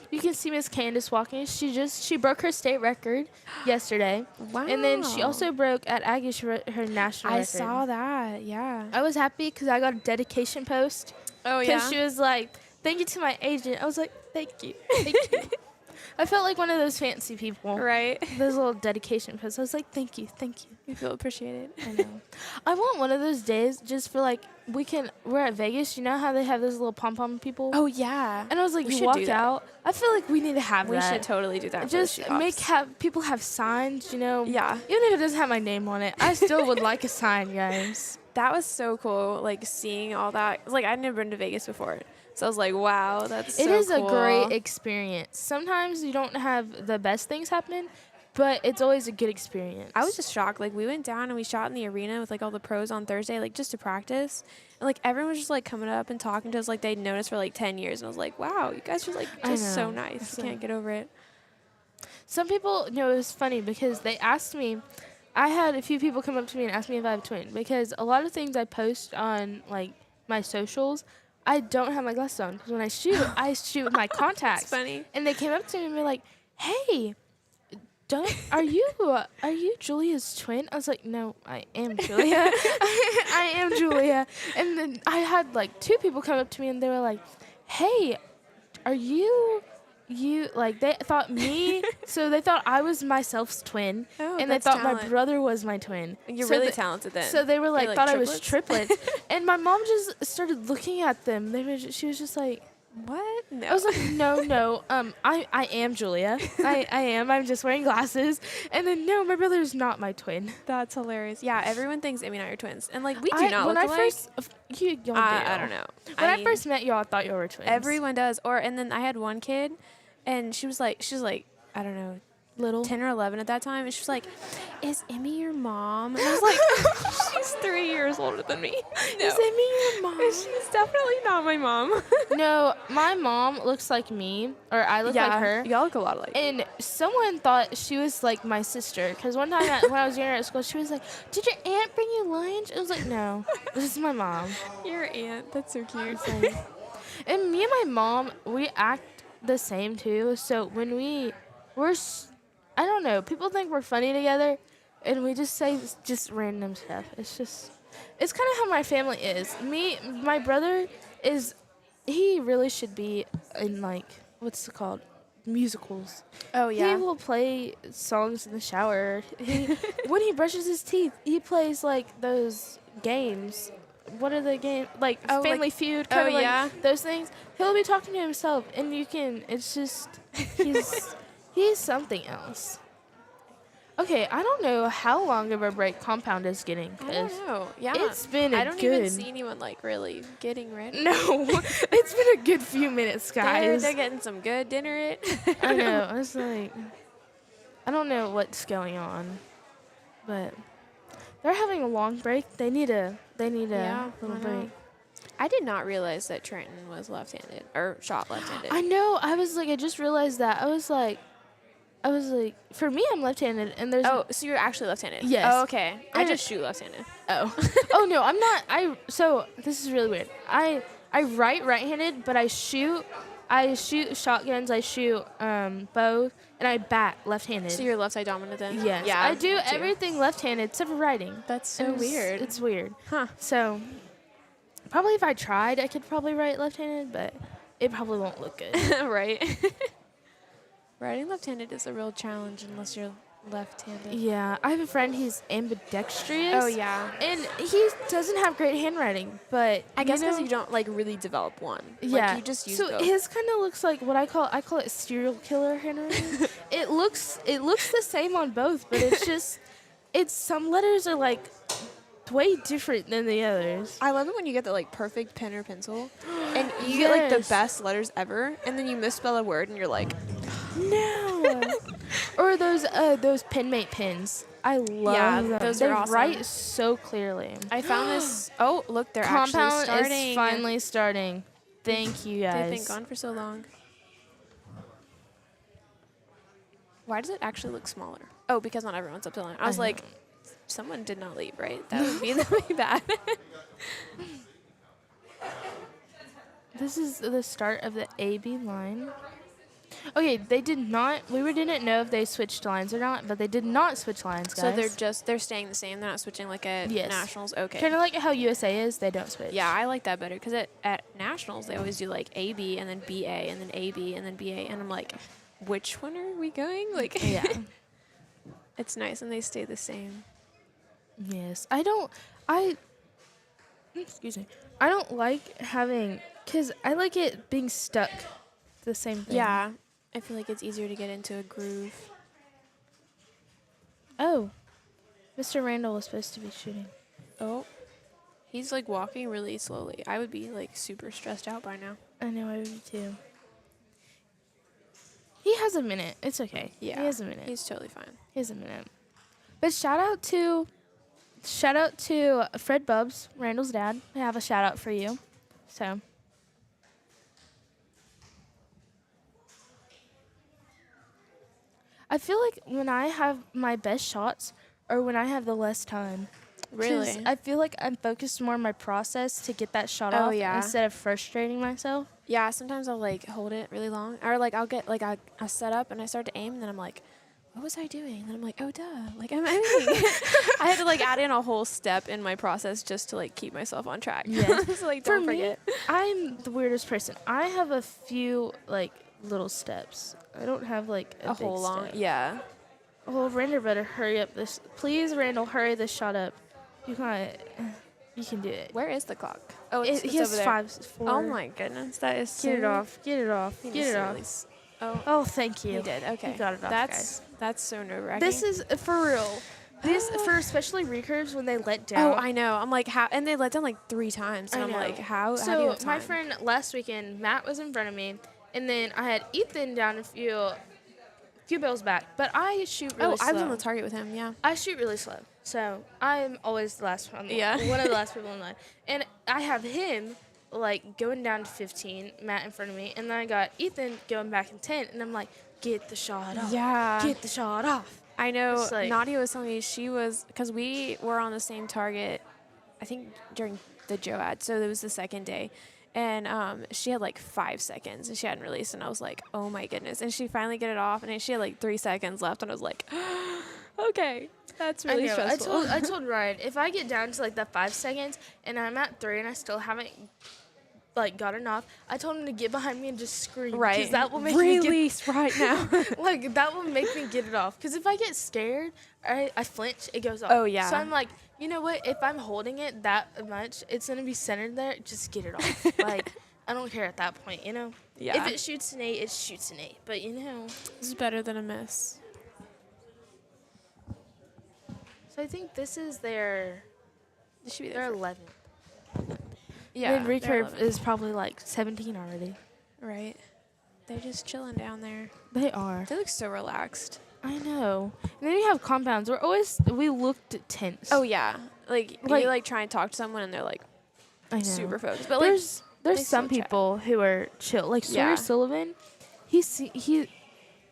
Speaker 2: You can see Miss Candace walking. She broke her state record yesterday.
Speaker 5: Wow.
Speaker 2: And then she also broke at Aggie her national
Speaker 5: I
Speaker 2: record.
Speaker 5: saw that. Yeah.
Speaker 2: I was happy because I got a dedication post.
Speaker 5: Oh
Speaker 2: Because she was like, thank you to my agent. I was like, thank you. Thank you. I felt like one of those fancy people.
Speaker 5: Right.
Speaker 2: Those little dedication posts. I was like, thank you, thank you.
Speaker 5: You feel appreciated.
Speaker 2: I know. I want one of those days just for like we're at Vegas. You know how they have those little pom pom people?
Speaker 5: Oh yeah.
Speaker 2: And I was like,
Speaker 5: We
Speaker 2: you
Speaker 5: should
Speaker 2: walk
Speaker 5: do that.
Speaker 2: out. I feel like we need to have
Speaker 5: We
Speaker 2: that.
Speaker 5: should totally do that. for the
Speaker 2: Just
Speaker 5: shoot-offs.
Speaker 2: have people have signs. You know.
Speaker 5: Yeah.
Speaker 2: Even if it doesn't have my name on it, I still would like a sign, guys.
Speaker 5: That was so cool, like seeing all that. Like I'd never been to Vegas before, so I was like, "Wow, that's
Speaker 2: It
Speaker 5: so
Speaker 2: is
Speaker 5: cool."
Speaker 2: a great experience. Sometimes you don't have the best things happen, but it's always a good experience.
Speaker 5: I was just shocked. Like we went down and we shot in the arena with like all the pros on Thursday, like just to practice, and like everyone was just like coming up and talking to us like they'd known us for like 10 years, and I was like, "Wow, you guys are like
Speaker 2: I
Speaker 5: just so
Speaker 2: know.
Speaker 5: nice.
Speaker 2: It's
Speaker 5: I can't
Speaker 2: like-
Speaker 5: get over it."
Speaker 2: Some people, it was funny because they asked me. I had a few people come up to me and ask me if I have a twin because a lot of things I post on like my socials, I don't have my glasses on because when I shoot with my contacts.
Speaker 5: It's funny.
Speaker 2: And they came up to me and were like, "Hey, are you Julia's twin?" I was like, "No, I am Julia. I am Julia." And then I had like 2 people come up to me and they were like, "Hey, are you like they thought me so they thought I was myself's twin
Speaker 5: Oh,
Speaker 2: and they
Speaker 5: that's
Speaker 2: thought my
Speaker 5: talent.
Speaker 2: brother was my twin."
Speaker 5: You're
Speaker 2: So
Speaker 5: really
Speaker 2: the-
Speaker 5: talented then.
Speaker 2: So they were like,
Speaker 5: You're,
Speaker 2: thought I was triplets. And my mom just started looking at them. She was just like,
Speaker 5: What? No.
Speaker 2: I was like, no, I am Julia. I am. I'm just wearing glasses. And then no, my brother is not my twin.
Speaker 5: That's hilarious. Yeah, everyone thinks Amy and I are twins, and like we do not
Speaker 2: when
Speaker 5: look
Speaker 2: I
Speaker 5: alike.
Speaker 2: first, y'all do.
Speaker 5: I don't know.
Speaker 2: When I
Speaker 5: mean,
Speaker 2: first met y'all, I thought y'all were twins.
Speaker 5: everyone does. And then I had one kid, and she was like, I don't know,
Speaker 2: little.
Speaker 5: 10 or 11 at that time, and she was like, "Is Emmy your mom?" And I was like, "She's 3 years older than me." No.
Speaker 2: Is it me, your mom?
Speaker 5: She's definitely not my mom.
Speaker 2: No, my mom looks like me, or I look like her.
Speaker 5: Y'all look a lot alike.
Speaker 2: And someone thought she was like my sister. Because one time when I was younger at school, she was like, "Did your aunt bring you lunch?" I was like, "No, this is my mom."
Speaker 5: Your aunt, that's so cute.
Speaker 2: And me and my mom, we act the same too. So when I don't know, people think we're funny together. And we just say just random stuff. It's kind of how my family is. My brother he really should be in like, what's it called? Musicals.
Speaker 5: Oh
Speaker 2: He
Speaker 5: yeah.
Speaker 2: will play songs in the shower. When he brushes his teeth, he plays like those games. What are the games? Like
Speaker 5: Oh,
Speaker 2: Family
Speaker 5: like-
Speaker 2: Feud,
Speaker 5: oh,
Speaker 2: kind of like
Speaker 5: yeah.
Speaker 2: those things. He'll be talking to himself, and it's just, he's something else. Okay, I don't know how long of a break Compound is getting.
Speaker 5: I don't
Speaker 2: 'Cause
Speaker 5: know. Yeah.
Speaker 2: it's been a
Speaker 5: I don't
Speaker 2: good.
Speaker 5: even see anyone like really getting ready.
Speaker 2: No, it's been a good few minutes, guys.
Speaker 5: They're getting some good dinner.
Speaker 2: I know. It's like, I don't know what's going on, but they're having a long break. They need a
Speaker 5: Yeah,
Speaker 2: little
Speaker 5: I know.
Speaker 2: break.
Speaker 5: I did not realize that Trenton was left-handed or shot left-handed.
Speaker 2: I know. I was like, I just realized that. I was like, for me, I'm left-handed, and there's
Speaker 5: Oh, so you're actually left-handed?
Speaker 2: Yes.
Speaker 5: Oh, okay. I
Speaker 2: And-
Speaker 5: just shoot left-handed.
Speaker 2: oh no, I'm not. So this is really weird. I write right-handed, but I shoot shotguns. I shoot bows, and I bat left-handed.
Speaker 5: So you're left-side dominant then?
Speaker 2: Yes,
Speaker 5: Yeah.
Speaker 2: I do
Speaker 5: me too.
Speaker 2: everything left-handed except for writing.
Speaker 5: That's so
Speaker 2: And
Speaker 5: weird.
Speaker 2: It's weird.
Speaker 5: Huh.
Speaker 2: So probably if I tried, I could probably write left-handed, but it probably won't look good.
Speaker 5: Right. Writing left-handed is a real challenge unless you're left-handed.
Speaker 2: Yeah, I have a friend. He's ambidextrous.
Speaker 5: Oh yeah.
Speaker 2: And he doesn't have great handwriting, but
Speaker 5: I guess because
Speaker 2: know,
Speaker 5: you don't like really develop one.
Speaker 2: Yeah,
Speaker 5: Like, you just use
Speaker 2: so
Speaker 5: both.
Speaker 2: his kind of looks like what I call it serial killer handwriting. it looks the same on both, but it's some letters are like way different than the others.
Speaker 5: I love it when you get the like perfect pen or pencil, and you get like the
Speaker 2: Yes.
Speaker 5: best letters ever, and then you misspell a word, and you're like,
Speaker 2: No. Or those Penmate pens. I love
Speaker 5: Yeah,
Speaker 2: them.
Speaker 5: those
Speaker 2: They
Speaker 5: are awesome.
Speaker 2: write so clearly.
Speaker 5: I found this. Oh, look, they're actually
Speaker 2: Compound
Speaker 5: starting.
Speaker 2: is finally starting. Thank you guys.
Speaker 5: They've been gone for so long. Why does it actually look smaller? Oh, because not everyone's up to line. I was
Speaker 2: I
Speaker 5: like,
Speaker 2: know.
Speaker 5: someone did not leave, right? That would be bad.
Speaker 2: This is the start of the AB line. Okay, they did not. We didn't know if they switched lines or not, but they did not switch lines, guys.
Speaker 5: So they're staying the same. They're not switching like at
Speaker 2: Yes.
Speaker 5: nationals. Okay.
Speaker 2: Kind of like how USA is. They don't switch.
Speaker 5: Yeah, I like that better because at nationals they always do like AB and then BA and then AB and then BA, and I'm like, which one are we going? Like,
Speaker 2: Yeah.
Speaker 5: it's nice and they stay the same.
Speaker 2: Yes. Excuse me. I don't like having, because I like it being stuck the same thing.
Speaker 5: Yeah, I feel like it's easier to get into a groove.
Speaker 2: Oh, Mr. Randall was supposed to be shooting.
Speaker 5: Oh, he's like walking really slowly. I would be like super stressed out by now.
Speaker 2: I know, I would be too. He has a minute. It's okay.
Speaker 5: Yeah,
Speaker 2: He has a minute.
Speaker 5: He's totally fine.
Speaker 2: He has a minute. But shout out to Fred Bubbs, Randall's dad. I have a shout out for you. So. I feel like when I have my best shots or when I have the less time. 'Cause
Speaker 5: Really?
Speaker 2: I feel like I'm focused more on my process to get that shot
Speaker 5: Oh,
Speaker 2: off
Speaker 5: yeah.
Speaker 2: instead of frustrating myself.
Speaker 5: Yeah, sometimes I'll like hold it really long, or like I'll get like I set up and I start to aim, and then I'm like, what was I doing? And then I'm like, oh duh, like I'm aiming. I had to like add in a whole step in my process just to like keep myself on track.
Speaker 2: Yeah.
Speaker 5: So like
Speaker 2: For
Speaker 5: don't
Speaker 2: me,
Speaker 5: forget.
Speaker 2: I'm the weirdest person. I have a few like little steps. I don't have like a big
Speaker 5: whole long.
Speaker 2: step.
Speaker 5: Yeah.
Speaker 2: Oh, Randall better hurry up this. Please, Randall, hurry this shot up. You can do it.
Speaker 5: Where is the clock? Oh, it's
Speaker 2: He has
Speaker 5: over there.
Speaker 2: 5, 4.
Speaker 5: Oh my goodness, that is so.
Speaker 2: Get it off. Get it off.
Speaker 5: He
Speaker 2: Get
Speaker 5: needs
Speaker 2: it
Speaker 5: to
Speaker 2: off.
Speaker 5: really s- Oh,
Speaker 2: Oh, thank you.
Speaker 5: he did. Okay,
Speaker 2: He got it off,
Speaker 5: that's so nerve wracking.
Speaker 2: This is for real. This for especially recurves when they let down.
Speaker 5: Oh, I know. I'm like, how? And they let down like 3 times. And
Speaker 2: I
Speaker 5: I'm
Speaker 2: know.
Speaker 5: like, how?
Speaker 2: So
Speaker 5: how do you have
Speaker 2: my
Speaker 5: time?
Speaker 2: friend last weekend, Matt was in front of me, and then I had Ethan down a few bills back. But I shoot really
Speaker 5: Oh,
Speaker 2: slow.
Speaker 5: I was on the target with him. Yeah.
Speaker 2: I shoot really slow, so I'm always the last one.
Speaker 5: Yeah.
Speaker 2: One of the last people in line, and I have him like going down to 15, Matt in front of me, and then I got Ethan going back in 10, and I'm like, get the shot off.
Speaker 5: Yeah.
Speaker 2: Get the shot off.
Speaker 5: I know.
Speaker 2: It's like-
Speaker 5: Nadia was telling me she was, because we were on the same target, I think during the Joe ad. So it was the second day. And she had like 5 seconds and she hadn't released. And I was like, oh my goodness. And she finally get it off. And then she had like 3 seconds left. And I was like, okay, that's really
Speaker 2: I know.
Speaker 5: stressful.
Speaker 2: I told Ryan, if I get down to like that 5 seconds and I'm at 3 and I still haven't like gotten off, I told him to get behind me and just scream. 'Cause
Speaker 5: right.
Speaker 2: that will make me
Speaker 5: Release right now.
Speaker 2: like that will make me get it off. Because if I get scared, I flinch, it goes off.
Speaker 5: Oh, yeah.
Speaker 2: So I'm like, you know what? If I'm holding it that much, it's gonna be centered there. Just get it off. Like I don't care at that point, you know.
Speaker 5: Yeah.
Speaker 2: If it shoots an 8, it shoots an 8. But you know.
Speaker 5: This is better than a miss.
Speaker 2: So I think this is their
Speaker 5: This should be
Speaker 2: their
Speaker 5: their
Speaker 2: 11th.
Speaker 5: Yeah.
Speaker 2: And
Speaker 5: they're
Speaker 2: recurve
Speaker 5: 11.
Speaker 2: is probably like 17 already.
Speaker 5: Right. They're just chilling down there.
Speaker 2: They are.
Speaker 5: They look so relaxed.
Speaker 2: I know. And then you have compounds. We looked tense.
Speaker 5: Oh, yeah. Like
Speaker 2: Like-
Speaker 5: you like try and talk to someone and they're like
Speaker 2: I know.
Speaker 5: super focused. But like
Speaker 2: there's
Speaker 5: they
Speaker 2: some
Speaker 5: still chat.
Speaker 2: people who are chill. Like Sawyer
Speaker 5: Yeah.
Speaker 2: Sullivan,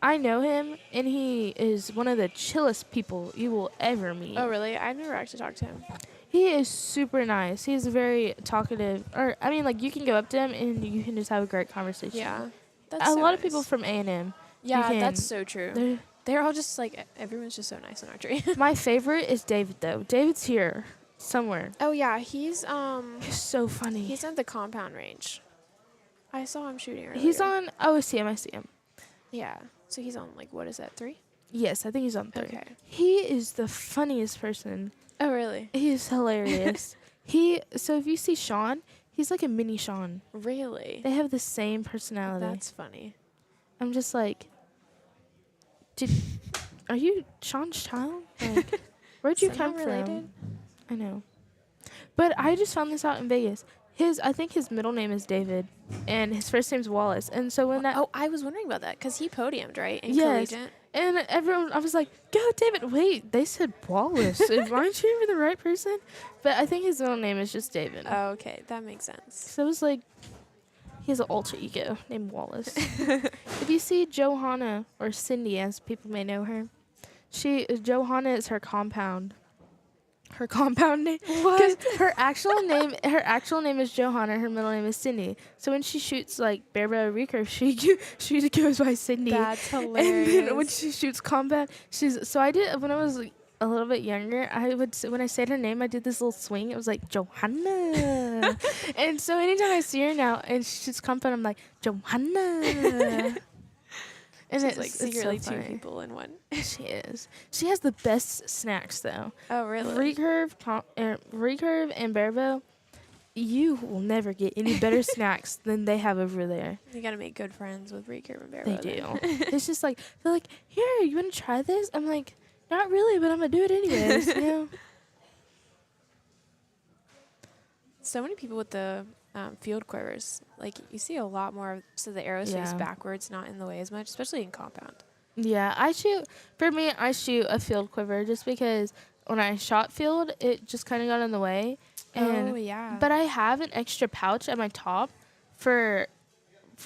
Speaker 2: I know him, and he is one of the chillest people you will ever meet.
Speaker 5: Oh, really? I've never actually talked to him.
Speaker 2: He is super nice. He's very talkative. Or I mean, like you can go up to him and you can just have a great conversation.
Speaker 5: Yeah.
Speaker 2: A
Speaker 5: That's so
Speaker 2: lot of
Speaker 5: nice.
Speaker 2: people from A&M.
Speaker 5: Yeah,
Speaker 2: can-
Speaker 5: that's so true.
Speaker 2: they're-
Speaker 5: They're all just like everyone's just so nice in archery.
Speaker 2: My favorite is David though. David's here somewhere.
Speaker 5: Oh yeah, he's
Speaker 2: He's so funny.
Speaker 5: he's at the compound range. I saw him shooting earlier.
Speaker 2: He's on. Oh, I see him. I see him.
Speaker 5: Yeah. So he's on like what is that 3?
Speaker 2: Yes, I think he's on 3.
Speaker 5: Okay.
Speaker 2: He is the funniest person.
Speaker 5: Oh really?
Speaker 2: He is hilarious. So if you see Sean, he's like a mini Sean.
Speaker 5: Really?
Speaker 2: They have the same personality.
Speaker 5: That's funny.
Speaker 2: I'm just like, are you Sean's child? Like, where'd you
Speaker 5: Somehow
Speaker 2: come from?
Speaker 5: related?
Speaker 2: I know. But I just found this out in Vegas. I think his middle name is David, and his first name's Wallace. And so when that,
Speaker 5: Oh, I was wondering about that because he podiumed right in
Speaker 2: Yes.
Speaker 5: collegiate.
Speaker 2: and everyone, I was like, go David. Wait, they said Wallace. Aren't you even the right person? But I think his middle name is just David.
Speaker 5: Oh, okay, that makes sense.
Speaker 2: So it was like, he has an alter ego named Wallace. If you see Johanna, or Cindy as people may know her, Johanna is her compound. Her compound name. What? Her actual name is Johanna. Her middle name is Cindy. So when she shoots like barebow recurve, she goes by Cindy.
Speaker 5: That's
Speaker 2: And
Speaker 5: hilarious.
Speaker 2: then when she shoots compound, I did when I was like, a little bit younger. When I said her name, I did this little swing. It was like Johanna. And so anytime I see her now and she shoots compound, I'm like Johanna. And
Speaker 5: She's
Speaker 2: it's
Speaker 5: like
Speaker 2: it's so
Speaker 5: secretly two
Speaker 2: funny.
Speaker 5: people in one.
Speaker 2: She is. She has the best snacks though.
Speaker 5: Oh, really?
Speaker 2: Recurve and Bearville, you will never get any better snacks than they have over there.
Speaker 5: You gotta make good friends with Recurve and
Speaker 2: They
Speaker 5: Barrow.
Speaker 2: do. It's just like, they're like, here, you want to try this? I'm like, not really, but I'm going to do it anyways, you know?
Speaker 5: So many people with the field quivers. Like, you see a lot more so the arrows face
Speaker 2: Yeah.
Speaker 5: backwards, not in the way as much, especially in compound.
Speaker 2: Yeah, I shoot a field quiver just because when I shot field, it just kind of got in the way. And,
Speaker 5: Oh, yeah.
Speaker 2: But I have an extra pouch at my top for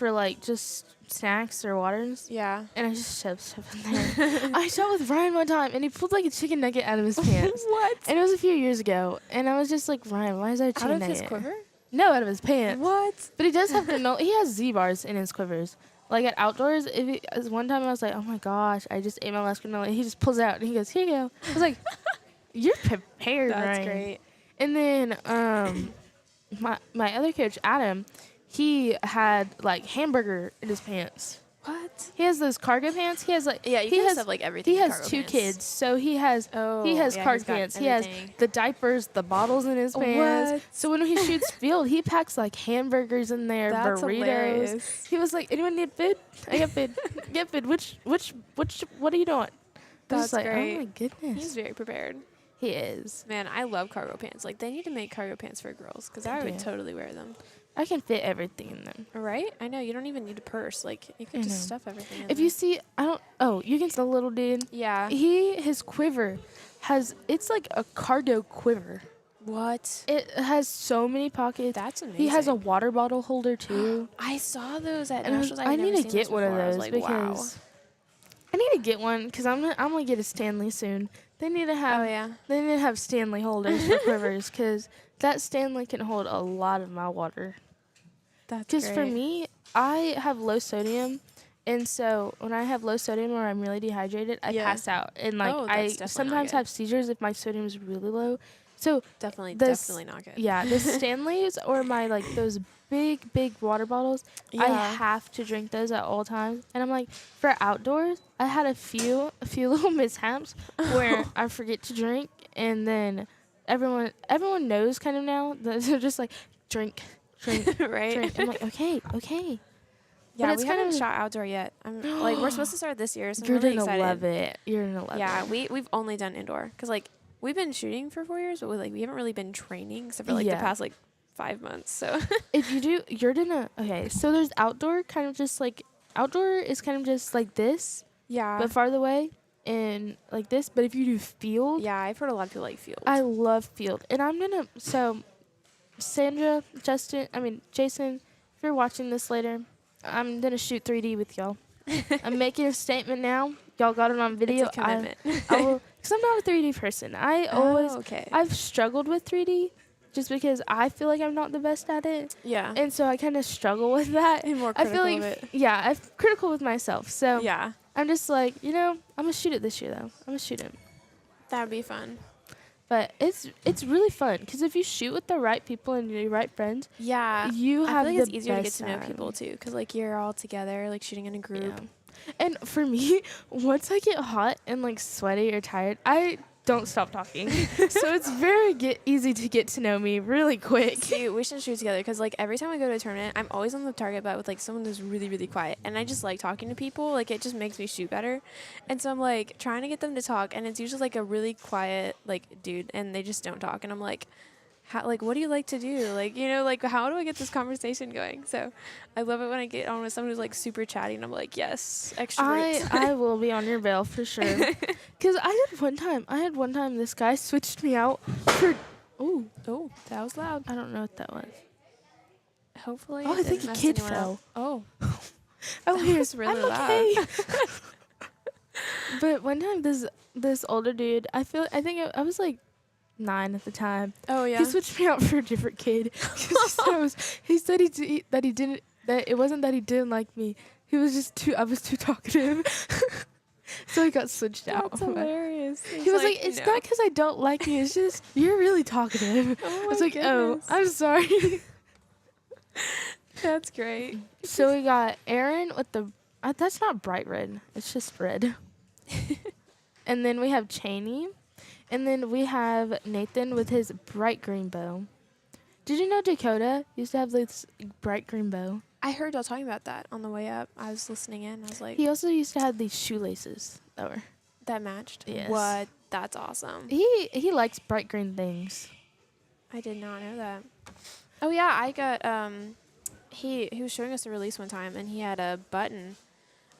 Speaker 2: like just snacks or waters.
Speaker 5: Yeah.
Speaker 2: And I just shoved stuff in there. I shot with Ryan one time, and he pulled like a chicken nugget out of his pants.
Speaker 5: What?
Speaker 2: And it was a few years ago, and I was just like, Ryan, why is that a chicken
Speaker 5: Out of
Speaker 2: nugget?
Speaker 5: his quiver?
Speaker 2: No, out of his pants.
Speaker 5: What?
Speaker 2: But he does have he has Z-bars in his quivers. Like at outdoors, one time I was like, oh my gosh, I just ate my last granola. He just pulls it out and he goes, here you go. I was like, you're prepared,
Speaker 5: That's
Speaker 2: Ryan.
Speaker 5: great.
Speaker 2: And then my other coach, Adam, he had like hamburger in his pants.
Speaker 5: What?
Speaker 2: He has those cargo pants. He has like
Speaker 5: Yeah, you
Speaker 2: he
Speaker 5: guys
Speaker 2: has
Speaker 5: have like everything.
Speaker 2: he
Speaker 5: in
Speaker 2: has
Speaker 5: cargo
Speaker 2: 2
Speaker 5: pants.
Speaker 2: kids, so he has
Speaker 5: Oh,
Speaker 2: cargo
Speaker 5: he's got
Speaker 2: pants. He has
Speaker 5: everything.
Speaker 2: the diapers, the bottles in his pants.
Speaker 5: What?
Speaker 2: So when he shoots field, he packs like hamburgers in there,
Speaker 5: That's
Speaker 2: burritos.
Speaker 5: hilarious.
Speaker 2: He was like, "Anyone need food? I got food. Get food. Which? What are you doing?" I was
Speaker 5: That's
Speaker 2: just like,
Speaker 5: great.
Speaker 2: "Oh my goodness,
Speaker 5: He's very prepared.
Speaker 2: he is."
Speaker 5: Man, I love cargo pants. Like, they need to make cargo pants for girls because I would
Speaker 2: do.
Speaker 5: totally wear them.
Speaker 2: I can fit everything in them.
Speaker 5: Right? I know. You don't even need a purse. Like, you
Speaker 2: I
Speaker 5: can just
Speaker 2: know.
Speaker 5: stuff everything in
Speaker 2: If
Speaker 5: there.
Speaker 2: you see, I don't. Oh, you can see the little dude.
Speaker 5: Yeah.
Speaker 2: His quiver it's like a cargo quiver.
Speaker 5: What?
Speaker 2: It has so many pockets.
Speaker 5: That's amazing.
Speaker 2: He has a water bottle holder too.
Speaker 5: I saw those at
Speaker 2: And
Speaker 5: Nationals.
Speaker 2: I
Speaker 5: I've
Speaker 2: need
Speaker 5: never
Speaker 2: to
Speaker 5: seen
Speaker 2: get one of
Speaker 5: before. I was
Speaker 2: those
Speaker 5: like,
Speaker 2: because
Speaker 5: wow.
Speaker 2: I need to get one because I'm gonna get a Stanley soon. They need to have
Speaker 5: Oh, yeah.
Speaker 2: they need to have Stanley holders for quivers because that Stanley can hold a lot of my water.
Speaker 5: That's
Speaker 2: Because for
Speaker 5: great.
Speaker 2: me, I have low sodium, and so when I have low sodium or I'm really dehydrated, I
Speaker 5: Yeah.
Speaker 2: pass out, and like
Speaker 5: Oh,
Speaker 2: I
Speaker 5: that's definitely not
Speaker 2: sometimes
Speaker 5: good.
Speaker 2: have seizures if my sodium is really low. So
Speaker 5: Definitely
Speaker 2: this-
Speaker 5: not good.
Speaker 2: yeah, the Stanleys or my like those big water bottles, I
Speaker 5: Yeah.
Speaker 2: have to drink those at all times. And I'm like, for outdoors, I had a few little mishaps where I forget to drink, and then everyone knows kind of now. They're just like, drink,
Speaker 5: right?
Speaker 2: drink. I'm like, okay.
Speaker 5: Yeah,
Speaker 2: it's
Speaker 5: we
Speaker 2: kind
Speaker 5: haven't
Speaker 2: of-
Speaker 5: shot outdoor yet. I'm like, we're supposed to start this year, so I'm
Speaker 2: You're
Speaker 5: really
Speaker 2: gonna
Speaker 5: excited.
Speaker 2: love it. You're gonna love
Speaker 5: Yeah,
Speaker 2: it.
Speaker 5: we've only done indoor because like we've been shooting for 4 years, but we haven't really been training except for like
Speaker 2: Yeah.
Speaker 5: the past like 5 months. So
Speaker 2: If you do, you're gonna. Okay, so there's outdoor, kind of just like outdoor is kind of just like this,
Speaker 5: yeah,
Speaker 2: but farther away, and like this. But if you do field,
Speaker 5: yeah, I've heard a lot of people like field.
Speaker 2: I love field, and I'm gonna. So, Sandra, Jason, if you're watching this later, I'm gonna shoot 3D with y'all. I'm making a statement now. Y'all got it on video.
Speaker 5: It's a commitment.
Speaker 2: I will, because I'm not a 3D person.
Speaker 5: Okay.
Speaker 2: I've struggled with 3D just because I feel like I'm not the best at it.
Speaker 5: Yeah.
Speaker 2: And so I kind of struggle with that.
Speaker 5: And more
Speaker 2: I feel
Speaker 5: critical
Speaker 2: like,
Speaker 5: of it.
Speaker 2: yeah, I'm critical with myself. So
Speaker 5: Yeah,
Speaker 2: I'm just like, I'm going to shoot it this year, though. I'm going to shoot it.
Speaker 5: that would be fun.
Speaker 2: But it's really fun because if you shoot with the right people and your right friends,
Speaker 5: Yeah,
Speaker 2: you
Speaker 5: I
Speaker 2: have
Speaker 5: feel like
Speaker 2: the
Speaker 5: it's easier to get
Speaker 2: best
Speaker 5: to know
Speaker 2: time.
Speaker 5: people too, because like you're all together, like shooting in a group.
Speaker 2: Yeah. And for me, once I get hot and like sweaty or tired, I don't stop talking. So it's very easy to get to know me really quick.
Speaker 5: See, we should shoot together because like every time I go to a tournament, I'm always on the target bet with like someone who's really, really quiet, and I just like talking to people. Like it just makes me shoot better, and so I'm like trying to get them to talk, and it's usually like a really quiet like dude, and they just don't talk, and I'm like, how, like what do you like to do? Like like how do I get this conversation going? So I love it when I get on with someone who's like super chatty, and I'm like, yes, extroverts.
Speaker 2: I will be on your bail for sure. Because I had one time this guy switched me out for,
Speaker 5: Oh, that was loud.
Speaker 2: I don't know what that was.
Speaker 5: Hopefully,
Speaker 2: Oh,
Speaker 5: it
Speaker 2: I think
Speaker 5: didn't
Speaker 2: a
Speaker 5: mess
Speaker 2: kid
Speaker 5: anyone
Speaker 2: fell.
Speaker 5: up. Oh,
Speaker 2: Oh,
Speaker 5: That
Speaker 2: here,
Speaker 5: was really
Speaker 2: I'm
Speaker 5: loud.
Speaker 2: okay. But one time, this older dude, I think I was like 9 at the time.
Speaker 5: oh yeah.
Speaker 2: He switched me out for a different kid. 'Cause he said that it wasn't that he didn't like me. He was just I was too talkative. So he got switched out.
Speaker 5: That's hilarious.
Speaker 2: He was like, it's
Speaker 5: no.
Speaker 2: not because I don't like you. It's just you're really talkative.
Speaker 5: Oh
Speaker 2: I was
Speaker 5: my
Speaker 2: like,
Speaker 5: goodness.
Speaker 2: I'm sorry.
Speaker 5: That's great.
Speaker 2: So we got Aaron with the That's not bright red. It's just red. And then we have Cheney. And then we have Nathan with his bright green bow. Did you know Dakota used to have this bright green bow?
Speaker 5: I heard y'all talking about that on the way up. I was listening in. I was like,
Speaker 2: He also used to have these shoelaces that were.
Speaker 5: that matched.
Speaker 2: Yes.
Speaker 5: What? That's awesome.
Speaker 2: He likes bright green things.
Speaker 5: I did not know that. Oh yeah, I got he was showing us the release one time, and he had a button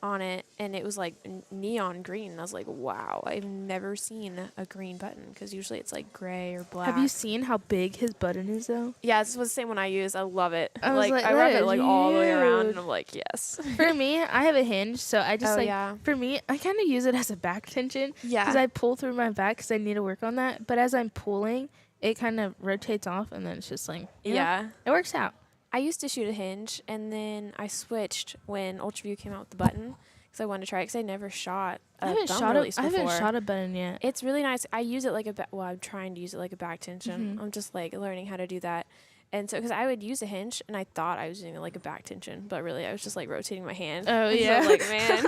Speaker 5: on it, and it was like neon green. And I was like, wow, I've never seen a green button, because usually it's like gray or black.
Speaker 2: Have you seen how big his button is though?
Speaker 5: Yeah, this was the same one I use. I love it.
Speaker 2: I was like,
Speaker 5: I
Speaker 2: that
Speaker 5: wrap it
Speaker 2: is
Speaker 5: like all the way around,
Speaker 2: huge.
Speaker 5: and I'm like, yes.
Speaker 2: For me, I have a hinge, so I just
Speaker 5: Oh,
Speaker 2: like.
Speaker 5: yeah.
Speaker 2: For me, I kind of use it as a back tension.
Speaker 5: Yeah.
Speaker 2: Because I pull through my back because I need to work on that. But as I'm pulling, it kind of rotates off, and then it's just like.
Speaker 5: Yeah.
Speaker 2: It works out.
Speaker 5: I used to shoot a hinge, and then I switched when Ultraview came out with the button, because I wanted to try it, because I never shot a thumb release
Speaker 2: I
Speaker 5: before.
Speaker 2: haven't shot a button yet.
Speaker 5: It's really nice. I use it like I'm trying to use it like a back tension.
Speaker 2: Mhm.
Speaker 5: I'm just like learning how to do that. And so, because I would use a hinge, and I thought I was using it like a back tension, but really I was just like rotating my hand.
Speaker 2: Oh,
Speaker 5: And so
Speaker 2: yeah.
Speaker 5: I'm like, man.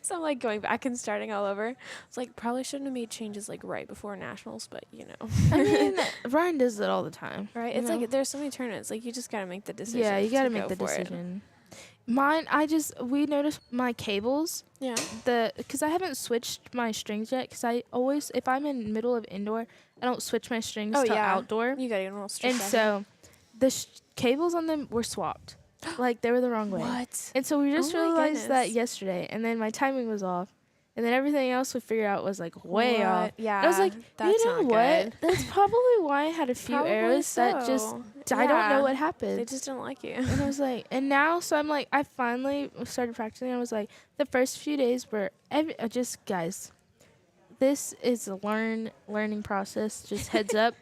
Speaker 5: So I'm like going back and starting all over. It's like, probably shouldn't have made changes like right before nationals, but you know.
Speaker 2: I mean, Ryan does it all the time.
Speaker 5: Right?
Speaker 2: you
Speaker 5: It's
Speaker 2: know?
Speaker 5: like, there's so many tournaments. Like, you just got to make the decision.
Speaker 2: Yeah, you got to
Speaker 5: to
Speaker 2: make
Speaker 5: go
Speaker 2: the
Speaker 5: for it.
Speaker 2: decision. Mine, we noticed my cables,
Speaker 5: Yeah.
Speaker 2: because I haven't switched my strings yet, because I always, if I'm in middle of indoor, I don't switch my strings
Speaker 5: Oh,
Speaker 2: to
Speaker 5: yeah.
Speaker 2: outdoor.
Speaker 5: You got to get a little straight
Speaker 2: And so the cables on them were swapped. Like, they were the wrong way.
Speaker 5: What?
Speaker 2: And so we just
Speaker 5: Oh my
Speaker 2: realized that
Speaker 5: goodness.
Speaker 2: yesterday, and then my timing was off. And then everything else we figured out was like way
Speaker 5: What?
Speaker 2: off.
Speaker 5: Yeah.
Speaker 2: I was like,
Speaker 5: that's
Speaker 2: you know
Speaker 5: not
Speaker 2: what?
Speaker 5: good.
Speaker 2: That's probably why I had a few
Speaker 5: Probably
Speaker 2: arrows that just,
Speaker 5: so.
Speaker 2: I don't know
Speaker 5: Yeah.
Speaker 2: what happened.
Speaker 5: They just don't like you.
Speaker 2: And I was like, and now, so I'm like, I finally started practicing. I was like, the first few days were just, guys, this is a learning process. Just heads up.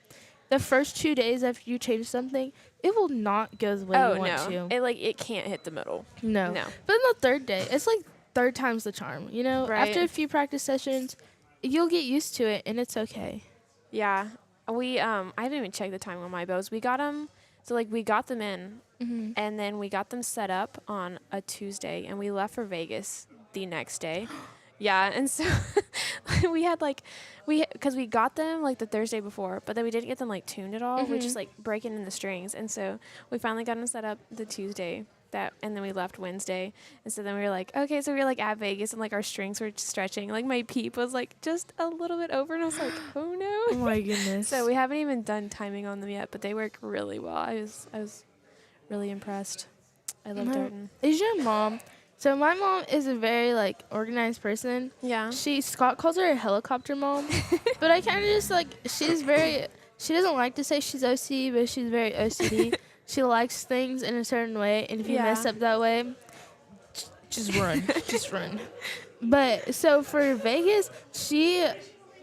Speaker 2: The first 2 days after you change something, it will not go the way you want to.
Speaker 5: It can't hit the middle.
Speaker 2: No.
Speaker 5: No.
Speaker 2: But then the third day, it's like third time's the charm. You know,
Speaker 5: Right.
Speaker 2: after a few practice sessions, you'll get used to it, and it's okay.
Speaker 5: Yeah. We I haven't even checked the time on my bows. We got them. So like we got them in,
Speaker 2: Mm-hmm.
Speaker 5: and then we got them set up on a Tuesday, and we left for Vegas the next day. Yeah, and so we had because we got them like the Thursday before, but then we didn't get them like tuned at all. We just like breaking in the strings, and so we finally got them set up the Tuesday and then we left Wednesday, and so then we were like, okay, so we were like at Vegas, and like our strings were stretching, like my peep was like just a little bit over, and I was like, oh no.
Speaker 2: Oh my goodness.
Speaker 5: So we haven't even done timing on them yet, but they work really well. I was really impressed. I love Darton.
Speaker 2: Is your mom? So my mom is a very like organized person.
Speaker 5: Yeah.
Speaker 2: Scott calls her a helicopter mom, but I kind of just like she doesn't like to say she's OCD, but she's very OCD. She likes things in a certain way, and if you mess
Speaker 5: Yeah.
Speaker 2: up that way, just run, just run. But so for Vegas,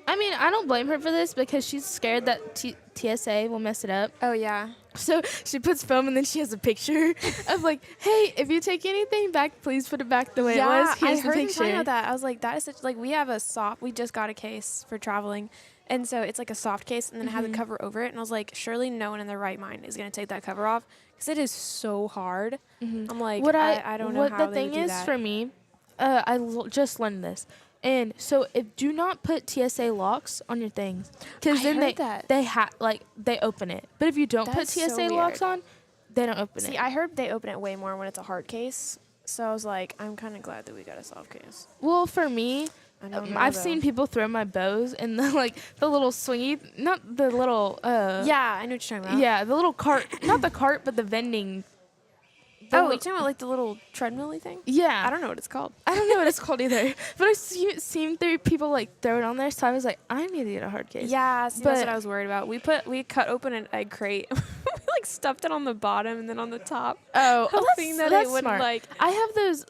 Speaker 2: I don't blame her for this because she's scared that TSAA will mess it up.
Speaker 5: Oh yeah.
Speaker 2: So she puts film and then she has a picture of like, hey, if you take anything back, please put it back the way it was. Here's
Speaker 5: I heard
Speaker 2: the
Speaker 5: them
Speaker 2: picture.
Speaker 5: talking about that. I was like, that is such like we have we just got a case for traveling, and so it's like a soft case, and then it has a cover over it, and I was like, surely no one in their right mind is gonna take that cover off because it is so hard. I'm like, I don't know
Speaker 2: what
Speaker 5: how
Speaker 2: the
Speaker 5: they would
Speaker 2: thing
Speaker 5: do
Speaker 2: is
Speaker 5: that.
Speaker 2: for me, just learned this. And so, do not put TSA locks on your things, because
Speaker 5: I
Speaker 2: then
Speaker 5: heard that.
Speaker 2: they open it. But if you don't
Speaker 5: That's
Speaker 2: put
Speaker 5: so
Speaker 2: TSA locks
Speaker 5: weird.
Speaker 2: on, they don't open
Speaker 5: See,
Speaker 2: it.
Speaker 5: I heard they open it way more when it's a hard case. So I was like, I'm kind of glad that we got a soft case.
Speaker 2: Well, for me,
Speaker 5: I don't know,
Speaker 2: I've
Speaker 5: though.
Speaker 2: seen people throw my bows in the little swingy, not the little
Speaker 5: Yeah, I know what you're talking about.
Speaker 2: yeah, the little cart, not the cart, but the vending.
Speaker 5: Oh, you're talking about like the little treadmill-y thing?
Speaker 2: Yeah,
Speaker 5: I don't know what it's called.
Speaker 2: I don't know what it's called either, but I've seen people like throw it on there, so I was like, I need to get a hard case.
Speaker 5: Yeah, see, that's
Speaker 2: But-
Speaker 5: what I was worried about. We cut open an egg crate. We like stuffed it on the bottom and then on the top.
Speaker 2: Oh,
Speaker 5: Hoping that
Speaker 2: that's
Speaker 5: it wouldn't
Speaker 2: smart.
Speaker 5: like.
Speaker 2: I have those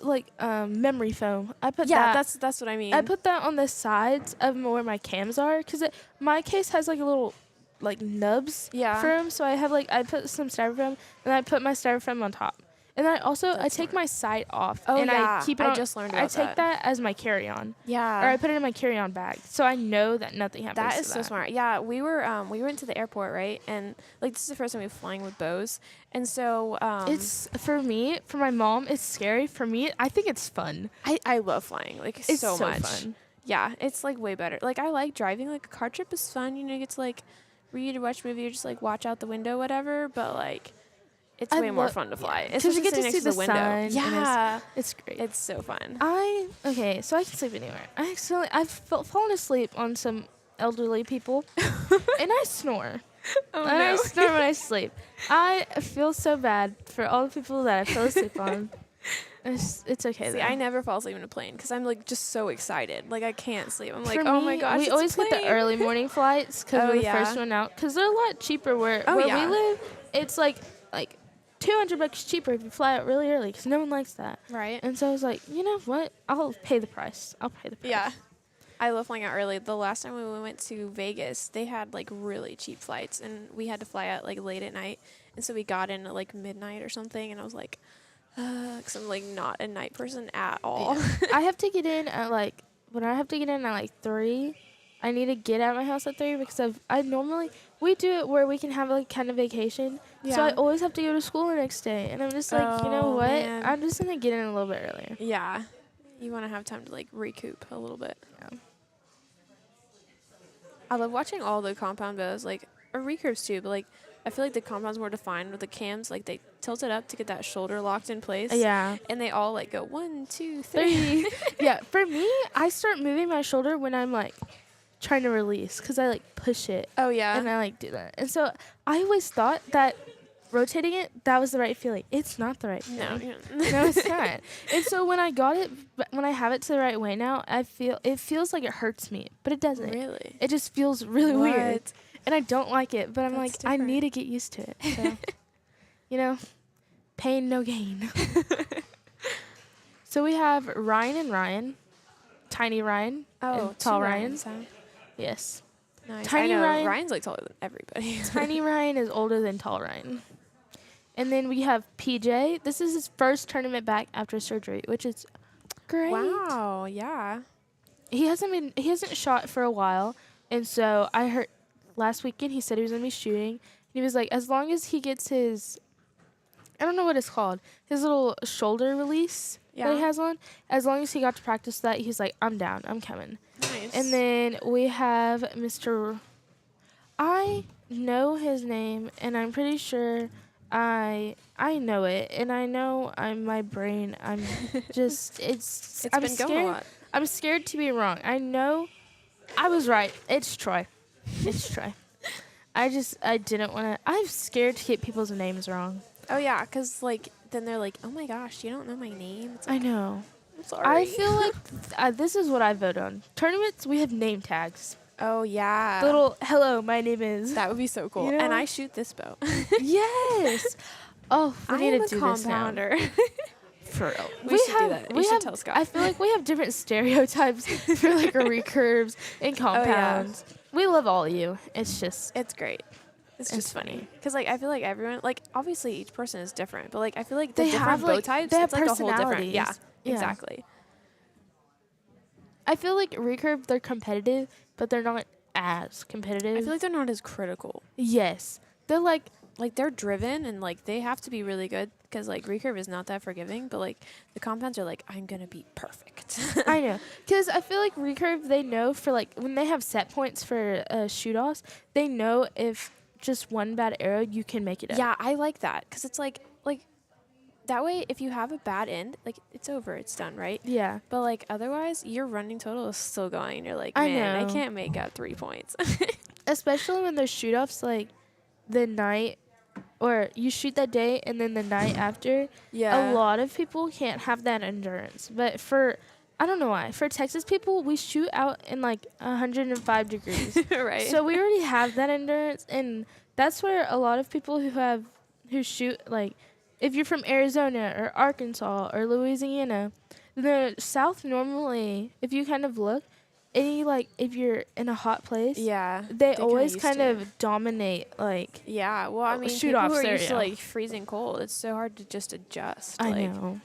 Speaker 2: memory foam. I put
Speaker 5: Yeah,
Speaker 2: that.
Speaker 5: that's what I mean.
Speaker 2: I put that on the sides of where my cams are, because my case has like a little like nubs
Speaker 5: Yeah.
Speaker 2: for them. So I put some styrofoam and I put my styrofoam on top. And then I
Speaker 5: That's
Speaker 2: take
Speaker 5: smart.
Speaker 2: my sight off.
Speaker 5: Oh,
Speaker 2: and
Speaker 5: yeah.
Speaker 2: I keep it
Speaker 5: I
Speaker 2: on.
Speaker 5: just learned
Speaker 2: I
Speaker 5: about
Speaker 2: take that as my carry-on.
Speaker 5: Yeah.
Speaker 2: Or I put it in my carry-on bag. So I know that nothing happens
Speaker 5: That
Speaker 2: to
Speaker 5: is so smart. Yeah, we went to the airport, right? And like this is the first time we were flying with Bose. And so
Speaker 2: It's, for me, for my mom, it's scary. For me, I think it's fun.
Speaker 5: I love flying like
Speaker 2: It's
Speaker 5: so much.
Speaker 2: fun.
Speaker 5: Yeah, it's like way better. Like I like driving. Like a car trip is fun. You know, you get to like read or watch a movie or just like watch out the window, whatever. But like, it's way more fun to fly.
Speaker 2: Because you
Speaker 5: Especially
Speaker 2: get to
Speaker 5: sitting
Speaker 2: see
Speaker 5: next to
Speaker 2: the
Speaker 5: window.
Speaker 2: sun. and
Speaker 5: Yeah,
Speaker 2: it's great.
Speaker 5: it's so fun.
Speaker 2: Okay, so I can sleep anywhere. I've fallen asleep on some elderly people, and I snore.
Speaker 5: Oh
Speaker 2: And I snore when I sleep. I feel so bad for all the people that I fell asleep on. It's okay.
Speaker 5: See,
Speaker 2: though.
Speaker 5: I never fall asleep in a plane because I'm like just so excited. Like I can't sleep. I'm like,
Speaker 2: For
Speaker 5: oh my
Speaker 2: me,
Speaker 5: gosh,
Speaker 2: we
Speaker 5: it's
Speaker 2: always
Speaker 5: a
Speaker 2: get the
Speaker 5: plane.
Speaker 2: early morning flights because
Speaker 5: Oh,
Speaker 2: we're the
Speaker 5: yeah.
Speaker 2: first one out. Because they're a lot cheaper where
Speaker 5: Oh,
Speaker 2: we
Speaker 5: yeah.
Speaker 2: live. It's like $200 cheaper if you fly out really early because no one likes that.
Speaker 5: Right.
Speaker 2: And so I was like, you know what? I'll pay the price.
Speaker 5: Yeah. I love flying out early. The last time we went to Vegas, they had like really cheap flights and we had to fly out like late at night. And so we got in at like midnight or something and I was like, because I'm like not a night person at all.
Speaker 2: I have to get in at when I have to get in at 3. I need to get out of my house at 3 because I normally we do it where we can have like kind of vacation. So I
Speaker 5: Yeah.
Speaker 2: always have to go to school the next day, and I'm just like, you know
Speaker 5: Oh,
Speaker 2: what?
Speaker 5: man.
Speaker 2: I'm just gonna get in a little bit earlier.
Speaker 5: Yeah. You want to have time to like recoup a little bit.
Speaker 2: Yeah.
Speaker 5: I love watching all the compound bows, like, or recurves too, but like, I feel like the compound's more defined with the cams. Like, they tilt it up to get that shoulder locked in place.
Speaker 2: Yeah.
Speaker 5: And they all like go 1, 2, 3.
Speaker 2: 3. Yeah. For me, I start moving my shoulder when I'm like trying to release because I like push it
Speaker 5: Oh, yeah.
Speaker 2: and I like do that. And so I always thought that rotating it, that was the right feeling. It's not the right feeling.
Speaker 5: No.
Speaker 2: No, it's not. And so when I have it to the right way now, it feels like it hurts me, but it doesn't.
Speaker 5: Really?
Speaker 2: It just feels really weird,
Speaker 5: What?
Speaker 2: and I don't like it. But I'm
Speaker 5: That's
Speaker 2: like,
Speaker 5: different.
Speaker 2: I need to get used to it. So, pain no gain. So we have Ryan and Ryan, Tiny Ryan,
Speaker 5: Oh,
Speaker 2: and Tall
Speaker 5: two
Speaker 2: Ryan.
Speaker 5: Ryans, huh?
Speaker 2: Yes.
Speaker 5: Nice.
Speaker 2: Tiny
Speaker 5: I know.
Speaker 2: Ryan-
Speaker 5: Ryan's like taller than everybody.
Speaker 2: Tiny Ryan is older than Tall Ryan. And then we have PJ. This is his first tournament back after surgery, which is great.
Speaker 5: Wow. Yeah.
Speaker 2: He hasn't shot for a while, and so I heard last weekend he said he was gonna be shooting. And he was like, as long as he gets his, I don't know what it's called, his little shoulder release that he
Speaker 5: Yeah.
Speaker 2: has on. As long as he got to practice that, he's like, I'm down, I'm coming.
Speaker 5: Nice.
Speaker 2: And then we have Mr. I know his name, and I'm pretty sure I know it, and I know my brain. I'm just
Speaker 5: it's
Speaker 2: I'm
Speaker 5: been
Speaker 2: scared.
Speaker 5: going a lot.
Speaker 2: I'm scared to be wrong. I know I was right. It's Troy. It's Troy. I didn't want to. I'm scared to get people's names wrong.
Speaker 5: Oh yeah, because like then they're like, oh my gosh, you don't know my name. It's
Speaker 2: I
Speaker 5: like,
Speaker 2: know.
Speaker 5: I'm sorry.
Speaker 2: I feel like this is what I vote on. Tournaments, we have name tags.
Speaker 5: Oh yeah.
Speaker 2: Little, hello, my name is.
Speaker 5: That would be so cool.
Speaker 2: You know?
Speaker 5: And I shoot this bow.
Speaker 2: Yes. Oh, we
Speaker 5: I
Speaker 2: need
Speaker 5: am
Speaker 2: to
Speaker 5: a
Speaker 2: do this now.
Speaker 5: compounder.
Speaker 2: For real.
Speaker 5: We should do that. You should tell Scott.
Speaker 2: I feel like we have different stereotypes for like recurves and compounds. We love all of you. It's just
Speaker 5: It's great. It's just
Speaker 2: It's
Speaker 5: funny.
Speaker 2: funny.
Speaker 5: Because, like, I feel like everyone, like, obviously each person is different, but, like, I feel like the
Speaker 2: They
Speaker 5: different
Speaker 2: have,
Speaker 5: bow
Speaker 2: like,
Speaker 5: types,
Speaker 2: they have
Speaker 5: it's, like, a whole different. Yeah,
Speaker 2: personalities. Yeah.
Speaker 5: exactly.
Speaker 2: I feel like recurve, they're competitive, but they're not as competitive.
Speaker 5: I feel like they're not as critical.
Speaker 2: Yes. They're like,
Speaker 5: They're driven and, like, they have to be really good because, like, recurve is not that forgiving, but, like, the compounds are like, I'm going to be perfect.
Speaker 2: I know. Because I feel like recurve, they know for like, when they have set points for shoot-offs, they know if just one bad arrow, you can make it up.
Speaker 5: Yeah, I like that because it's like, that way, if you have a bad end, like, it's over, it's done, right?
Speaker 2: Yeah.
Speaker 5: But, like, otherwise, your running total is still going. You're like,
Speaker 2: I
Speaker 5: man, I
Speaker 2: know.
Speaker 5: can't make up 3 points.
Speaker 2: Especially when there's shoot-offs like the night, or you shoot that day and then the night after.
Speaker 5: Yeah.
Speaker 2: A lot of people can't have that endurance. But I don't know why. For Texas people, we shoot out in like 105 degrees.
Speaker 5: Right.
Speaker 2: So we already have that endurance, and that's where a lot of people who shoot, like, if you're from Arizona or Arkansas or Louisiana, the South normally, if you kind of look, any like if you're in a hot place,
Speaker 5: Yeah.
Speaker 2: they
Speaker 5: kinda
Speaker 2: always
Speaker 5: used
Speaker 2: kind
Speaker 5: to.
Speaker 2: of dominate like.
Speaker 5: Yeah. Well, I mean,
Speaker 2: shoot
Speaker 5: people
Speaker 2: off
Speaker 5: who are used to
Speaker 2: stereo.
Speaker 5: like freezing cold, it's so hard to just adjust.
Speaker 2: I
Speaker 5: like,
Speaker 2: know.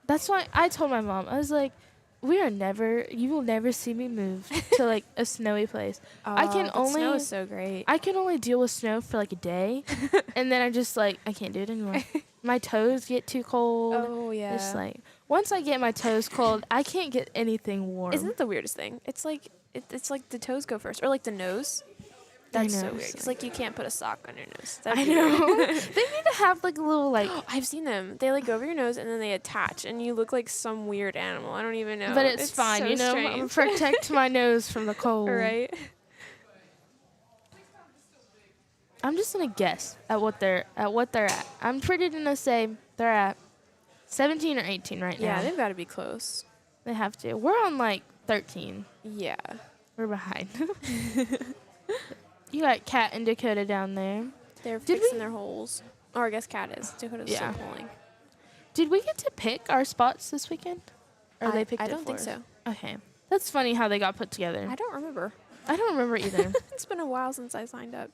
Speaker 2: That's why I told my mom, I was like, you will never see me move to like a snowy place. I can
Speaker 5: but snow
Speaker 2: only
Speaker 5: is so great.
Speaker 2: I can only deal with snow for like a day, and then I just like I can't do it anymore. My toes get too cold.
Speaker 5: Oh yeah.
Speaker 2: It's like once I get my toes cold, I can't get anything warm.
Speaker 5: Isn't it the weirdest thing? It's like it's like the toes go first, or like the nose. That's
Speaker 2: know,
Speaker 5: so
Speaker 2: it's
Speaker 5: weird. Because like you can't put a sock on your nose.
Speaker 2: I
Speaker 5: That'd be weird.
Speaker 2: know. They need to have like a little like.
Speaker 5: I've seen them. They like go over your nose and then they attach, and you look like some weird animal. I don't even know.
Speaker 2: But it's fine,
Speaker 5: so
Speaker 2: you know. I'm
Speaker 5: strange.
Speaker 2: protect my nose from the cold.
Speaker 5: Right.
Speaker 2: I'm just gonna guess at what they're at. I'm pretty gonna say they're at 17 or 18 right
Speaker 5: Yeah,
Speaker 2: now.
Speaker 5: they've got to be close.
Speaker 2: They have to. We're on like 13.
Speaker 5: Yeah.
Speaker 2: We're behind. You got Kat and Dakota down there.
Speaker 5: They're
Speaker 2: Did
Speaker 5: fixing
Speaker 2: we-
Speaker 5: their holes. Or I guess Cat is. Dakota's
Speaker 2: Yeah.
Speaker 5: still pulling.
Speaker 2: Did we get to pick our spots this weekend? Or they picked
Speaker 5: I
Speaker 2: it
Speaker 5: don't
Speaker 2: for
Speaker 5: think
Speaker 2: us?
Speaker 5: so.
Speaker 2: Okay. That's funny how they got put together.
Speaker 5: I don't remember.
Speaker 2: I don't remember either.
Speaker 5: It's been a while since I signed up.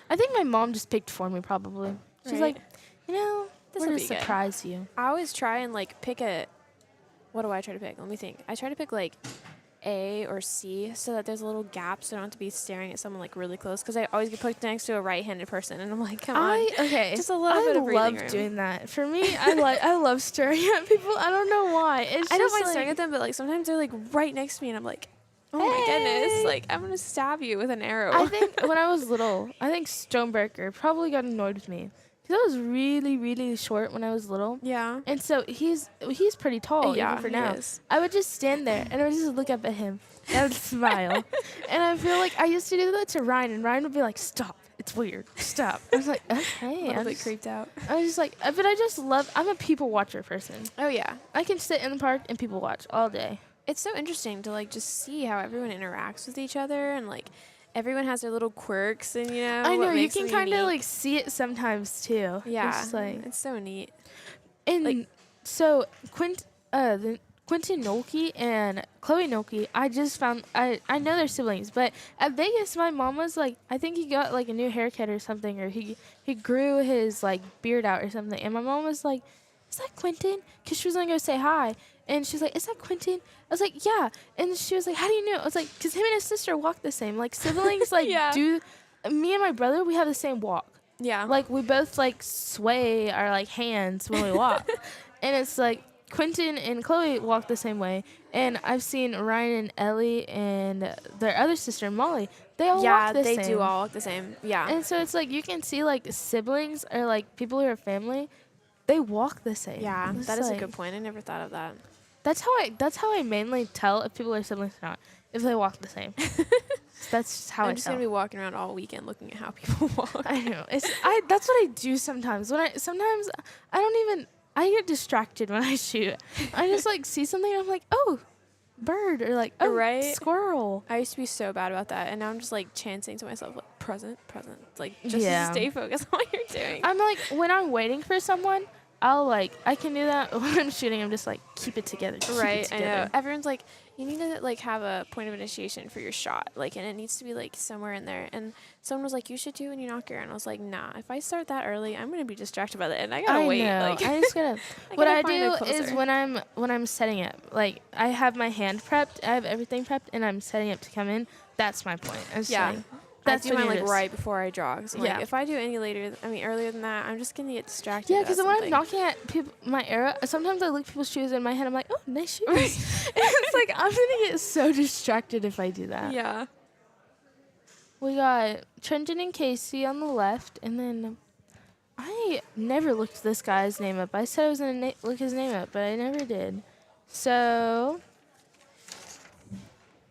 Speaker 2: I think my mom just picked for me probably. She's
Speaker 5: Right.
Speaker 2: like, you know,
Speaker 5: This'll
Speaker 2: we're
Speaker 5: be
Speaker 2: to
Speaker 5: good.
Speaker 2: surprise you.
Speaker 5: I always try and like pick a. What do I try to pick? Let me think. I try to pick like A or C so that there's a little gap so I don't have to be staring at someone like really close because I always get put next to a right-handed person and I'm like, come on.
Speaker 2: Okay.
Speaker 5: Just a little bit of breathing
Speaker 2: love
Speaker 5: room.
Speaker 2: doing that. For me, I love staring at people. I don't know why. It's
Speaker 5: I don't
Speaker 2: just
Speaker 5: mind
Speaker 2: like,
Speaker 5: staring at them, but like sometimes they're like right next to me and I'm like, oh my
Speaker 2: Hey.
Speaker 5: goodness, like I'm gonna stab you with an arrow.
Speaker 2: I think when I was little, I think Stoneberger probably got annoyed with me because I was really, really short when I was little,
Speaker 5: yeah.
Speaker 2: and so he's pretty tall
Speaker 5: Yeah,
Speaker 2: even for
Speaker 5: he
Speaker 2: now.
Speaker 5: is.
Speaker 2: I would just stand there and I would just look up at him and I would smile, and I feel like I used to do that to Ryan, and Ryan would be like, "Stop, it's weird, stop." I was like,
Speaker 5: A
Speaker 2: "Okay."
Speaker 5: little
Speaker 2: I'm
Speaker 5: bit
Speaker 2: just-
Speaker 5: creeped out.
Speaker 2: I was just like, but I just love. I'm a people watcher person.
Speaker 5: Oh yeah.
Speaker 2: I can sit in the park and people watch all day.
Speaker 5: It's so interesting to like just see how everyone interacts with each other and like everyone has their little quirks and you know
Speaker 2: I know
Speaker 5: what
Speaker 2: you
Speaker 5: makes
Speaker 2: can
Speaker 5: them
Speaker 2: kind of
Speaker 5: unique.
Speaker 2: like see it sometimes too.
Speaker 5: Yeah,
Speaker 2: It's just like
Speaker 5: it's so neat.
Speaker 2: and
Speaker 5: like-
Speaker 2: so Quentin Nolke and Chloe Nolke, I just found I know they're siblings, but at Vegas my mom was like, I think he got like a new haircut or something, or he grew his like beard out or something, and my mom was like, "Is that Quentin?" Because she was gonna go say hi, and she was like, "Is that Quentin?" I was like, "Yeah," and she was like, "How do you know?" I was like, "Cause him and his sister walk the same. Like siblings, like
Speaker 5: Yeah.
Speaker 2: do. Me and my brother, we have the same walk.
Speaker 5: Yeah.
Speaker 2: Like we both like sway our like hands when we walk, and it's like Quentin and Chloe walk the same way, and I've seen Ryan and Ellie and their other sister Molly. They all
Speaker 5: yeah,
Speaker 2: walk the
Speaker 5: they
Speaker 2: same.
Speaker 5: do all look the same. Yeah.
Speaker 2: And so it's like you can see like siblings or like people who are family, they walk the same.
Speaker 5: yeah,
Speaker 2: It's
Speaker 5: that is a
Speaker 2: like-
Speaker 5: good point. I never thought of that.
Speaker 2: That's how I mainly tell if people are siblings or not, if they walk the same. That's just how
Speaker 5: I'm
Speaker 2: I
Speaker 5: just
Speaker 2: tell.
Speaker 5: gonna be walking around all weekend looking at how people walk.
Speaker 2: I know. That's what I do sometimes. Sometimes I don't even I get distracted when I shoot. I just like see something and I'm like, "Oh, bird," or like, "Oh,
Speaker 5: Right?
Speaker 2: squirrel."
Speaker 5: I used to be so bad about that, and now I'm just like chanting to myself like present, like just
Speaker 2: Yeah.
Speaker 5: to stay focused on what you're doing.
Speaker 2: I'm like when I'm waiting for someone, I can do that. When I'm shooting, I'm just like keep it together. Keep it
Speaker 5: Right, I know.
Speaker 2: together.
Speaker 5: Everyone's like, you need to like have a point of initiation for your shot, like, and it needs to be like somewhere in there. And someone was like, you should do when you knock your. And I was like, nah. If I start that early, I'm gonna be distracted by that, and I gotta
Speaker 2: I
Speaker 5: wait.
Speaker 2: know.
Speaker 5: Like,
Speaker 2: I just gotta.
Speaker 5: I
Speaker 2: What
Speaker 5: gotta
Speaker 2: I
Speaker 5: find it
Speaker 2: do is
Speaker 5: closer.
Speaker 2: when I'm setting up, like I have my hand prepped, I have everything prepped, and I'm setting up to come in. That's my point. I'm just
Speaker 5: Yeah.
Speaker 2: saying,
Speaker 5: I
Speaker 2: that's
Speaker 5: do
Speaker 2: when
Speaker 5: mine
Speaker 2: you're
Speaker 5: like
Speaker 2: just-
Speaker 5: right before I draw. 'Cause I'm
Speaker 2: Yeah.
Speaker 5: like, if I do any earlier than that, I'm just gonna get distracted.
Speaker 2: Yeah,
Speaker 5: at
Speaker 2: because when I'm
Speaker 5: something.
Speaker 2: knocking at people, my arrow, sometimes I look at people's shoes in my head. I'm like, oh, nice shoes. And it's like I'm gonna get so distracted if I do that.
Speaker 5: Yeah.
Speaker 2: We got Trenton and Casey on the left, and then I never looked this guy's name up. I said I was gonna look his name up, but I never did. So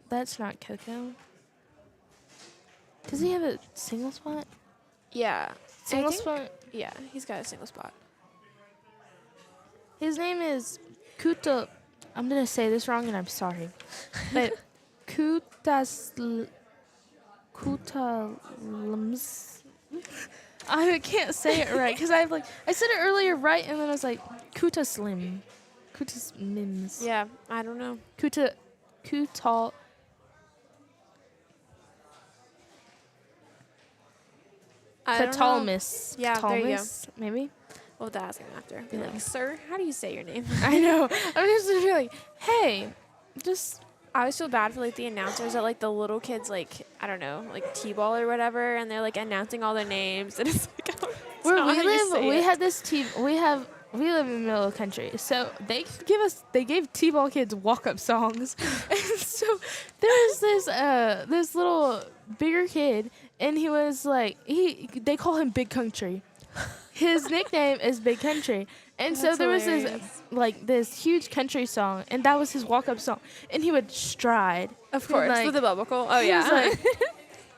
Speaker 2: that's not Coco. Does he have a single spot?
Speaker 5: Yeah.
Speaker 2: Single
Speaker 5: think-
Speaker 2: spot.
Speaker 5: Yeah, he's got a single spot.
Speaker 2: His name is Kuta. I'm gonna say this wrong, and I'm sorry, but Kutalums. I can't say it right because I said it earlier right, and then I was like Kutaslim, Kutasmims.
Speaker 5: Yeah, I don't know.
Speaker 2: Kutal.
Speaker 5: I don't know.
Speaker 2: Ptolemy.
Speaker 5: Yeah, there you go.
Speaker 2: Maybe.
Speaker 5: We'll have to ask him after. Be
Speaker 2: Yeah.
Speaker 5: like, sir, how do you say your name?
Speaker 2: I know. I'm just gonna be like, hey, just
Speaker 5: I always feel bad for like the announcers at like the little kids, like I don't know, like T-ball or whatever, and they're like announcing all their names, and it's like it's
Speaker 2: where
Speaker 5: not
Speaker 2: we
Speaker 5: how you
Speaker 2: live.
Speaker 5: say
Speaker 2: We
Speaker 5: it.
Speaker 2: had this team. We live in the middle of the country, so they gave T-ball kids walk-up songs, and so there was this little bigger kid, and he was like they call him Big Country. His nickname is Big Country. And so
Speaker 5: That's
Speaker 2: there was
Speaker 5: hilarious.
Speaker 2: this huge country song, and that was his walk-up song. And he would stride.
Speaker 5: Of course,
Speaker 2: like-
Speaker 5: with the belt buckle. Oh
Speaker 2: He
Speaker 5: yeah,
Speaker 2: was like,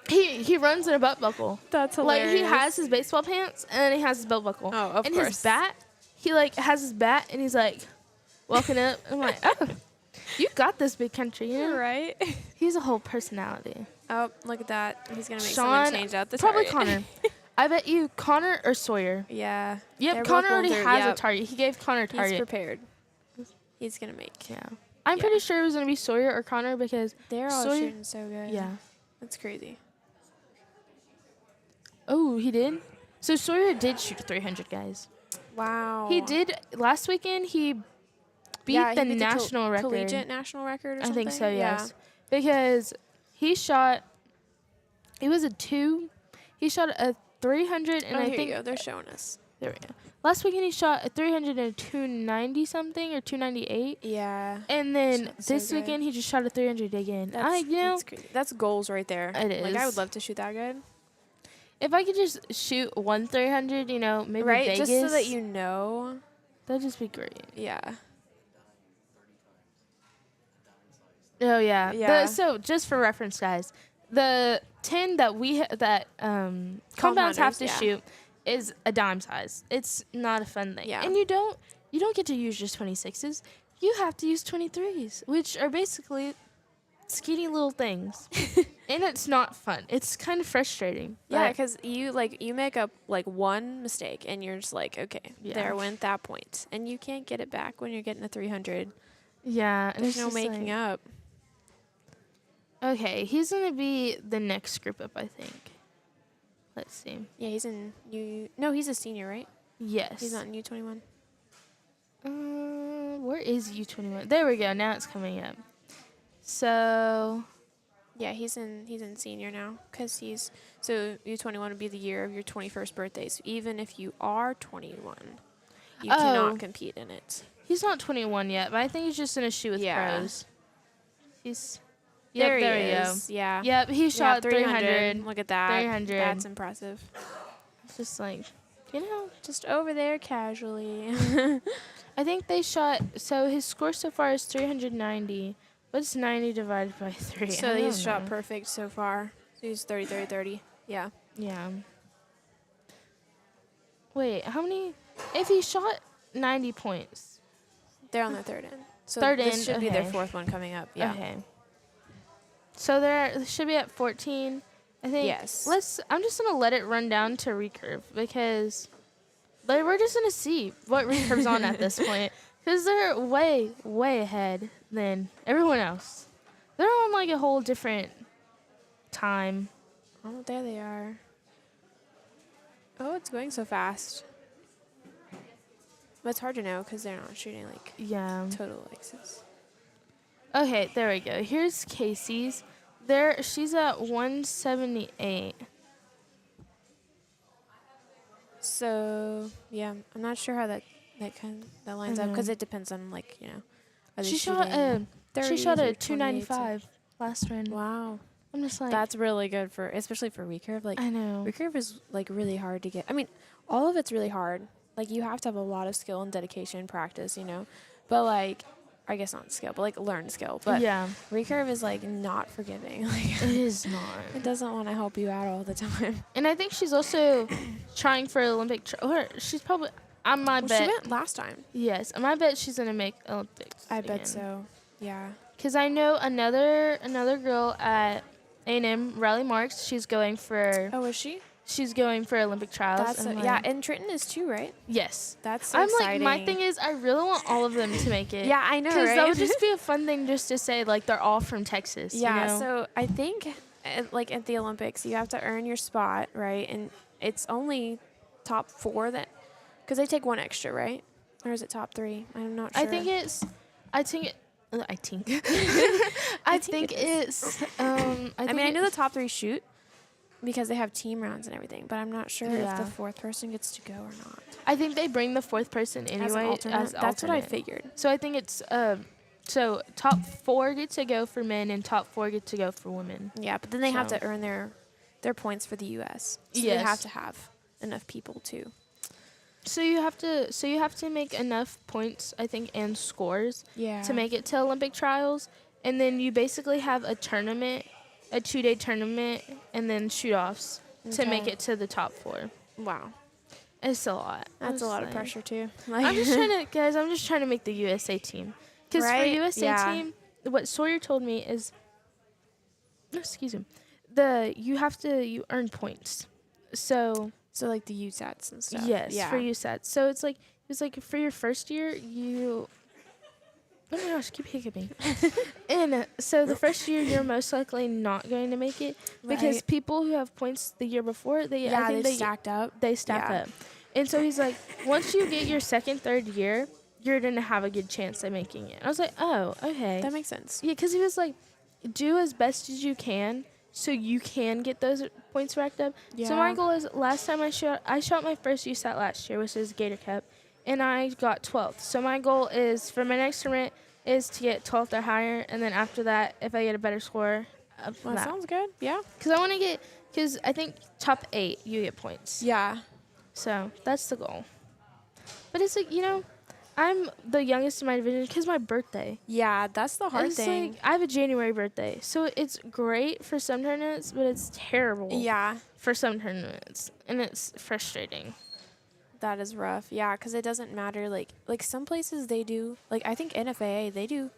Speaker 2: he runs in a belt buckle.
Speaker 5: that's
Speaker 2: Like
Speaker 5: hilarious.
Speaker 2: he has his baseball pants and then he has his belt buckle.
Speaker 5: Oh, of
Speaker 2: and
Speaker 5: course.
Speaker 2: his bat, he like has his bat and he's like walking up. I'm like, oh, you got this, Big Country. You know?
Speaker 5: You're right.
Speaker 2: He's a whole personality.
Speaker 5: Oh, look at that. He's gonna make
Speaker 2: Sean,
Speaker 5: someone change out the
Speaker 2: probably
Speaker 5: target.
Speaker 2: Connor. I bet you Connor or Sawyer.
Speaker 5: Yeah.
Speaker 2: Yep,
Speaker 5: They're
Speaker 2: Connor
Speaker 5: both
Speaker 2: already
Speaker 5: older.
Speaker 2: has a
Speaker 5: Yep.
Speaker 2: target. He gave Connor a
Speaker 5: He's
Speaker 2: target.
Speaker 5: prepared. He's gonna make.
Speaker 2: Yeah. I'm
Speaker 5: Yeah.
Speaker 2: pretty sure it was going to be Sawyer or Connor because,
Speaker 5: They're all
Speaker 2: Sawyer-
Speaker 5: shooting so good.
Speaker 2: yeah.
Speaker 5: That's crazy.
Speaker 2: Oh, he did? So Sawyer did shoot 300, guys.
Speaker 5: Wow.
Speaker 2: He did. Last weekend, he beat
Speaker 5: Yeah,
Speaker 2: the
Speaker 5: he beat
Speaker 2: national record.
Speaker 5: collegiate national record or
Speaker 2: I
Speaker 5: something.
Speaker 2: think so,
Speaker 5: Yeah.
Speaker 2: yes. Because he shot, it was a 2. He shot a 300, and
Speaker 5: Oh,
Speaker 2: I
Speaker 5: here
Speaker 2: think,
Speaker 5: you go. They're showing us.
Speaker 2: there we go. Last weekend, he shot a 300 and a 290 something or 298.
Speaker 5: Yeah.
Speaker 2: And then
Speaker 5: Shot so
Speaker 2: this
Speaker 5: good.
Speaker 2: weekend, he just shot a 300 again.
Speaker 5: That's,
Speaker 2: You know,
Speaker 5: that's crazy. That's goals right there.
Speaker 2: It
Speaker 5: Like I would
Speaker 2: is.
Speaker 5: love to shoot that good.
Speaker 2: if I could just shoot one 300, you know, maybe
Speaker 5: Right?
Speaker 2: Vegas,
Speaker 5: Just so that you know.
Speaker 2: that'd just be great.
Speaker 5: Yeah.
Speaker 2: Oh yeah.
Speaker 5: Yeah.
Speaker 2: So just for reference, guys, the 10 that compounds have
Speaker 5: hunters,
Speaker 2: to
Speaker 5: yeah.
Speaker 2: shoot is a dime size. It's not a fun thing.
Speaker 5: Yeah.
Speaker 2: And you don't get to use just 26s. You have to use 23s, which are basically skinny little things. And it's not fun. It's kind of frustrating.
Speaker 5: Yeah,
Speaker 2: but-
Speaker 5: because you make up like one mistake and you're just like, okay,
Speaker 2: Yeah.
Speaker 5: there went that point, and you can't get it back when you're getting a 300.
Speaker 2: yeah, and
Speaker 5: There's
Speaker 2: it's
Speaker 5: no
Speaker 2: just
Speaker 5: making
Speaker 2: like,
Speaker 5: up.
Speaker 2: Okay, he's gonna be the next group up, I think. Let's see.
Speaker 5: Yeah, he's in U. No, he's a senior, right?
Speaker 2: Yes.
Speaker 5: He's not in U21.
Speaker 2: Where is U21? There we go. Now it's coming up. So,
Speaker 5: Yeah, he's in senior now because so U21 would be the year of your 21st birthday. So even if you are 21, you
Speaker 2: Oh.
Speaker 5: cannot compete in it.
Speaker 2: he's not 21 yet, but I think he's just gonna shoot with
Speaker 5: Yeah.
Speaker 2: pros. He's Yep,
Speaker 5: there
Speaker 2: there
Speaker 5: he
Speaker 2: we go.
Speaker 5: is. Yeah.
Speaker 2: Yep, he shot 300.
Speaker 5: Look at that.
Speaker 2: 300.
Speaker 5: That's impressive.
Speaker 2: It's just like, you know,
Speaker 5: Just over there casually.
Speaker 2: I think they shot, so his score so far is 390. What's 90 divided by 3?
Speaker 5: So
Speaker 2: I
Speaker 5: he's
Speaker 2: don't
Speaker 5: shot
Speaker 2: know.
Speaker 5: perfect so far. So he's 30, 30, 30. Yeah.
Speaker 2: Yeah. Wait, how many? If he shot 90 points.
Speaker 5: They're on their third end. So
Speaker 2: Third
Speaker 5: this
Speaker 2: end,
Speaker 5: should be their
Speaker 2: okay.
Speaker 5: fourth one coming up. Yeah.
Speaker 2: Okay. So they should be at 14. I think.
Speaker 5: Yes.
Speaker 2: I'm just gonna let it run down to recurve because we're just gonna see what recurve's on at this point because they're way, way ahead than everyone else. They're on like a whole different time.
Speaker 5: Oh, there they are. Oh, it's going so fast. But it's hard to know because they're not shooting like
Speaker 2: Yeah.
Speaker 5: total X's.
Speaker 2: Okay, there we go. Here's Casey's. She's at 178.
Speaker 5: So yeah, I'm not sure how that lines up because
Speaker 2: know.
Speaker 5: it depends on like Are they
Speaker 2: She shot
Speaker 5: shooting
Speaker 2: a
Speaker 5: 30s
Speaker 2: a
Speaker 5: or
Speaker 2: 295 last round.
Speaker 5: 28s? Wow,
Speaker 2: I'm just like,
Speaker 5: that's really good especially for recurve. Like
Speaker 2: I know.
Speaker 5: recurve is like really hard to get. I mean, all of it's really hard. Like you have to have a lot of skill and dedication, practice, But like, I guess not skill, but like learn skill. But
Speaker 2: Yeah,
Speaker 5: recurve is like not forgiving. Like
Speaker 2: it is not.
Speaker 5: it doesn't want to help you out all the time.
Speaker 2: And I think she's also trying for Olympic. Or she's probably. I my
Speaker 5: Well,
Speaker 2: bet.
Speaker 5: she went last time.
Speaker 2: Yes, I bet she's gonna make Olympics.
Speaker 5: I bet so. Yeah.
Speaker 2: Because I know another girl at A&M, Riley Marks. She's going for
Speaker 5: Oh, is she?
Speaker 2: Olympic trials.
Speaker 5: That's
Speaker 2: and
Speaker 5: yeah.
Speaker 2: like-
Speaker 5: And Trenton is too, right?
Speaker 2: Yes.
Speaker 5: That's so
Speaker 2: I'm
Speaker 5: exciting.
Speaker 2: like, my thing is, I really want all of them to make it.
Speaker 5: Yeah, I know,
Speaker 2: Because
Speaker 5: right?
Speaker 2: that would just be a fun thing just to say, like, they're all from Texas.
Speaker 5: Yeah.
Speaker 2: You know?
Speaker 5: So I think, like at the Olympics, you have to earn your spot, right? it's only top 4 that, because they take one extra, right? Or is it top 3? I'm not sure.
Speaker 2: I think it, I think, I think it's,
Speaker 5: I mean, I know the top 3 shoot because they have team rounds and everything, but I'm not sure if
Speaker 2: Yeah.
Speaker 5: the 4th person gets to go or not.
Speaker 2: I think they bring the 4th person anyway
Speaker 5: As an alternate. That's what I
Speaker 2: alternate.
Speaker 5: figured.
Speaker 2: So I think it's, so top 4 get to go for men and top 4 get to go for women.
Speaker 5: Yeah, but then they have
Speaker 2: So-
Speaker 5: to earn their points for the U.S. So they
Speaker 2: Yes.
Speaker 5: have to have enough people too.
Speaker 2: So you have to make enough points, I think, and scores
Speaker 5: Yeah.
Speaker 2: to make it to Olympic trials, and then you basically have a tournament, a 2-day tournament, and then shoot-offs to make
Speaker 5: Okay.
Speaker 2: it to the top 4.
Speaker 5: Wow.
Speaker 2: It's a lot.
Speaker 5: That's a lot of pressure too. Like,
Speaker 2: I'm just trying to make the USA team. Because for
Speaker 5: Right?
Speaker 2: USA
Speaker 5: Yeah.
Speaker 2: team, what Sawyer told me is, excuse me, you earn points. So
Speaker 5: so like the USATs and stuff.
Speaker 2: yes,
Speaker 5: Yeah.
Speaker 2: for USAT. So it's like for your first year, oh my gosh, keep hiccuping. And so the first year, you're most likely not going to make it because
Speaker 5: Right.
Speaker 2: people who have points the year before, I
Speaker 5: Yeah,
Speaker 2: think
Speaker 5: they stacked up.
Speaker 2: they stack
Speaker 5: Yeah.
Speaker 2: up. And so he's like, once you get your second, third year, you're going to have a good chance at making it. I was like, oh, okay.
Speaker 5: That makes sense.
Speaker 2: Yeah, because he was like, do as best as you can so you can get those points racked up. So my
Speaker 5: Yeah.
Speaker 2: goal is, last time I shot my first USAT last year, which is Gator Cup, and I got 12th. So my goal is, for my next tournament, is to get 12th or higher, and then after that, if I get a better score, up
Speaker 5: Well, that
Speaker 2: that.
Speaker 5: sounds good. Yeah.
Speaker 2: Because I think top 8, you get points.
Speaker 5: Yeah.
Speaker 2: So that's the goal. But it's like, I'm the youngest in my division because my birthday.
Speaker 5: Yeah, that's the hard
Speaker 2: It's
Speaker 5: thing.
Speaker 2: like, I have a January birthday. So it's great for some tournaments, but it's terrible
Speaker 5: Yeah,
Speaker 2: for some tournaments. And it's frustrating.
Speaker 5: that is rough. Yeah, because it doesn't matter. Like some places they do. Like I think NFAA they do.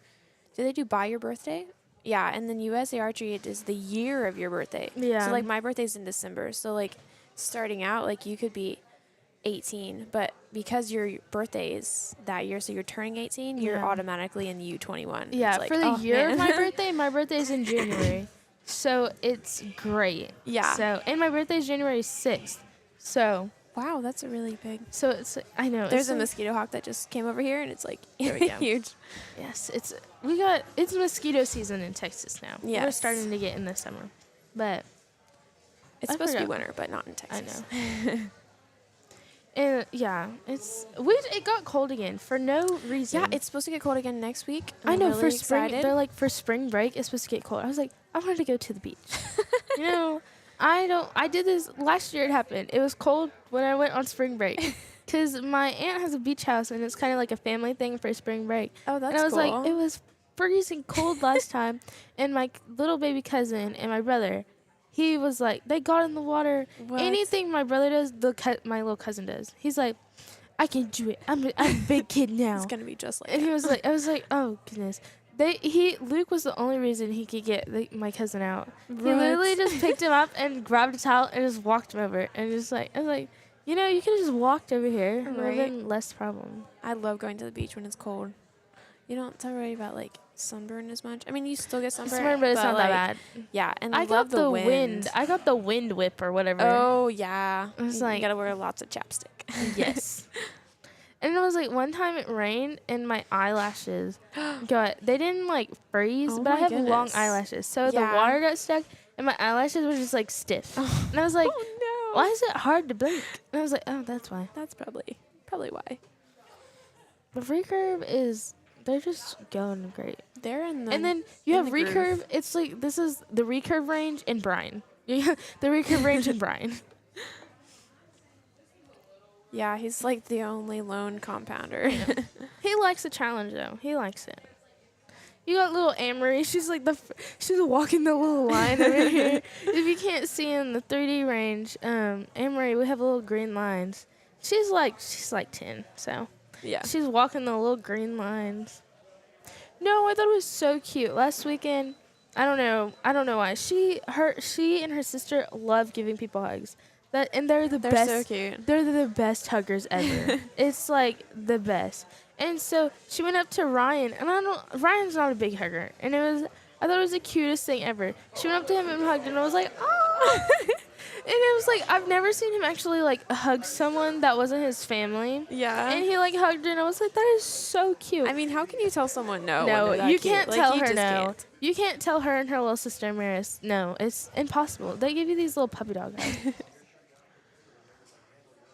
Speaker 5: Do they do by your birthday? Yeah, and then USA Archery it is the year of your birthday.
Speaker 2: Yeah.
Speaker 5: So like my birthday's in December. So like starting out like you could be 18, but because your birthday is that year, so you're turning 18, you're
Speaker 2: Yeah.
Speaker 5: automatically in U21.
Speaker 2: Yeah,
Speaker 5: It's like,
Speaker 2: for the
Speaker 5: oh,
Speaker 2: year of
Speaker 5: man.
Speaker 2: my birthday's in January. So it's great.
Speaker 5: Yeah.
Speaker 2: So, and my birthday's January 6th. So
Speaker 5: Wow, that's a really big.
Speaker 2: it's, I know.
Speaker 5: There's
Speaker 2: it's
Speaker 5: a
Speaker 2: like-
Speaker 5: mosquito hawk that just came over here, and it's like
Speaker 2: There we go.
Speaker 5: huge.
Speaker 2: Yes, it's mosquito season in Texas now. We're
Speaker 5: Yes.
Speaker 2: starting to get in the summer. But
Speaker 5: It's
Speaker 2: I
Speaker 5: supposed to be
Speaker 2: forgot.
Speaker 5: winter, but not in Texas.
Speaker 2: I know. And yeah, it got cold again for no reason.
Speaker 5: Yeah, it's supposed to get cold again next week.
Speaker 2: I know
Speaker 5: really
Speaker 2: for spring
Speaker 5: excited.
Speaker 2: they're like for spring break it's supposed to get cold. I was like, I wanted to go to the beach. I did this last year it happened. It was cold when I went on spring break. Cuz my aunt has a beach house and it's kind of like a family thing for spring break.
Speaker 5: Oh, that's
Speaker 2: and I was
Speaker 5: cool.
Speaker 2: like, it was freezing cold last time and my little baby cousin and my brother, he was like, they got in the water.
Speaker 5: What?
Speaker 2: Anything my brother does, my little cousin does. He's like, I can do it. I'm a big kid now.
Speaker 5: It's gonna be just like.
Speaker 2: And he
Speaker 5: that.
Speaker 2: was like, I was like, oh goodness. Luke was the only reason he could get my cousin out. He literally
Speaker 5: What?
Speaker 2: just picked him up and grabbed a towel and just walked him over. And just like, I was like, you could have just walked over here. It would have
Speaker 5: Right.
Speaker 2: been less problem.
Speaker 5: I love going to the beach when it's cold. You don't have to worry about like sunburn as much. I mean, you still get sunburn,
Speaker 2: But it's not
Speaker 5: like,
Speaker 2: that bad.
Speaker 5: Yeah, and
Speaker 2: I
Speaker 5: love
Speaker 2: got the
Speaker 5: wind.
Speaker 2: I got the wind whip or whatever.
Speaker 5: Oh yeah,
Speaker 2: I was
Speaker 5: you
Speaker 2: like-
Speaker 5: gotta wear lots of chapstick.
Speaker 2: Yes. And it was like one time it rained and my eyelashes they didn't like freeze,
Speaker 5: Oh
Speaker 2: but I
Speaker 5: my
Speaker 2: have long
Speaker 5: goodness.
Speaker 2: eyelashes. So
Speaker 5: Yeah.
Speaker 2: the water got stuck and my eyelashes were just like stiff. And I was like,
Speaker 5: Oh no.
Speaker 2: why is it hard to blink? And I was like, oh, that's why.
Speaker 5: That's probably why.
Speaker 2: But recurve they're just going great.
Speaker 5: They're in the.
Speaker 2: And then you
Speaker 5: in
Speaker 2: have
Speaker 5: the groove.
Speaker 2: recurve. It's like this is the recurve range and Brian. Yeah, the recurve range and Brian.
Speaker 5: Yeah, he's like the only lone compounder.
Speaker 2: He likes the challenge though. He likes it. You got little Amory. She's like she's walking the little line over here. If you can't see in the 3D range, Amory, we have little green lines. She's like 10, so
Speaker 5: Yeah.
Speaker 2: she's walking the little green lines. No, I thought it was so cute. Last weekend, I don't know why. She and her sister love giving people hugs. And they're the
Speaker 5: They're
Speaker 2: best.
Speaker 5: so cute.
Speaker 2: They're the best huggers ever. It's like the best. And so she went up to Ryan, and Ryan's not a big hugger, and I thought it was the cutest thing ever. She went up to him and hugged, and I was like, oh. it was like I've never seen him actually like hug someone that wasn't his family.
Speaker 5: Yeah.
Speaker 2: And he like hugged her, and I was like, that is so cute.
Speaker 5: I mean, how can you tell someone no?
Speaker 2: No,
Speaker 5: when they're that
Speaker 2: you
Speaker 5: cute?
Speaker 2: can't
Speaker 5: Like,
Speaker 2: tell
Speaker 5: you
Speaker 2: her
Speaker 5: just
Speaker 2: no.
Speaker 5: can't.
Speaker 2: You can't tell her and her little sister Maris. No, it's impossible. They give you these little puppy dog eyes.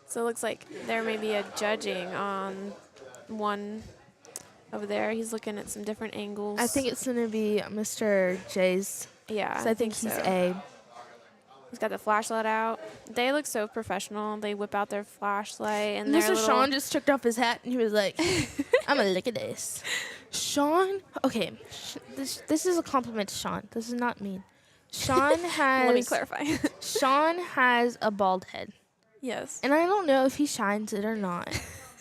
Speaker 5: So it looks like there may be a judging on one over there. He's looking at some different angles.
Speaker 2: I think it's gonna be Mr. J's.
Speaker 5: Yeah,
Speaker 2: So I think he's
Speaker 5: so.
Speaker 2: A.
Speaker 5: He's got the flashlight out. They look so professional. They whip out their flashlight and their
Speaker 2: Mr.
Speaker 5: little...
Speaker 2: Sean just took off his hat and he was like, I'm gonna look at this. Sean, okay, this is a compliment to Sean. This is not mean. Sean has.
Speaker 5: Let me clarify.
Speaker 2: Sean has a bald head.
Speaker 5: Yes.
Speaker 2: And I don't know if he shines it or not.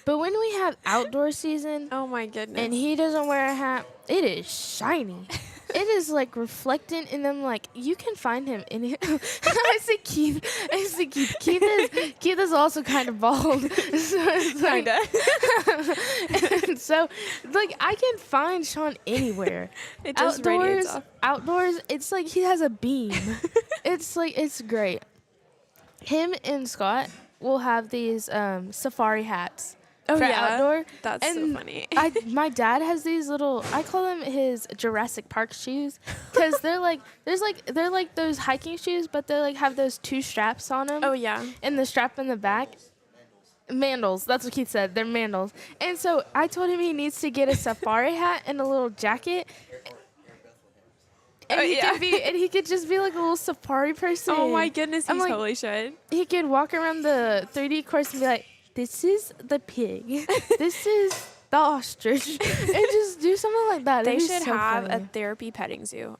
Speaker 2: But when we have outdoor season
Speaker 5: Oh my goodness.
Speaker 2: and he doesn't wear a hat, it is shiny. It is like reflecting, and I'm like, you can find him in it. I say Keith. Keith is also kind of bald. So it's like, and so, like, I can find Sean anywhere.
Speaker 5: It just radiates
Speaker 2: Outdoors,
Speaker 5: off.
Speaker 2: it's like he has a beam. It's like, it's great. Him and Scott will have these safari hats.
Speaker 5: Oh,
Speaker 2: for
Speaker 5: yeah?
Speaker 2: outdoor.
Speaker 5: That's so
Speaker 2: And
Speaker 5: funny.
Speaker 2: My dad has these little, I call them his Jurassic Park shoes, because they're like those hiking shoes, but they like have those two straps on them.
Speaker 5: Oh, yeah.
Speaker 2: And the strap in the back. Mandals. That's what Keith said. They're mandals. And so I told him he needs to get a safari hat and a little jacket. And he could just be like a little safari person.
Speaker 5: Oh, my goodness. He
Speaker 2: I'm like,
Speaker 5: totally should.
Speaker 2: He could walk around the 3D course and be like, this is the pig. This is the ostrich. And just do something like that.
Speaker 5: They
Speaker 2: It'd be
Speaker 5: should
Speaker 2: so
Speaker 5: have
Speaker 2: funny.
Speaker 5: a therapy petting zoo.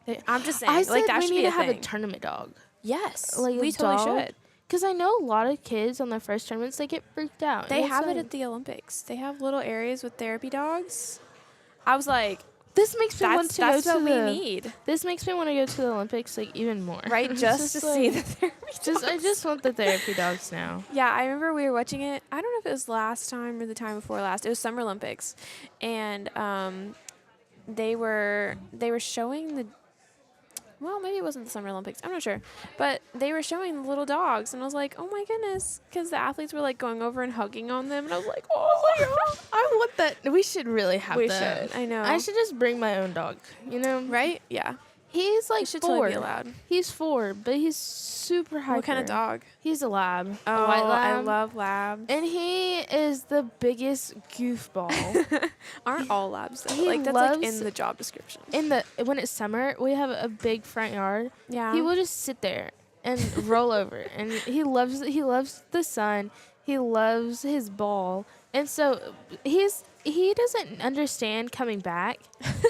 Speaker 2: They-
Speaker 5: I'm just saying.
Speaker 2: I said
Speaker 5: like, that
Speaker 2: we
Speaker 5: should
Speaker 2: need
Speaker 5: be
Speaker 2: to
Speaker 5: a
Speaker 2: have
Speaker 5: thing.
Speaker 2: a tournament dog.
Speaker 5: Yes.
Speaker 2: Like
Speaker 5: we
Speaker 2: a
Speaker 5: totally
Speaker 2: dog.
Speaker 5: should.
Speaker 2: Because I know a lot of kids on their first tournaments, they get freaked out.
Speaker 5: They
Speaker 2: And it's
Speaker 5: have it
Speaker 2: like,
Speaker 5: at the Olympics. They have little areas with therapy dogs. I was like,
Speaker 2: this makes me want
Speaker 5: that's
Speaker 2: to go
Speaker 5: what
Speaker 2: to
Speaker 5: we
Speaker 2: the.
Speaker 5: need.
Speaker 2: This makes me want to go to the Olympics like even more.
Speaker 5: Right?
Speaker 2: It's
Speaker 5: Just to see the
Speaker 2: like-
Speaker 5: therapy dogs.
Speaker 2: I just want the therapy dogs now.
Speaker 5: Yeah, I remember we were watching it. I don't know if it was last time or the time before last. It was Summer Olympics, and they were showing the. Well, maybe it wasn't the Summer Olympics. I'm not sure, but they were showing the little dogs, and I was like, oh my goodness, because the athletes were like going over and hugging on them, and I was like, oh my god,
Speaker 2: I want that. We should really have
Speaker 5: we
Speaker 2: that.
Speaker 5: should. I know.
Speaker 2: I should just bring my own dog. You know,
Speaker 5: Right? Yeah.
Speaker 2: He's like
Speaker 5: It should
Speaker 2: 4.
Speaker 5: totally be allowed.
Speaker 2: He's 4, but he's super hyper.
Speaker 5: What kind of dog?
Speaker 2: He's a lab.
Speaker 5: Oh,
Speaker 2: a white lab.
Speaker 5: I love labs.
Speaker 2: And he is the biggest goofball.
Speaker 5: Aren't all labs though?
Speaker 2: He
Speaker 5: Like that's like
Speaker 2: loves-
Speaker 5: in the job description.
Speaker 2: When it's summer, we have a big front yard.
Speaker 5: Yeah.
Speaker 2: He will just sit there and roll over, and he loves the sun. He loves his ball, and so he doesn't understand coming back.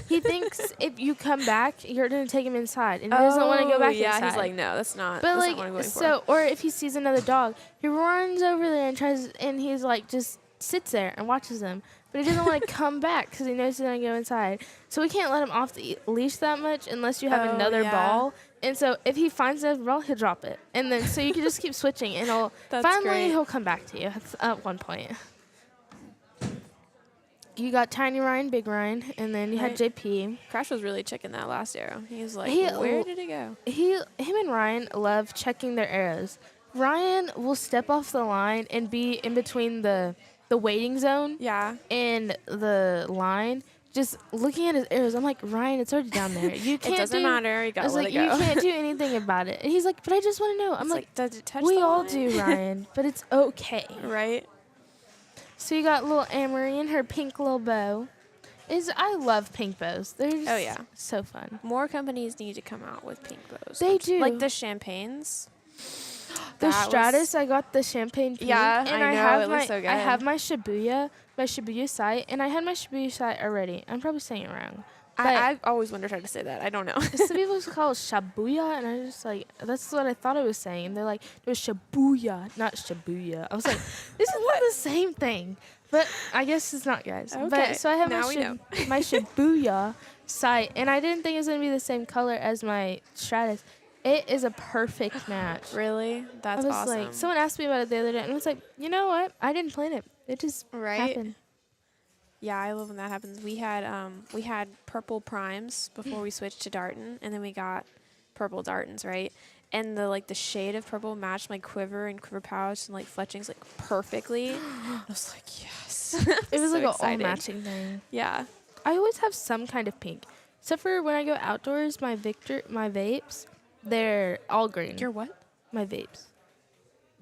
Speaker 2: He thinks if you come back, you're gonna take him inside, and he doesn't want to go back
Speaker 5: yeah,
Speaker 2: inside.
Speaker 5: he's like, no, that's not.
Speaker 2: But
Speaker 5: that's
Speaker 2: like,
Speaker 5: not what I'm going
Speaker 2: so, or if he sees another dog, he runs over there and tries, and he's like, just sits there and watches them. But he doesn't want to come back because he knows he's gonna go inside. So we can't let him off the leash that much unless you have
Speaker 5: Oh,
Speaker 2: another
Speaker 5: yeah.
Speaker 2: ball. And so if he finds another ball, he'll drop it, and then so you can just keep switching, and
Speaker 5: That's
Speaker 2: finally
Speaker 5: great.
Speaker 2: he'll come back to you at one point. You got Tiny Ryan, Big Ryan, and then you had
Speaker 5: Right.
Speaker 2: JP.
Speaker 5: Crash was really checking that last arrow. He was like,
Speaker 2: He-
Speaker 5: where did it go?
Speaker 2: Him and Ryan love checking their arrows. Ryan will step off the line and be in between the waiting zone
Speaker 5: Yeah.
Speaker 2: and the line, just looking at his arrows. I'm like, Ryan, it's already down there. You can't.
Speaker 5: It doesn't matter. You
Speaker 2: I
Speaker 5: gotta
Speaker 2: was
Speaker 5: let
Speaker 2: like,
Speaker 5: it go.
Speaker 2: you can't do anything about it. And he's like, but I just want to know. I'm
Speaker 5: It's
Speaker 2: like,
Speaker 5: does it touch
Speaker 2: we
Speaker 5: the
Speaker 2: all
Speaker 5: line?
Speaker 2: do, Ryan, but it's okay.
Speaker 5: Right?
Speaker 2: So you got little Amory and her pink little bow. I love pink bows. They're just
Speaker 5: Oh, yeah.
Speaker 2: so fun.
Speaker 5: More companies need to come out with pink bows.
Speaker 2: They do.
Speaker 5: Like the champagnes.
Speaker 2: The
Speaker 5: That
Speaker 2: Stratus, I got the champagne pink.
Speaker 5: Yeah,
Speaker 2: and
Speaker 5: I know,
Speaker 2: have
Speaker 5: it looks so
Speaker 2: I
Speaker 5: good.
Speaker 2: have my Shibuya site, and I had my Shibuya site already. I'm probably saying it wrong. But
Speaker 5: I've always wondered how to say that. I don't know.
Speaker 2: some people call it Shabuya, and I was just like, that's what I thought I was saying. And they're like, it was Shibuya, not Shibuya. I was like, this is not the same thing. But I guess it's not, guys.
Speaker 5: Okay,
Speaker 2: But so I have
Speaker 5: now we know.
Speaker 2: my Shibuya site, and I didn't think it was gonna be the same color as my Stratus. It is a perfect match.
Speaker 5: Really? That's
Speaker 2: I was
Speaker 5: awesome.
Speaker 2: like, someone asked me about it the other day, and I was like, you know what? I didn't plan it. It just
Speaker 5: Right?
Speaker 2: happened.
Speaker 5: Yeah, I love when that happens. We had purple primes before we switched to Darton, and then we got purple Dartons, right? and the shade of purple matched my quiver and quiver pouch and like fletchings like perfectly. I was like, yes.
Speaker 2: It was
Speaker 5: So
Speaker 2: like an all
Speaker 5: excited.
Speaker 2: matching thing.
Speaker 5: Yeah.
Speaker 2: I always have some kind of pink, except for when I go outdoors. My vapes, they're all green.
Speaker 5: Your what?
Speaker 2: My vapes.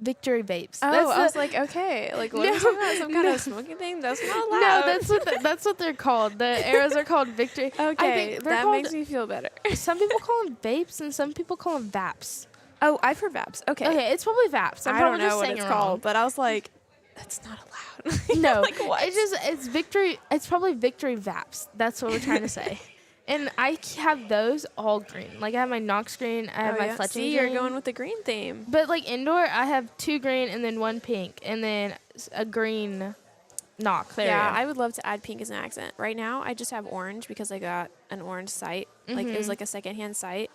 Speaker 2: Victory vapes.
Speaker 5: Oh,
Speaker 2: That's
Speaker 5: I
Speaker 2: the-
Speaker 5: was like, okay, like what are you talking about? Some kind of smoking thing? That's not allowed.
Speaker 2: No, that's what they're called. The arrows are called Victory. I
Speaker 5: Okay,
Speaker 2: think they're
Speaker 5: that
Speaker 2: called,
Speaker 5: makes me feel better.
Speaker 2: some people call them vapes and some people call them vaps.
Speaker 5: Oh, I've heard VAPs. Okay.
Speaker 2: Okay, it's probably vaps. I'm
Speaker 5: I
Speaker 2: probably
Speaker 5: don't know
Speaker 2: just
Speaker 5: what
Speaker 2: saying
Speaker 5: it's
Speaker 2: it
Speaker 5: called,
Speaker 2: wrong.
Speaker 5: but I was like, that's not allowed.
Speaker 2: No,
Speaker 5: like what?
Speaker 2: it's Victory. It's probably Victory vaps. That's what we're trying to say. And I have those all green. Like I have my Knox green. I have my fletching
Speaker 5: See,
Speaker 2: green.
Speaker 5: you're going with the green theme.
Speaker 2: But like indoor, I have 2 green and then 1 pink and then a green knock. There
Speaker 5: Yeah,
Speaker 2: you go.
Speaker 5: I would love to add pink as an accent. Right now, I just have orange because I got an orange sight. Like it was like a secondhand sight,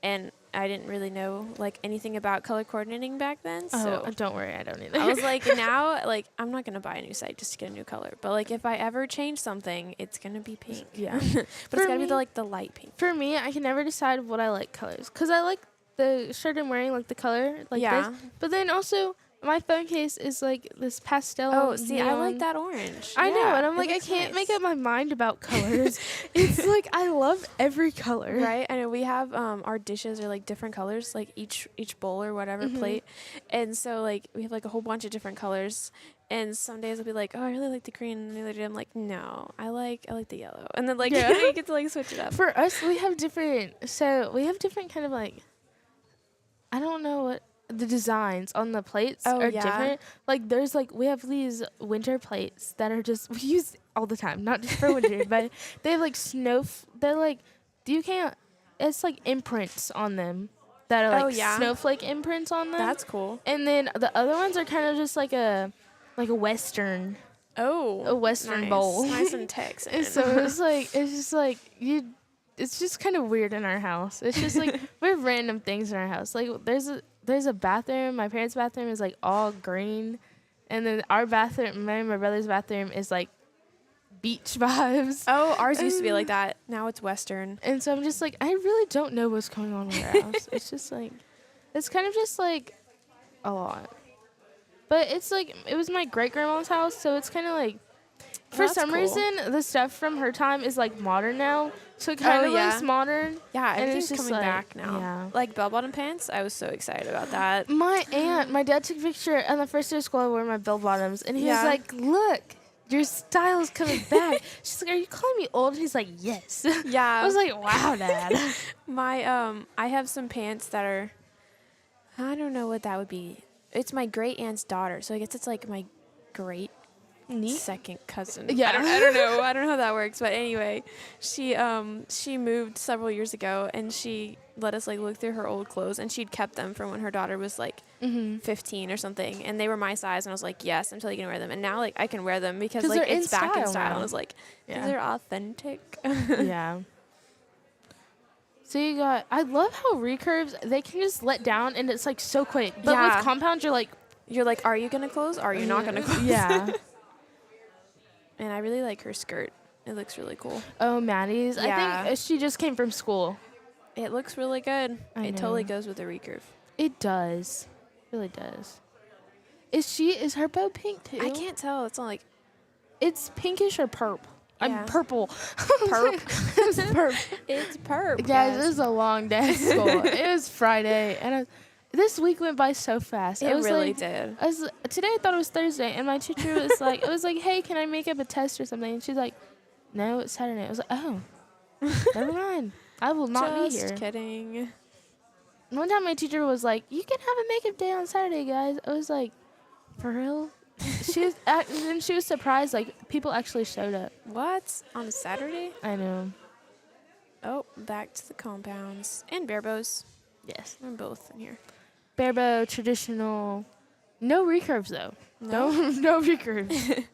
Speaker 5: and I didn't really know like anything about color coordinating back then. So
Speaker 2: don't worry, I don't either.
Speaker 5: I was like, now, like I'm not gonna buy a new sight just to get a new color. But like if I ever change something, it's gonna be pink.
Speaker 2: Yeah.
Speaker 5: but it's
Speaker 2: For
Speaker 5: gotta be
Speaker 2: me-
Speaker 5: the light pink.
Speaker 2: For me, I can never decide what I like colors because I like the shirt I'm wearing, like the color, like
Speaker 5: Yeah.
Speaker 2: this. But then also, my phone case is like this pastel.
Speaker 5: Oh, see, I like
Speaker 2: neon.
Speaker 5: that orange.
Speaker 2: I know,
Speaker 5: Yeah,
Speaker 2: and I'm
Speaker 5: it
Speaker 2: like, I
Speaker 5: looks
Speaker 2: can't
Speaker 5: nice.
Speaker 2: make up my mind about colors. It's like I love every color.
Speaker 5: Right, I know we have our dishes are like different colors, like each bowl or whatever plate, and so like we have like a whole bunch of different colors. And some days I'll be like, oh, I really like the green, and the other day I'm like, no, I like the yellow, and then like
Speaker 2: Yeah.
Speaker 5: you get to like switch it up.
Speaker 2: For us, we have different. So we have different kind of like. I don't know what the designs on the plates
Speaker 5: Oh,
Speaker 2: are
Speaker 5: yeah?
Speaker 2: different. Like there's like we have these winter plates that are just we use all the time, not just for winter, but they have like they're like you can't. It's like imprints on them that are like
Speaker 5: Oh, yeah?
Speaker 2: snowflake imprints on them.
Speaker 5: That's cool.
Speaker 2: And then the other ones are kind of just like a western.
Speaker 5: Oh,
Speaker 2: A Western
Speaker 5: nice.
Speaker 2: bowl.
Speaker 5: Nice and Texan.
Speaker 2: And so it's just like you. It's just kind of weird in our house. It's just like we have random things in our house. Like there's a bathroom. My parents' bathroom is like all green, and then our bathroom, my brother's bathroom, is like beach vibes.
Speaker 5: Oh, ours used to be like that. Now it's Western.
Speaker 2: And so I'm just like, I really don't know what's going on with our house. It's just like, it's kind of just like a lot. But it's like, it was my great grandma's house, so it's kind of like, for
Speaker 5: that's
Speaker 2: some
Speaker 5: cool.
Speaker 2: reason, the stuff from her time is like modern now. So it kind of
Speaker 5: yeah.
Speaker 2: looks modern.
Speaker 5: Yeah,
Speaker 2: And
Speaker 5: everything's
Speaker 2: it's just
Speaker 5: coming
Speaker 2: like,
Speaker 5: back now.
Speaker 2: yeah.
Speaker 5: Like bell-bottom pants, I was so excited about that.
Speaker 2: My aunt, my dad took a picture on the first day of school. I wore my bell bottoms, and he
Speaker 5: Yeah.
Speaker 2: was like, "Look, your style's coming back." She's like, "Are you calling me old?" And he's like, "Yes."
Speaker 5: Yeah,
Speaker 2: I was like, "Wow, Dad."
Speaker 5: my I have some pants that are, I don't know what that would be. It's my great aunt's daughter, so I guess it's like my great
Speaker 2: Neat.
Speaker 5: second cousin.
Speaker 2: Yeah.
Speaker 5: I don't know. I don't know how that works, but anyway, she moved several years ago, and she let us like look through her old clothes, and she'd kept them from when her daughter was like 15 or something, and they were my size, and I was like, yes, I'm totally gonna wear them, and now like I can wear them because
Speaker 2: 'Cause
Speaker 5: like
Speaker 2: they're in
Speaker 5: it's back in
Speaker 2: style
Speaker 5: style.
Speaker 2: now.
Speaker 5: And I was like,
Speaker 2: Yeah.
Speaker 5: these are authentic.
Speaker 2: Yeah. So you got, I love how recurves, they can just let down and it's like so quick. But
Speaker 5: Yeah.
Speaker 2: with compound, you're like,
Speaker 5: You're like, are you gonna close? Are you not gonna close?
Speaker 2: yeah.
Speaker 5: And I really like her skirt. It looks really cool.
Speaker 2: Oh, Maddie's. I
Speaker 5: Yeah.
Speaker 2: think she just came from school.
Speaker 5: It looks really good.
Speaker 2: I
Speaker 5: It totally
Speaker 2: know.
Speaker 5: goes with the recurve.
Speaker 2: It does. Really does. Is her bow pink too?
Speaker 5: I can't tell. It's not like
Speaker 2: It's pinkish or purple.
Speaker 5: Yeah.
Speaker 2: I'm purple.
Speaker 5: perp.
Speaker 2: It's perp.
Speaker 5: It's perp.
Speaker 2: Guys, it was a long day at school. It was Friday, and this week went by so fast.
Speaker 5: It
Speaker 2: was
Speaker 5: really
Speaker 2: like,
Speaker 5: did.
Speaker 2: Today I thought it was Thursday, and my teacher was like, hey, can I make up a test or something? And she's like, no, it's Saturday. I was like, oh, never mind. I will not be here.
Speaker 5: Just kidding.
Speaker 2: One time my teacher was like, you can have a makeup day on Saturday, guys. I was like, for real? And then she was surprised, like, people actually showed up.
Speaker 5: What? On a Saturday?
Speaker 2: I know.
Speaker 5: Oh, back to the compounds. And bare bows.
Speaker 2: Yes.
Speaker 5: We're both in here.
Speaker 2: Bare bow, traditional. No recurves, though. No recurves.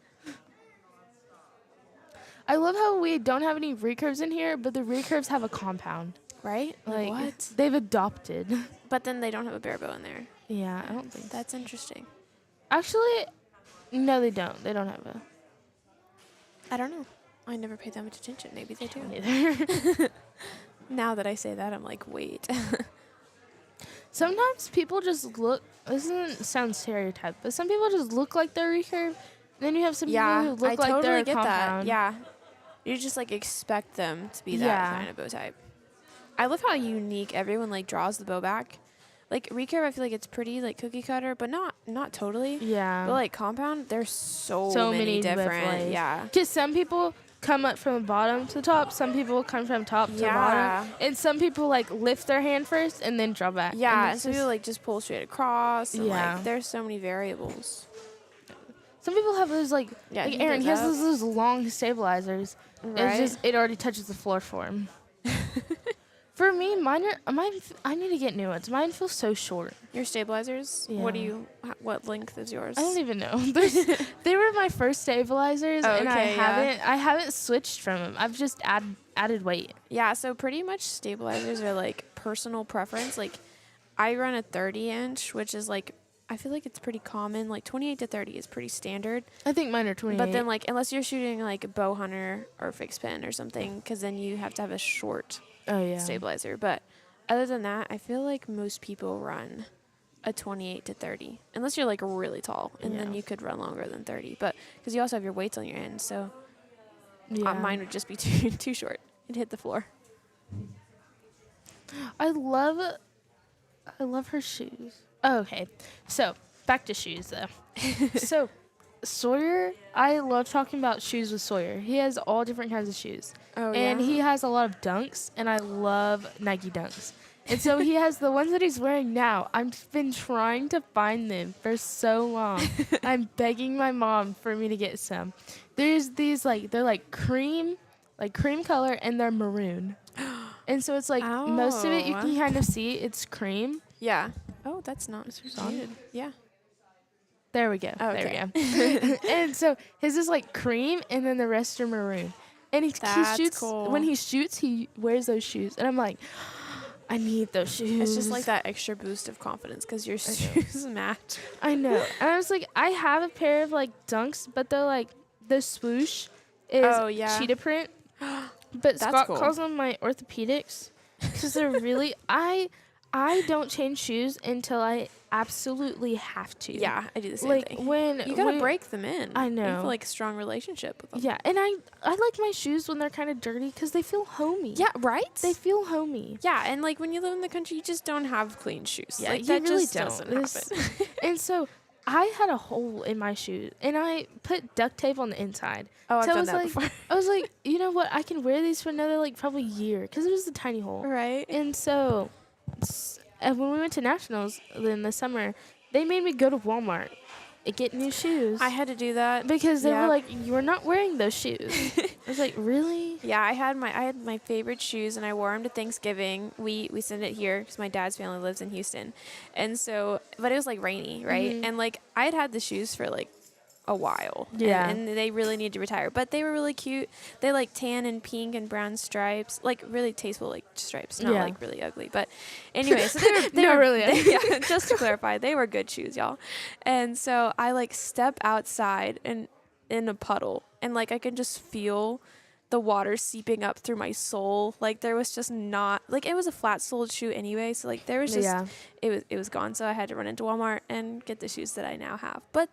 Speaker 2: I love how we don't have any recurves in here, but the recurves have a compound.
Speaker 5: Right?
Speaker 2: Like,
Speaker 5: what?
Speaker 2: they've adopted.
Speaker 5: But then they don't have a bare bow in there.
Speaker 2: Yeah, I don't think so.
Speaker 5: That's interesting.
Speaker 2: Actually, no, they don't. They don't have a.
Speaker 5: I don't know. I never paid that much attention. Maybe they do.
Speaker 2: Either.
Speaker 5: Now that I say that, I'm like, wait.
Speaker 2: sometimes people just look. This doesn't sound stereotype, but some people just look like they're recurve. Then you have some
Speaker 5: Yeah,
Speaker 2: people who look
Speaker 5: I
Speaker 2: like
Speaker 5: totally
Speaker 2: they're a
Speaker 5: get
Speaker 2: compound.
Speaker 5: that. Yeah, you just like expect them to be that
Speaker 2: Yeah.
Speaker 5: kind of bow type. I love how unique everyone like draws the bow back. Like recurve, I feel like it's pretty like cookie cutter, but not totally.
Speaker 2: Yeah.
Speaker 5: But like compound, there's so,
Speaker 2: So
Speaker 5: many different.
Speaker 2: ways.
Speaker 5: Yeah.
Speaker 2: Because some people come up from the bottom to the top. Some people come from top to bottom. And some people like lift their hand first and then draw back.
Speaker 5: Yeah, and some people like just pull straight across. And,
Speaker 2: Yeah.
Speaker 5: like, there's so many variables.
Speaker 2: some people have those like
Speaker 5: Yeah,
Speaker 2: like
Speaker 5: he
Speaker 2: Aaron.
Speaker 5: does
Speaker 2: He has
Speaker 5: that.
Speaker 2: those long stabilizers.
Speaker 5: Right.
Speaker 2: It's just it already touches the floor for him. For me, mine. I need to get new ones. Mine feel so short.
Speaker 5: Your stabilizers?
Speaker 2: Yeah.
Speaker 5: What length is yours?
Speaker 2: I don't even know. They were my first stabilizers,
Speaker 5: Oh,
Speaker 2: and
Speaker 5: okay, yeah.
Speaker 2: I haven't switched from them. I've just added weight.
Speaker 5: Yeah, so pretty much stabilizers are like personal preference. Like I run a 30-inch, which is like I feel like it's pretty common. Like 28 to 30 is pretty standard.
Speaker 2: I think mine are 28.
Speaker 5: But then like unless you're shooting like a bow hunter or fixed pin or something, because then you have to have a short
Speaker 2: oh yeah,
Speaker 5: stabilizer. But other than that, I feel like most people run a 28 to 30, unless you're like really tall, and then
Speaker 2: Yeah.
Speaker 5: you could run longer than 30. But because you also have your weights on your end, so
Speaker 2: yeah.
Speaker 5: mine would just be too short. It'd hit the floor.
Speaker 2: I love her shoes. Oh, okay, so back to shoes though. So Sawyer, I love talking about shoes with Sawyer. He has all different kinds of shoes.
Speaker 5: Oh
Speaker 2: And
Speaker 5: yeah.
Speaker 2: he has a lot of dunks, and I love Nike dunks. And so he has the ones that he's wearing now. I've been trying to find them for so long. I'm begging my mom for me to get some. There's these they're like cream color, and they're maroon. And so it's like most of it you can kind of see it's cream.
Speaker 5: Yeah. Oh, that's not
Speaker 2: on?
Speaker 5: muted. Yeah.
Speaker 2: There we go.
Speaker 5: Oh,
Speaker 2: There we go. And so his is like cream, and then the rest are maroon. And he shoots
Speaker 5: cool.
Speaker 2: when he shoots, he wears those shoes, and I'm like, I need those shoes.
Speaker 5: It's just like that extra boost of confidence because your shoes match.
Speaker 2: I know. And I was like, I have a pair of like dunks, but they're like the swoosh is cheetah print. But Scott
Speaker 5: cool.
Speaker 2: calls them my orthopedics because they're really I don't change shoes until I absolutely have to.
Speaker 5: Yeah, I do the same
Speaker 2: Like
Speaker 5: thing.
Speaker 2: when
Speaker 5: You gotta break them in.
Speaker 2: I
Speaker 5: You
Speaker 2: know.
Speaker 5: feel like a strong relationship with them.
Speaker 2: Yeah, and I like my shoes when they're kind of dirty because they feel homey.
Speaker 5: Yeah, right?
Speaker 2: They feel homey.
Speaker 5: Yeah, and like when you live in the country, you just don't have clean shoes.
Speaker 2: Yeah,
Speaker 5: like
Speaker 2: you
Speaker 5: that
Speaker 2: really
Speaker 5: just
Speaker 2: don't.
Speaker 5: doesn't happen.
Speaker 2: And so I had a hole in my shoe, and I put duct tape on the inside.
Speaker 5: Oh, I've
Speaker 2: So I
Speaker 5: done
Speaker 2: was
Speaker 5: that
Speaker 2: like,
Speaker 5: before.
Speaker 2: I was like, you know what? I can wear these for another like probably year because it was a tiny hole.
Speaker 5: Right.
Speaker 2: And so when we went to nationals in the summer, they made me go to Walmart and get new shoes.
Speaker 5: I had to do that
Speaker 2: because they
Speaker 5: Yeah.
Speaker 2: were like, you're not wearing those shoes. I was like, really?
Speaker 5: Yeah, I had my favorite shoes, and I wore them to Thanksgiving. We sent it here because my dad's family lives in Houston, and so but it was like rainy, right?
Speaker 2: Mhm.
Speaker 5: And like I had the shoes for like a while,
Speaker 2: Yeah.
Speaker 5: and they really needed to retire, but they were really cute. They like tan and pink and brown stripes, like really tasteful like stripes, not
Speaker 2: Yeah.
Speaker 5: like really ugly. But anyway, so they
Speaker 2: Not
Speaker 5: were
Speaker 2: really ugly.
Speaker 5: yeah, just to clarify, they were good shoes, y'all. And so I like step outside and in a puddle, and like I could just feel the water seeping up through my sole. Like there was just not like it was a flat soled shoe anyway, so like there was just
Speaker 2: Yeah.
Speaker 5: it was gone. So I had to run into Walmart and get the shoes that I now have. But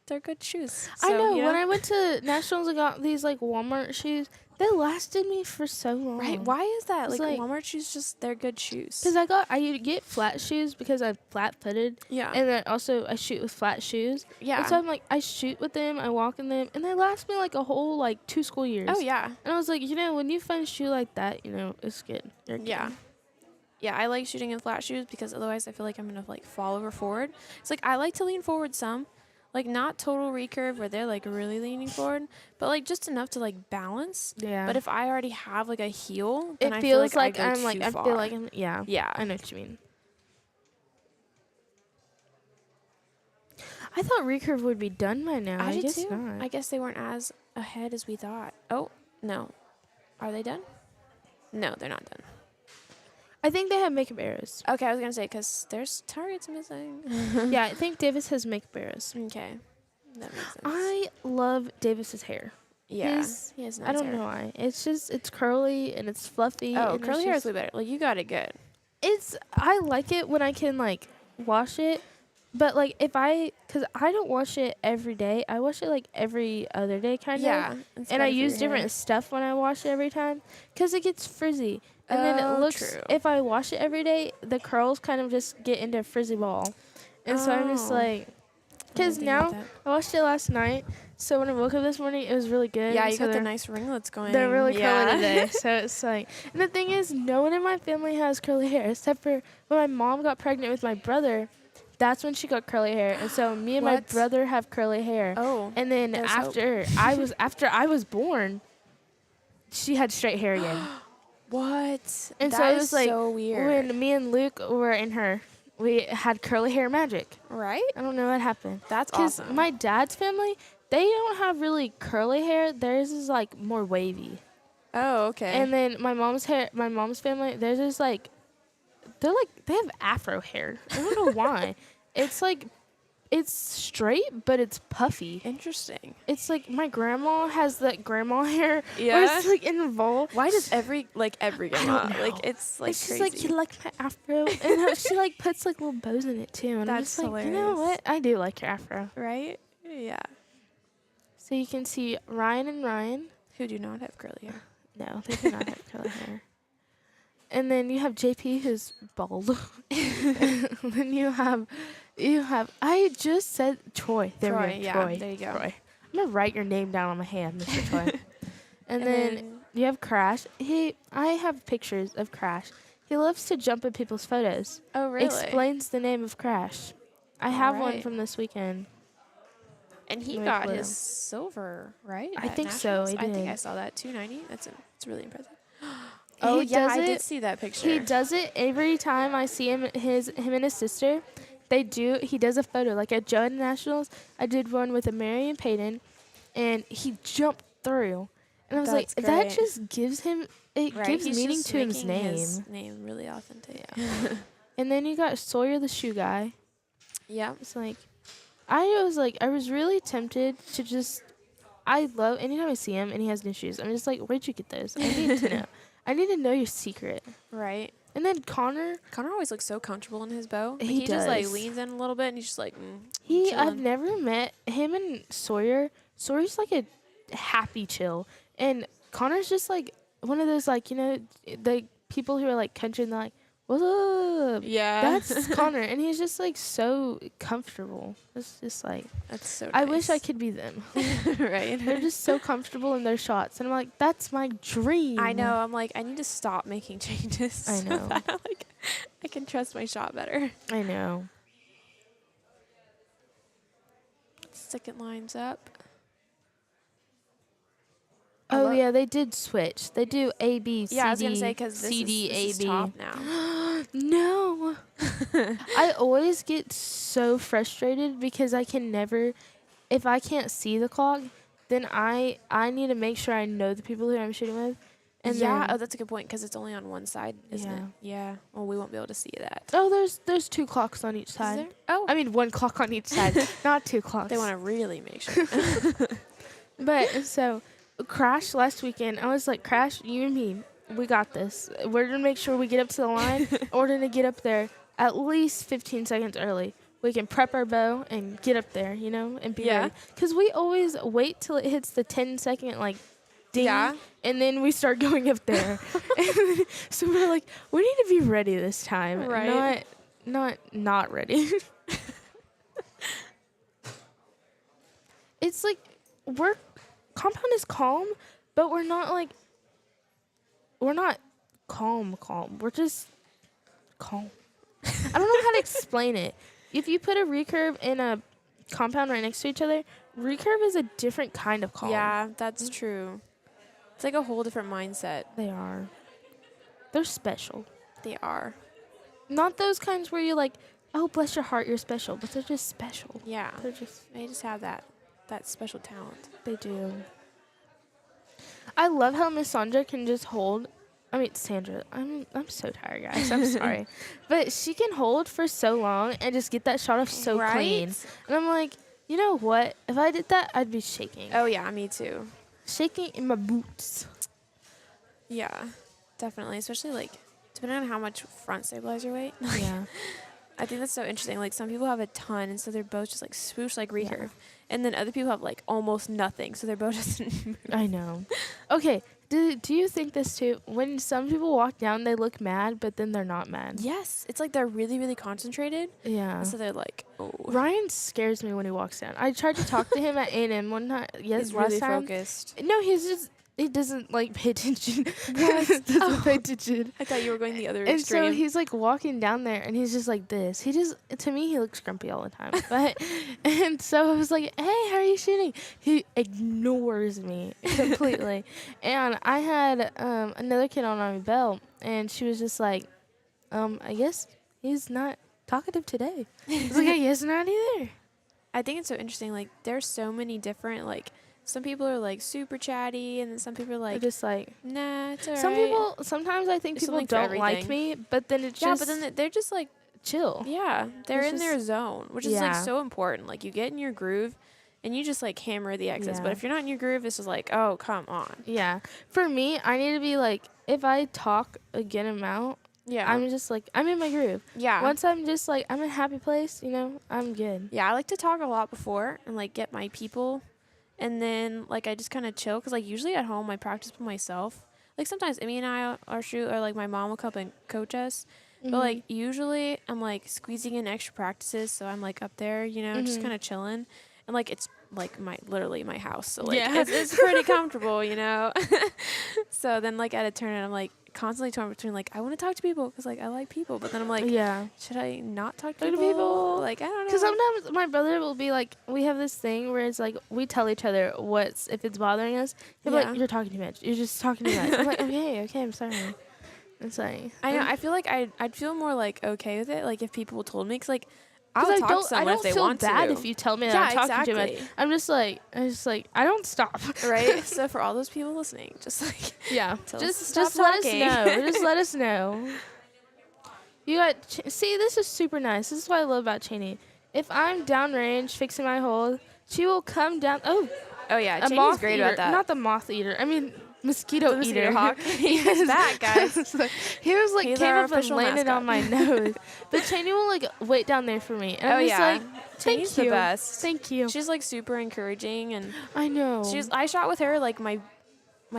Speaker 5: they're good shoes.
Speaker 2: I
Speaker 5: So,
Speaker 2: know.
Speaker 5: you
Speaker 2: When I went to nationals, I got these like Walmart shoes. They lasted me for so long.
Speaker 5: right? Why is that?
Speaker 2: It's
Speaker 5: Like,
Speaker 2: like-
Speaker 5: Walmart shoes, just they're good shoes.
Speaker 2: Because I get flat shoes because I'm flat footed,
Speaker 5: Yeah,
Speaker 2: and then also I shoot with flat shoes.
Speaker 5: yeah.
Speaker 2: And so I'm like, I shoot with them, I walk in them, and they last me like a whole like 2 school years.
Speaker 5: Oh yeah,
Speaker 2: And I was like, when you find a shoe like that, it's good. You're good.
Speaker 5: yeah. Yeah, I like shooting in flat shoes because otherwise I feel like I'm gonna like fall over forward. It's like I like to lean forward some, like not total recurve where they're like really leaning forward, but like just enough to like balance.
Speaker 2: Yeah.
Speaker 5: But if I already have like a heel, then
Speaker 2: it
Speaker 5: I
Speaker 2: feels
Speaker 5: feel like,
Speaker 2: like
Speaker 5: I go
Speaker 2: I'm like
Speaker 5: too
Speaker 2: I
Speaker 5: far.
Speaker 2: feel like I'm yeah.
Speaker 5: Yeah.
Speaker 2: I know what you mean. I thought recurve would be done by now. I
Speaker 5: did
Speaker 2: guess
Speaker 5: too.
Speaker 2: not.
Speaker 5: I guess they weren't as ahead as we thought. Oh no, are they done? No, they're not done.
Speaker 2: I think they have makeup arrows.
Speaker 5: Okay, I was gonna say because there's targets missing.
Speaker 2: Yeah, I think Davis has makeup arrows.
Speaker 5: Okay, that makes sense.
Speaker 2: I love Davis's hair.
Speaker 5: yeah,
Speaker 2: his-
Speaker 5: he has nice
Speaker 2: I don't
Speaker 5: hair.
Speaker 2: know why. It's curly and it's fluffy.
Speaker 5: Oh,
Speaker 2: and
Speaker 5: curly
Speaker 2: it's
Speaker 5: hair is
Speaker 2: just-
Speaker 5: way better. Like you got it good.
Speaker 2: I like it when I can like wash it, but like cause I don't wash it every day. I wash it like every other day kind of.
Speaker 5: Yeah. It's
Speaker 2: And I
Speaker 5: better for your
Speaker 2: use different
Speaker 5: hair.
Speaker 2: stuff when I wash it every time, cause it gets frizzy. And then it
Speaker 5: Oh,
Speaker 2: looks,
Speaker 5: true.
Speaker 2: if I wash it every day, the curls kind of just get into a frizzy ball. And so I'm just
Speaker 5: Oh.
Speaker 2: like,
Speaker 5: I
Speaker 2: because
Speaker 5: didn't think about
Speaker 2: now
Speaker 5: that.
Speaker 2: I washed it last night. So when I woke up this morning, it was really good.
Speaker 5: Yeah,
Speaker 2: and
Speaker 5: you
Speaker 2: so
Speaker 5: got the
Speaker 2: they're-
Speaker 5: nice ringlets going.
Speaker 2: They're really
Speaker 5: yeah.
Speaker 2: curly today. So it's like, and the thing is, no one in my family has curly hair except for when my mom got pregnant with my brother. That's when she got curly hair. And so me and my
Speaker 5: What?
Speaker 2: brother have curly hair.
Speaker 5: Oh.
Speaker 2: And then
Speaker 5: there's hope.
Speaker 2: after I was born, she had straight hair again.
Speaker 5: What?
Speaker 2: And so
Speaker 5: That
Speaker 2: it
Speaker 5: is
Speaker 2: was like
Speaker 5: so weird.
Speaker 2: when me and Luke were in her, we had curly hair magic.
Speaker 5: Right?
Speaker 2: I don't know what happened.
Speaker 5: That's
Speaker 2: Because
Speaker 5: awesome.
Speaker 2: my dad's family, they don't have really curly hair. Theirs is like more wavy.
Speaker 5: Oh, okay.
Speaker 2: And then my mom's family, theirs is like, they have afro hair. I don't know why. It's straight, but it's puffy.
Speaker 5: Interesting.
Speaker 2: It's like my grandma has that grandma hair.
Speaker 5: Yeah?
Speaker 2: Where it's like involved.
Speaker 5: Why does every grandma
Speaker 2: know.
Speaker 5: like it's like
Speaker 2: It's
Speaker 5: crazy?
Speaker 2: just like, you like my afro. And she like puts like little bows in it too. And I'm
Speaker 5: That's
Speaker 2: just like, you know
Speaker 5: hilarious.
Speaker 2: what? I do like your afro.
Speaker 5: right? Yeah.
Speaker 2: So you can see Ryan and Ryan.
Speaker 5: Who do not have curly hair?
Speaker 2: No, they do not have curly hair. And then you have JP who's bald. And then you have I just said Troy. There
Speaker 5: Troy,
Speaker 2: we go.
Speaker 5: yeah,
Speaker 2: Troy.
Speaker 5: there you go.
Speaker 2: Troy. I'm gonna write your name down on my hand, Mr. Troy. And then you have Crash. I have pictures of Crash. He loves to jump at people's photos.
Speaker 5: Oh, really?
Speaker 2: Explains the name of Crash. I have one
Speaker 5: Alright.
Speaker 2: from this weekend.
Speaker 5: And he
Speaker 2: With
Speaker 5: got
Speaker 2: Lou.
Speaker 5: his silver, right?
Speaker 2: I
Speaker 5: at
Speaker 2: think so,
Speaker 5: Nationals?
Speaker 2: he
Speaker 5: I think
Speaker 2: did.
Speaker 5: I saw that 290. That's really impressive. Oh
Speaker 2: He
Speaker 5: yeah,
Speaker 2: does
Speaker 5: I did
Speaker 2: it-
Speaker 5: see that picture.
Speaker 2: He does it every time I see him. Him and his sister, he does a photo. Like at Joe Nationals, I did one with a Mary and Peyton, and he jumped through. And I was
Speaker 5: That's
Speaker 2: like, that
Speaker 5: great.
Speaker 2: just gives him, it
Speaker 5: Right?
Speaker 2: gives
Speaker 5: He's
Speaker 2: meaning
Speaker 5: just
Speaker 2: to his
Speaker 5: making
Speaker 2: name.
Speaker 5: His name really authentic.
Speaker 2: And then you got Sawyer the shoe guy.
Speaker 5: Yeah.
Speaker 2: It's like, I was really tempted to just, anytime I see him and he has new shoes, I'm just like, where'd you get those? I need to know. I need to know your secret.
Speaker 5: Right.
Speaker 2: And then Connor,
Speaker 5: Connor always looks so comfortable in his bow. Like,
Speaker 2: He
Speaker 5: just like
Speaker 2: does.
Speaker 5: leans in a little bit and he's just like,
Speaker 2: I've
Speaker 5: chillin'.
Speaker 2: never met him and Sawyer. Sawyer's like a happy chill. And Connor's just like one of those, like, the people who are like country and they're like, what's up?
Speaker 5: Yeah.
Speaker 2: That's Connor. And he's just like so comfortable. It's just like,
Speaker 5: That's so nice.
Speaker 2: I wish I could be them.
Speaker 5: right.
Speaker 2: They're just so comfortable in their shots. And I'm like, that's my dream.
Speaker 5: I know. I'm like, I need to stop making changes.
Speaker 2: I
Speaker 5: so
Speaker 2: know.
Speaker 5: that, like, I can trust my shot better.
Speaker 2: I know.
Speaker 5: Second line's up. I
Speaker 2: Oh,
Speaker 5: love-
Speaker 2: yeah, they did switch. They do A, B, C,
Speaker 5: Yeah, I was gonna
Speaker 2: D,
Speaker 5: say because this
Speaker 2: C, D,
Speaker 5: is
Speaker 2: A, B.
Speaker 5: top now.
Speaker 2: No. I always get so frustrated because I can never, if I can't see the clock, then I need to make sure I know the people who I'm shooting with. And
Speaker 5: yeah.
Speaker 2: then,
Speaker 5: Oh, that's a good point because it's only on one side, isn't it? Yeah. Well, we won't be able to see that.
Speaker 2: there's 2 clocks on each
Speaker 5: Is
Speaker 2: side.
Speaker 5: there? Oh,
Speaker 2: I mean 1 clock on each side, not 2 clocks.
Speaker 5: they want to really make sure.
Speaker 2: But so, Crash last weekend, I was like, Crash, you and me, we got this. We're gonna make sure we get up to the line. We're gonna get up there at least 15 seconds early. We can prep our bow and get up there, and be
Speaker 5: Yeah.
Speaker 2: ready. Because we always wait till it hits the 10-second, like, ding,
Speaker 5: Yeah.
Speaker 2: and then we start going up there. So we're like, we need to be ready this time.
Speaker 5: Right.
Speaker 2: Not ready. It's like, compound is calm, but we're not calm. We're just calm. I don't know how to explain it. If you put a recurve and a compound right next to each other, recurve is a different kind of calm.
Speaker 5: Yeah, that's true. It's like a whole different mindset.
Speaker 2: They are. They're special.
Speaker 5: They are.
Speaker 2: Not those kinds where you're like, oh, bless your heart, you're special. But they're just special.
Speaker 5: Yeah.
Speaker 2: They're just,
Speaker 5: They just have that special talent.
Speaker 2: they do. I love how Miss Sandra can just hold. I mean, Sandra, I'm so tired, guys. I'm sorry. But she can hold for so long and just get that shot off so
Speaker 5: Right?
Speaker 2: clean. And I'm like, you know what? If I did that, I'd be shaking.
Speaker 5: Oh yeah, me too.
Speaker 2: Shaking in my boots.
Speaker 5: Yeah, definitely. Especially like to depending on how much front stabilizer weight.
Speaker 2: Yeah.
Speaker 5: I think that's so interesting. Like some people have a ton, and so their boats just like swoosh like recurve, and then other people have like almost nothing, so their boat doesn't move.
Speaker 2: I know. Okay. Do you think this too? When some people walk down, they look mad, but then they're not mad.
Speaker 5: Yes, it's like they're really really concentrated,
Speaker 2: Yeah.
Speaker 5: and so they're like, oh,
Speaker 2: Ryan scares me when he walks down. I tried to talk to him at A&M one time. Yes,
Speaker 5: he's
Speaker 2: last
Speaker 5: really
Speaker 2: time.
Speaker 5: focused.
Speaker 2: No, he doesn't like pay attention. Doesn't pay attention.
Speaker 5: I thought you were going the other
Speaker 2: And
Speaker 5: extreme.
Speaker 2: so he's like walking down there, and he's just like this. He just, to me, he looks grumpy all the time. But and so I was like, "Hey, how are you shooting?" He ignores me completely. And I had another kid on my belt, and she was just like, I guess he's not talkative today. I was like, I guess not either.
Speaker 5: I think it's so interesting. Like, there's so many different like. Some people are like super chatty, and then some people are
Speaker 2: Like,
Speaker 5: like,
Speaker 2: just like
Speaker 5: nah, it's alright.
Speaker 2: some people. Sometimes I think
Speaker 5: There's
Speaker 2: people
Speaker 5: something for
Speaker 2: don't like
Speaker 5: everything.
Speaker 2: me, but then it's
Speaker 5: Yeah,
Speaker 2: just
Speaker 5: but then they're just like,
Speaker 2: chill.
Speaker 5: yeah, they're
Speaker 2: It's
Speaker 5: in their zone, which is like
Speaker 2: yeah.
Speaker 5: so important. Like, you get in your groove, and you just like hammer the exits.
Speaker 2: Yeah.
Speaker 5: But if you're not in your groove, it's just like, oh, come on.
Speaker 2: Yeah. For me, I need to be like, if I talk a good amount,
Speaker 5: Yeah.
Speaker 2: I'm just like, I'm in my groove.
Speaker 5: yeah.
Speaker 2: Once I'm just like, I'm in a happy place, I'm good.
Speaker 5: Yeah, I like to talk a lot before and like get my people, and then like I just kind of chill because like usually at home I practice by myself. Like sometimes Emmy and I are shoot, or like my mom will come and coach us. But like usually I'm like squeezing in extra practices, so I'm like up there, just kind of chilling, and like it's like literally my house, so like
Speaker 2: Yeah.
Speaker 5: it's pretty comfortable, So then like at a tournament, I'm like constantly torn between like I want to talk to people because like I like people, but then I'm like,
Speaker 2: Yeah.
Speaker 5: should I not talk to
Speaker 2: Talk to
Speaker 5: people?
Speaker 2: people.
Speaker 5: Like I don't know.
Speaker 2: Because sometimes my brother will be like, we have this thing where it's like, we tell each other if it's bothering us. He'll be
Speaker 5: Yeah.
Speaker 2: like, you're talking too much. You're just talking too much. I'm like, okay, I'm sorry. It's like,
Speaker 5: I know. I feel like I'd feel more like okay with it, like if people told me, because like I'll
Speaker 2: I
Speaker 5: talk to
Speaker 2: don't
Speaker 5: someone if they
Speaker 2: feel
Speaker 5: want
Speaker 2: bad
Speaker 5: to.
Speaker 2: if you tell me that
Speaker 5: Yeah,
Speaker 2: I'm talking too much.
Speaker 5: exactly.
Speaker 2: I'm just like, I don't stop.
Speaker 5: Right. So for all those people listening, just like
Speaker 2: Yeah.
Speaker 5: Tell us to
Speaker 2: Just
Speaker 5: stop
Speaker 2: let us
Speaker 5: talking.
Speaker 2: know. Just let us know. You got see, this is super nice. This is what I love about Cheney. If I'm downrange fixing my hole, she will come down. Oh,
Speaker 5: oh yeah,
Speaker 2: a
Speaker 5: Cheney's
Speaker 2: moth
Speaker 5: great
Speaker 2: eater.
Speaker 5: about that.
Speaker 2: Not the moth eater. I mean mosquito
Speaker 5: The mosquito
Speaker 2: eater.
Speaker 5: hawk. He's back, guys.
Speaker 2: It's like, he was like
Speaker 5: He's
Speaker 2: came
Speaker 5: our
Speaker 2: up and
Speaker 5: official
Speaker 2: landed on my
Speaker 5: mascot.
Speaker 2: nose. But Cheney will like wait down there for me. And
Speaker 5: Oh
Speaker 2: I'm just
Speaker 5: yeah,
Speaker 2: like, thank
Speaker 5: Cheney's
Speaker 2: you.
Speaker 5: the best.
Speaker 2: Thank you.
Speaker 5: She's like super encouraging, and
Speaker 2: I know.
Speaker 5: I shot with her like my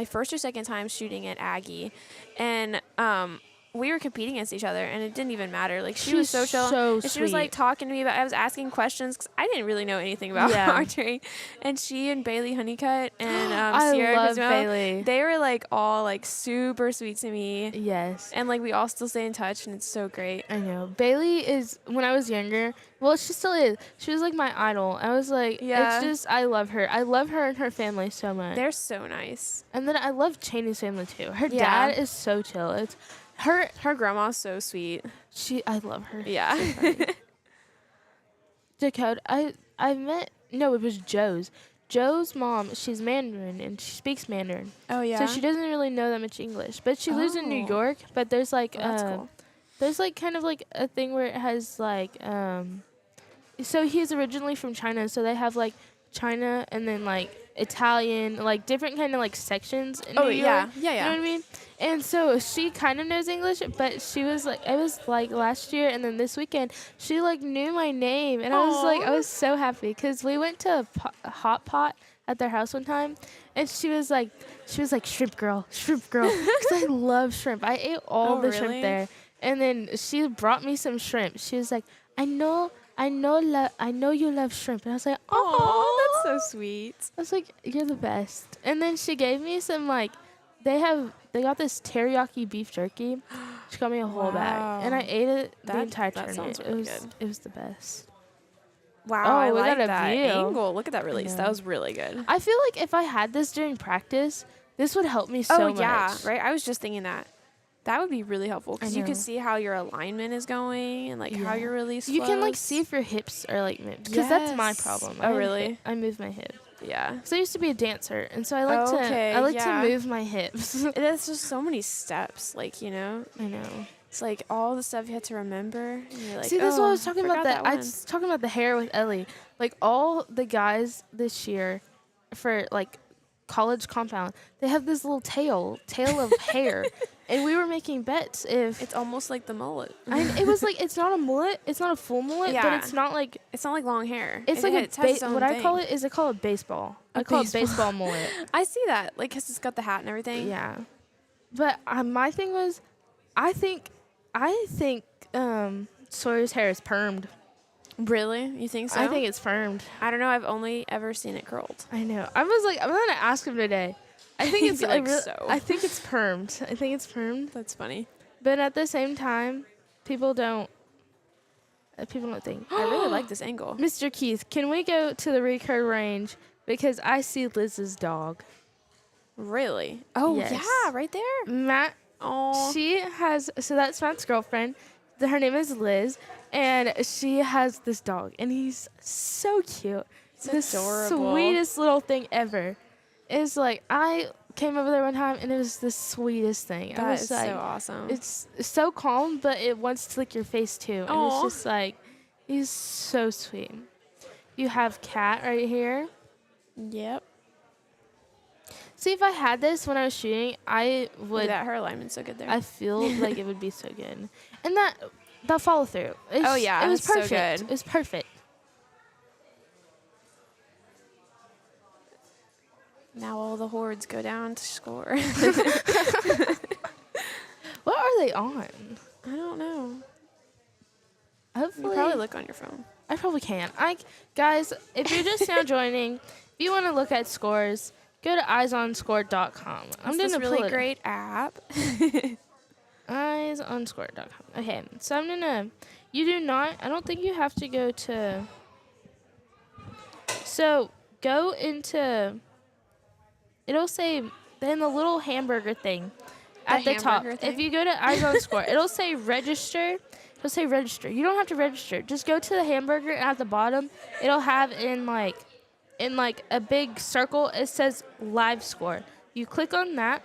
Speaker 5: first or second time shooting at Aggie, and we were competing against each other, and it didn't even matter. Like she was
Speaker 2: She's
Speaker 5: so chill,
Speaker 2: so
Speaker 5: and she was like
Speaker 2: sweet.
Speaker 5: talking to me about. I was asking questions because I didn't really know anything about
Speaker 2: Yeah.
Speaker 5: archery, and she and Bailey Honeycutt and
Speaker 2: I
Speaker 5: Sierra
Speaker 2: love
Speaker 5: Guzman,
Speaker 2: Bailey.
Speaker 5: they were like all like super sweet to me,
Speaker 2: Yes.
Speaker 5: and like we all still stay in touch, and it's so great.
Speaker 2: I know. Bailey is, when I was younger, well, she still is. She was like my idol. I was like,
Speaker 5: Yeah.
Speaker 2: it's just, I love her. I love her and her family so much.
Speaker 5: They're so nice.
Speaker 2: And then I love Cheney's family too. Her
Speaker 5: Yeah.
Speaker 2: dad is so chill. It's
Speaker 5: Her grandma's so sweet.
Speaker 2: I love her.
Speaker 5: Yeah.
Speaker 2: Dakota, I met, no, it was Joe's. Joe's mom, she's Mandarin and she speaks Mandarin.
Speaker 5: Oh yeah.
Speaker 2: So she doesn't really know that much English. But she lives in New
Speaker 5: Oh.
Speaker 2: York, but there's like,
Speaker 5: Well, that's cool.
Speaker 2: there's like kind of like a thing where it has like so he's originally from China, so they have like China and then like Italian, like different kind of like sections in
Speaker 5: Oh
Speaker 2: New
Speaker 5: yeah.
Speaker 2: York.
Speaker 5: Yeah
Speaker 2: You know
Speaker 5: yeah.
Speaker 2: what I mean? And so she kind of knows English, but she was like, it was like last year and then this weekend, she like knew my name. And I was like, I
Speaker 5: Aw.
Speaker 2: was so happy because we went to a hot pot at their house one time. And she was like, shrimp girl. Because I love shrimp. I ate all
Speaker 5: Oh,
Speaker 2: the
Speaker 5: really?
Speaker 2: shrimp there. And then she brought me some shrimp. She was like, I know you love shrimp. And I was like,
Speaker 5: Oh, that's so sweet.
Speaker 2: I was like, you're the best. And then she gave me some like, they got this teriyaki beef jerky. She got me a whole bag, and I
Speaker 5: Wow.
Speaker 2: ate it the
Speaker 5: That-
Speaker 2: entire
Speaker 5: that
Speaker 2: tournament.
Speaker 5: sounds really good.
Speaker 2: It was the best.
Speaker 5: Wow,
Speaker 2: Oh,
Speaker 5: I
Speaker 2: we
Speaker 5: like
Speaker 2: got a
Speaker 5: that
Speaker 2: view.
Speaker 5: angle. Look at that release.
Speaker 2: know.
Speaker 5: That was really good.
Speaker 2: I feel like if I had this during practice, this would help me so much.
Speaker 5: yeah, right. I was just thinking that. That would be really helpful because
Speaker 2: I
Speaker 5: you can
Speaker 2: know.
Speaker 5: see how your alignment is going and like how
Speaker 2: Yeah.
Speaker 5: your release.
Speaker 2: You can like
Speaker 5: flows.
Speaker 2: see if your hips are like moved, because that's my
Speaker 5: Yes.
Speaker 2: problem.
Speaker 5: Oh, really?
Speaker 2: I move my hip.
Speaker 5: Yeah.
Speaker 2: So I used to be a dancer, and so I like
Speaker 5: Okay,
Speaker 2: to
Speaker 5: yeah.
Speaker 2: move my hips.
Speaker 5: There's just so many steps. Like
Speaker 2: I know.
Speaker 5: it's like all the stuff you had to remember. And you're like,
Speaker 2: See, this is what I was
Speaker 5: "Oh,
Speaker 2: talking about.
Speaker 5: forgot
Speaker 2: That I
Speaker 5: one."
Speaker 2: was talking about the hair with Ellie. Like all the guys this year, for like college compound. They have this little tail of hair, and we were making bets if
Speaker 5: It's almost like the mullet.
Speaker 2: it was like it's not a mullet, it's not a full mullet, but
Speaker 5: Yeah.
Speaker 2: it's not like
Speaker 5: It's not like long hair.
Speaker 2: it's
Speaker 5: It
Speaker 2: like
Speaker 5: has its own
Speaker 2: what I
Speaker 5: thing.
Speaker 2: call it is I call it baseball. I call it baseball mullet.
Speaker 5: I see that, like, 'cause it's got the hat and everything.
Speaker 2: Yeah, but my thing was, I think Sawyer's hair is permed.
Speaker 5: Really? You think so?
Speaker 2: I think it's permed.
Speaker 5: I don't know. I've only ever seen it curled.
Speaker 2: I know. I was like, I'm gonna ask him today. I think
Speaker 5: He'd
Speaker 2: it's
Speaker 5: be like,
Speaker 2: I
Speaker 5: "So?"
Speaker 2: I think it's permed. I think it's permed.
Speaker 5: That's funny.
Speaker 2: But at the same time, people don't think.
Speaker 5: I really like this angle.
Speaker 2: Mr. Keith, can we go to the recurve range because I see Liz's dog.
Speaker 5: Really? Oh,
Speaker 2: Yes.
Speaker 5: yeah, right there.
Speaker 2: Matt,
Speaker 5: Oh,
Speaker 2: she has that's Matt's girlfriend. Her name is Liz, and she has this dog, and he's so cute.
Speaker 5: It's
Speaker 2: the
Speaker 5: adorable.
Speaker 2: sweetest little thing ever. It's like I came over there one time, and it was the sweetest thing. I
Speaker 5: that
Speaker 2: was
Speaker 5: is
Speaker 2: like,
Speaker 5: so awesome.
Speaker 2: it's so calm, but it wants to lick your face too. And
Speaker 5: Aw.
Speaker 2: it's just like, he's so sweet. You have Cat right here.
Speaker 5: Yep.
Speaker 2: See, if I had this when I was shooting, I
Speaker 5: Look
Speaker 2: would.
Speaker 5: at that. Her alignment's so good there.
Speaker 2: I feel like it would be so good. And that follow through.
Speaker 5: Oh, yeah,
Speaker 2: it was
Speaker 5: it's so
Speaker 2: perfect.
Speaker 5: good.
Speaker 2: It was perfect.
Speaker 5: Now all the hordes go down to score.
Speaker 2: What are they on?
Speaker 5: I don't know. You
Speaker 2: Hopefully,
Speaker 5: can probably look on your phone.
Speaker 2: I probably can. Guys, if you're just now joining, if you want to look at scores, go to eyesonscore.com. I'm
Speaker 5: It's
Speaker 2: gonna
Speaker 5: this
Speaker 2: pull
Speaker 5: really
Speaker 2: it.
Speaker 5: great app.
Speaker 2: Eyesonscore.com. Okay, so I'm gonna. You do not. I don't think you have to go to. So go into. It'll say in the little hamburger thing at the top.
Speaker 5: hamburger
Speaker 2: If
Speaker 5: thing?
Speaker 2: you go to Eyes on Score, it'll say register. It'll say register. You don't have to register. Just go to the hamburger, and at the bottom, it'll have in a big circle. It says live score. You click on that,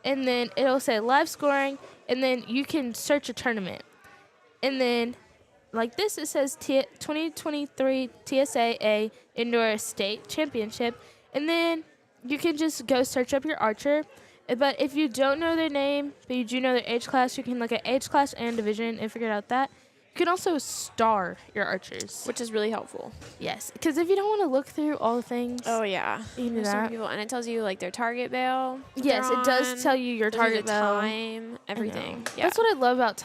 Speaker 2: and then it'll say live scoring, and then you can search a tournament, and then. Like this, it says 2023 TSAA Indoor State Championship, and then you can just go search up your archer. But if you don't know their name, but you do know their age class, you can look at age class and division and figure out that. You can also star your archers.
Speaker 5: Which is really helpful.
Speaker 2: Yes, because if you don't want to look through all the things,
Speaker 5: Oh, yeah.
Speaker 2: you can do
Speaker 5: There's so many
Speaker 2: that.
Speaker 5: people, and it tells you, like, their target bail. what
Speaker 2: Yes,
Speaker 5: they're
Speaker 2: it does
Speaker 5: on,
Speaker 2: tell you your
Speaker 5: tells you
Speaker 2: target
Speaker 5: the
Speaker 2: bell.
Speaker 5: time,
Speaker 2: I
Speaker 5: everything.
Speaker 2: know.
Speaker 5: Yeah.
Speaker 2: That's what I love about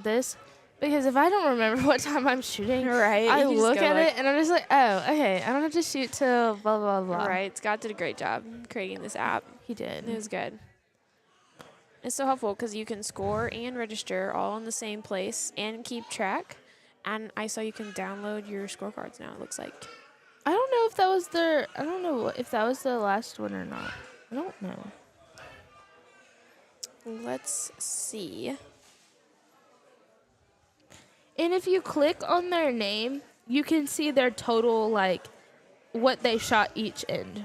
Speaker 2: this. Because if I don't remember what time I'm shooting,
Speaker 5: Right.
Speaker 2: I
Speaker 5: you just
Speaker 2: look
Speaker 5: go,
Speaker 2: at
Speaker 5: like,
Speaker 2: it and I'm just like, oh, okay, I don't have to shoot till blah, blah, blah.
Speaker 5: Right. Scott did a great job creating this app.
Speaker 2: He did.
Speaker 5: It was good. It's so helpful because you can score and register all in the same place and keep track. And I saw you can download your scorecards now, it looks like.
Speaker 2: I don't know if that was I don't know if that was the last one or not. I don't know.
Speaker 5: Let's see.
Speaker 2: And if you click on their name, you can see their total, like, what they shot each end.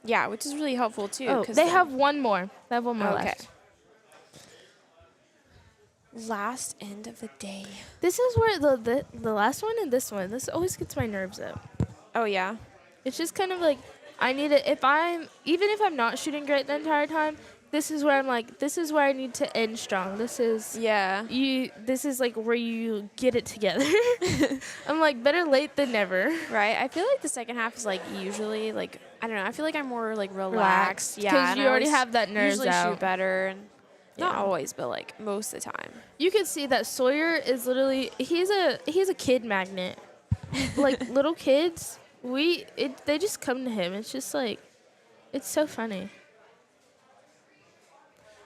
Speaker 5: Yeah, which is really helpful too.
Speaker 2: Oh,
Speaker 5: 'cause
Speaker 2: they
Speaker 5: then-
Speaker 2: have one more. They have one more
Speaker 5: Okay.
Speaker 2: left.
Speaker 5: Last end of the day.
Speaker 2: This is where the last one and this one, this always gets my nerves up.
Speaker 5: Oh, yeah.
Speaker 2: It's just kind of like, I need it, even if I'm not shooting great the entire time, this is where I'm like, this is where I need to end strong. This is like where you get it together. I'm like, better late than never.
Speaker 5: Right. I feel like the second half is like usually like, I don't know. I feel like I'm more like relaxed. Yeah.
Speaker 2: Because
Speaker 5: and
Speaker 2: you
Speaker 5: I
Speaker 2: already
Speaker 5: always
Speaker 2: have that nerves
Speaker 5: usually
Speaker 2: out.
Speaker 5: shoot better. And not
Speaker 2: Yeah.
Speaker 5: always, but like most of the time.
Speaker 2: You can see that Sawyer is literally, he's a kid magnet. Like little kids, they just come to him. It's just like, it's so funny.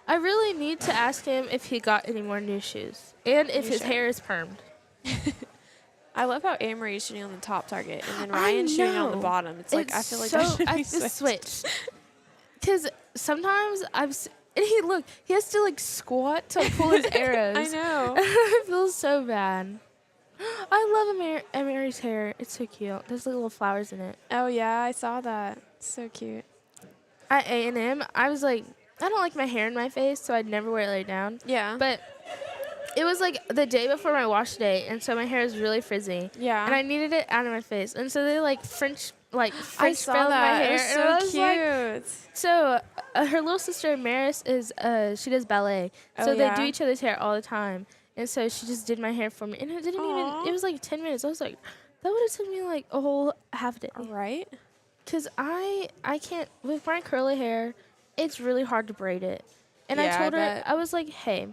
Speaker 2: I really need to ask him if he got any more new shoes and if
Speaker 5: You
Speaker 2: his
Speaker 5: should.
Speaker 2: hair is permed.
Speaker 5: I love how Amory is shooting on the top target and then
Speaker 2: I
Speaker 5: Ryan's shooting on the
Speaker 2: know.
Speaker 5: bottom. It's like I feel like
Speaker 2: so,
Speaker 5: that should
Speaker 2: I
Speaker 5: be
Speaker 2: just
Speaker 5: switched.
Speaker 2: switched. Because sometimes and he has to like squat to pull his arrows.
Speaker 5: I know.
Speaker 2: I feel so bad. I love Amory's hair. It's so cute. There's like little flowers in it.
Speaker 5: Oh yeah, I saw that. So cute.
Speaker 2: At A&M, I was like, I don't like my hair in my face, so I'd never wear it laid down.
Speaker 5: Yeah.
Speaker 2: But it was like the day before my wash day, and so my hair is really frizzy.
Speaker 5: Yeah.
Speaker 2: And I needed it out of my face, and so they like French
Speaker 5: I
Speaker 2: French
Speaker 5: saw
Speaker 2: filled my
Speaker 5: that.
Speaker 2: hair,
Speaker 5: It was
Speaker 2: and
Speaker 5: so
Speaker 2: I was
Speaker 5: cute.
Speaker 2: like, so her little sister Maris is she does ballet, so
Speaker 5: Oh,
Speaker 2: they
Speaker 5: yeah?
Speaker 2: do each other's hair all the time, and so she just did my hair for me, and it didn't even.
Speaker 5: Aw.
Speaker 2: It was like 10 minutes. I was like, that would have took me like a whole half day,
Speaker 5: Right?
Speaker 2: cause I can't with my curly hair. It's really hard to braid it, and I
Speaker 5: Yeah, I
Speaker 2: told her
Speaker 5: bet.
Speaker 2: I was like, hey.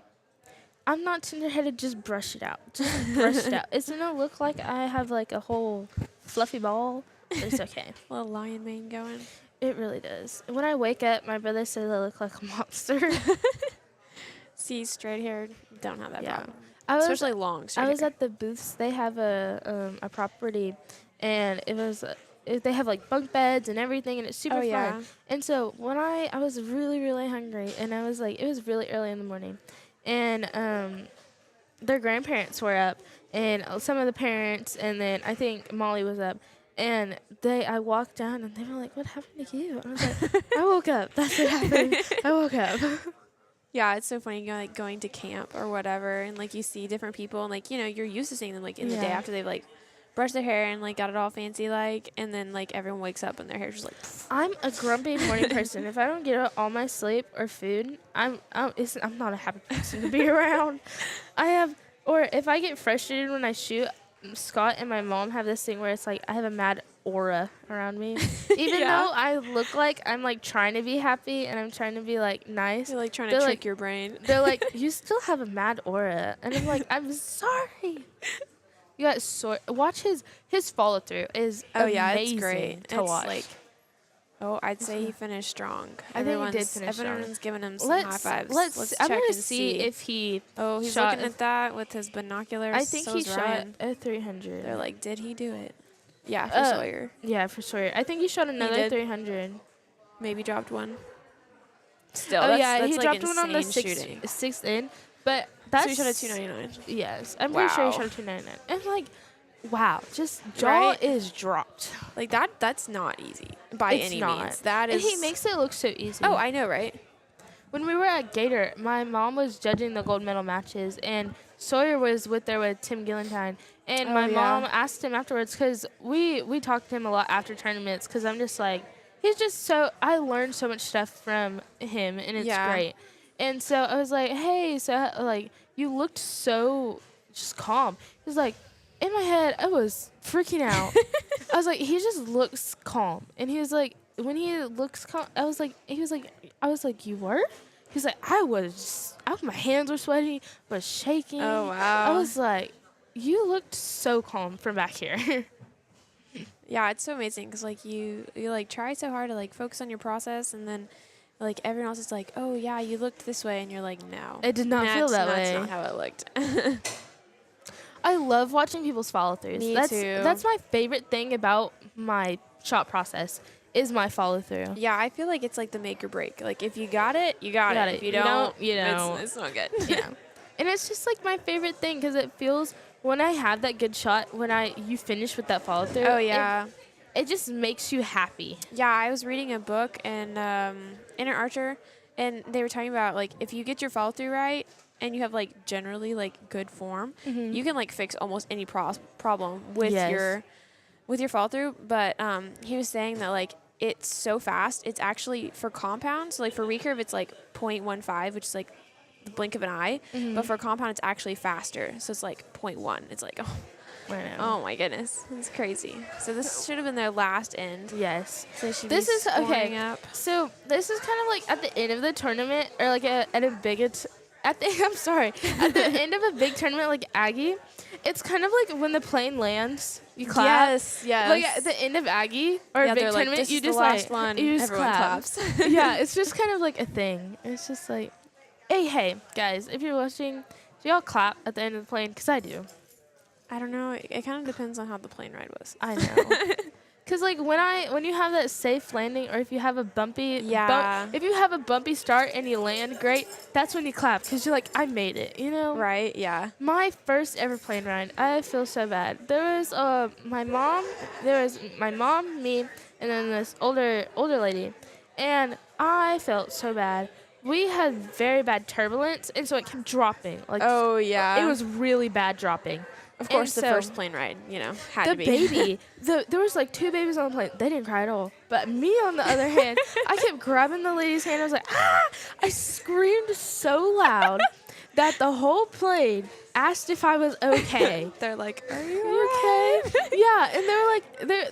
Speaker 2: I'm not tender-headed. Just brush it out. Just brush it out. It's gonna look like I have like a whole fluffy ball, but it's okay.
Speaker 5: Little lion mane going.
Speaker 2: It really does. When I wake up, my brother says I look like a monster.
Speaker 5: See, straight hair don't have that
Speaker 2: Yeah.
Speaker 5: problem.
Speaker 2: I was
Speaker 5: Especially long straight
Speaker 2: I was
Speaker 5: hair.
Speaker 2: at the booths. They have a property, and it was they have like bunk beds and everything, and it's super
Speaker 5: Oh,
Speaker 2: fun.
Speaker 5: yeah.
Speaker 2: And so when I was really hungry, and I was like, it was really early in the morning, and their grandparents were up, and some of the parents, and then I think Molly was up. And I walked down, and they were like, "What happened to you?" And I was like, "I woke up. That's what happened. I woke up."
Speaker 5: Yeah, it's so funny, like going to camp or whatever, and like you see different people, and like you're used to seeing them like in the day
Speaker 2: Yeah.
Speaker 5: after they've like brushed their hair and like got it all fancy like, and then like everyone wakes up and their hair's just like.
Speaker 2: I'm a grumpy morning person. If I don't get all my sleep or food, I'm not a happy person to be around. Or if I get frustrated when I shoot, Scott and my mom have this thing where it's like I have a mad aura around me. Even
Speaker 5: Yeah.
Speaker 2: though I look like I'm like trying to be happy and I'm trying to be like nice,
Speaker 5: You're like trying
Speaker 2: They're
Speaker 5: to
Speaker 2: like-
Speaker 5: trick your brain.
Speaker 2: they're like, you still have a mad aura. And I'm like, I'm sorry. You guys, watch his follow through is
Speaker 5: Oh yeah,
Speaker 2: amazing
Speaker 5: it's great
Speaker 2: to
Speaker 5: it's
Speaker 2: watch.
Speaker 5: like, I'd say he finished strong.
Speaker 2: I think he did finish strong.
Speaker 5: Everyone's giving him some
Speaker 2: let's
Speaker 5: high fives.
Speaker 2: let's
Speaker 5: check
Speaker 2: I'm gonna
Speaker 5: and
Speaker 2: see if he
Speaker 5: Oh, he's
Speaker 2: shot
Speaker 5: looking at that with his binoculars.
Speaker 2: I think
Speaker 5: so
Speaker 2: he
Speaker 5: is
Speaker 2: shot
Speaker 5: Ryan.
Speaker 2: a 300.
Speaker 5: They're like, did he do it? Yeah, for
Speaker 2: Uh,
Speaker 5: Sawyer.
Speaker 2: Yeah, for sure. I think he shot another
Speaker 5: did.
Speaker 2: 300.
Speaker 5: Maybe dropped one. Still,
Speaker 2: Oh
Speaker 5: that's,
Speaker 2: yeah,
Speaker 5: that's
Speaker 2: he
Speaker 5: like
Speaker 2: dropped one on the
Speaker 5: insane shooting.
Speaker 2: sixth in, but that's
Speaker 5: So he shot a 299.
Speaker 2: Yes, I'm pretty sure he
Speaker 5: Wow.
Speaker 2: shot a 299. And like, wow, just jaw
Speaker 5: Right?
Speaker 2: is dropped.
Speaker 5: Like that's not easy by
Speaker 2: It's
Speaker 5: any
Speaker 2: not.
Speaker 5: means. That
Speaker 2: And
Speaker 5: is.
Speaker 2: he makes it look so easy.
Speaker 5: Oh, I know, right?
Speaker 2: When we were at Gator, my mom was judging the gold medal matches, and Sawyer was there with Tim Gillentine. And
Speaker 5: Oh,
Speaker 2: my
Speaker 5: yeah.
Speaker 2: mom asked him afterwards, because we talked to him a lot after tournaments, because I'm just like, he's just so, I learned so much stuff from him, and it's
Speaker 5: Yeah.
Speaker 2: great. And so I was like, hey, so, like, you looked so just calm. He was like, in my head, I was freaking out. I was like, he just looks calm. And he was like, when he looks calm, I was like, you were? He's like, my hands were sweaty, was shaking.
Speaker 5: Oh, wow.
Speaker 2: I was like, you looked so calm from back here.
Speaker 5: Yeah, it's so amazing because like you like try so hard to like focus on your process, and then like everyone else is like, oh yeah, you looked this way, and you're like, no,
Speaker 2: It did not feel that
Speaker 5: That's
Speaker 2: way.
Speaker 5: not how it looked.
Speaker 2: I love watching people's follow-throughs.
Speaker 5: Me
Speaker 2: that's
Speaker 5: too.
Speaker 2: That's my favorite thing about my shot process is my follow-through.
Speaker 5: Yeah, I feel like it's like the make or break. Like if you got it, you got it. If you don't,
Speaker 2: you don't.
Speaker 5: It's not good.
Speaker 2: Yeah. And it's just like my favorite thing because it feels when I have that good shot, when you finish with that follow-through.
Speaker 5: Oh yeah.
Speaker 2: It just makes you happy.
Speaker 5: Yeah, I was reading a book and Inner Archer, and they were talking about like if you get your follow through right and you have like generally like good form, you can like fix almost any problem with
Speaker 2: Yes.
Speaker 5: your follow through. But he was saying that like it's so fast. It's actually for compound. So like for recurve, it's like 0.15, which is like the blink of an eye. But for compound, it's actually faster. So it's like 0.1. It's like oh my goodness, it's crazy. So this should have been their last end.
Speaker 2: Yes.
Speaker 5: So they should
Speaker 2: This
Speaker 5: be
Speaker 2: is okay.
Speaker 5: scoring up.
Speaker 2: So this is kind of like at the end of the tournament, or like at a big. At the end of a big tournament like Aggie, it's kind of like when the plane lands, you clap.
Speaker 5: Yes, yes.
Speaker 2: Like at the end of Aggie or a
Speaker 5: Yeah,
Speaker 2: big
Speaker 5: they're like,
Speaker 2: tournament,
Speaker 5: "This
Speaker 2: you
Speaker 5: is the
Speaker 2: just
Speaker 5: last
Speaker 2: like
Speaker 5: one."
Speaker 2: you just
Speaker 5: Everyone
Speaker 2: clap.
Speaker 5: claps.
Speaker 2: Yeah, it's just kind of like a thing. It's just like, hey guys, if you're watching, do y'all clap at the end of the plane? Because I do.
Speaker 5: I don't know. It kind of depends on how the plane ride was.
Speaker 2: I know. Cause like when you have that safe landing, or if you have a bumpy if you have a bumpy start and you land great, that's when you clap. Cause you're like, I made it, you know.
Speaker 5: Right? Yeah.
Speaker 2: My first ever plane ride, I feel so bad. There was my mom, me, and then this older lady, and I felt so bad. we had very bad turbulence, and so it kept dropping. Like,
Speaker 6: Oh, yeah.
Speaker 2: it was really bad dropping.
Speaker 6: Of course,
Speaker 2: and
Speaker 6: the
Speaker 2: so
Speaker 6: first plane ride, had
Speaker 2: the
Speaker 6: to be.
Speaker 2: baby, there was like 2 babies on the plane. They didn't cry at all. But me, on the other hand, I kept grabbing the lady's hand. I was like, ah! I screamed so loud that the whole plane asked if I was okay.
Speaker 6: They're like, are you
Speaker 2: You okay? Yeah, and they were like,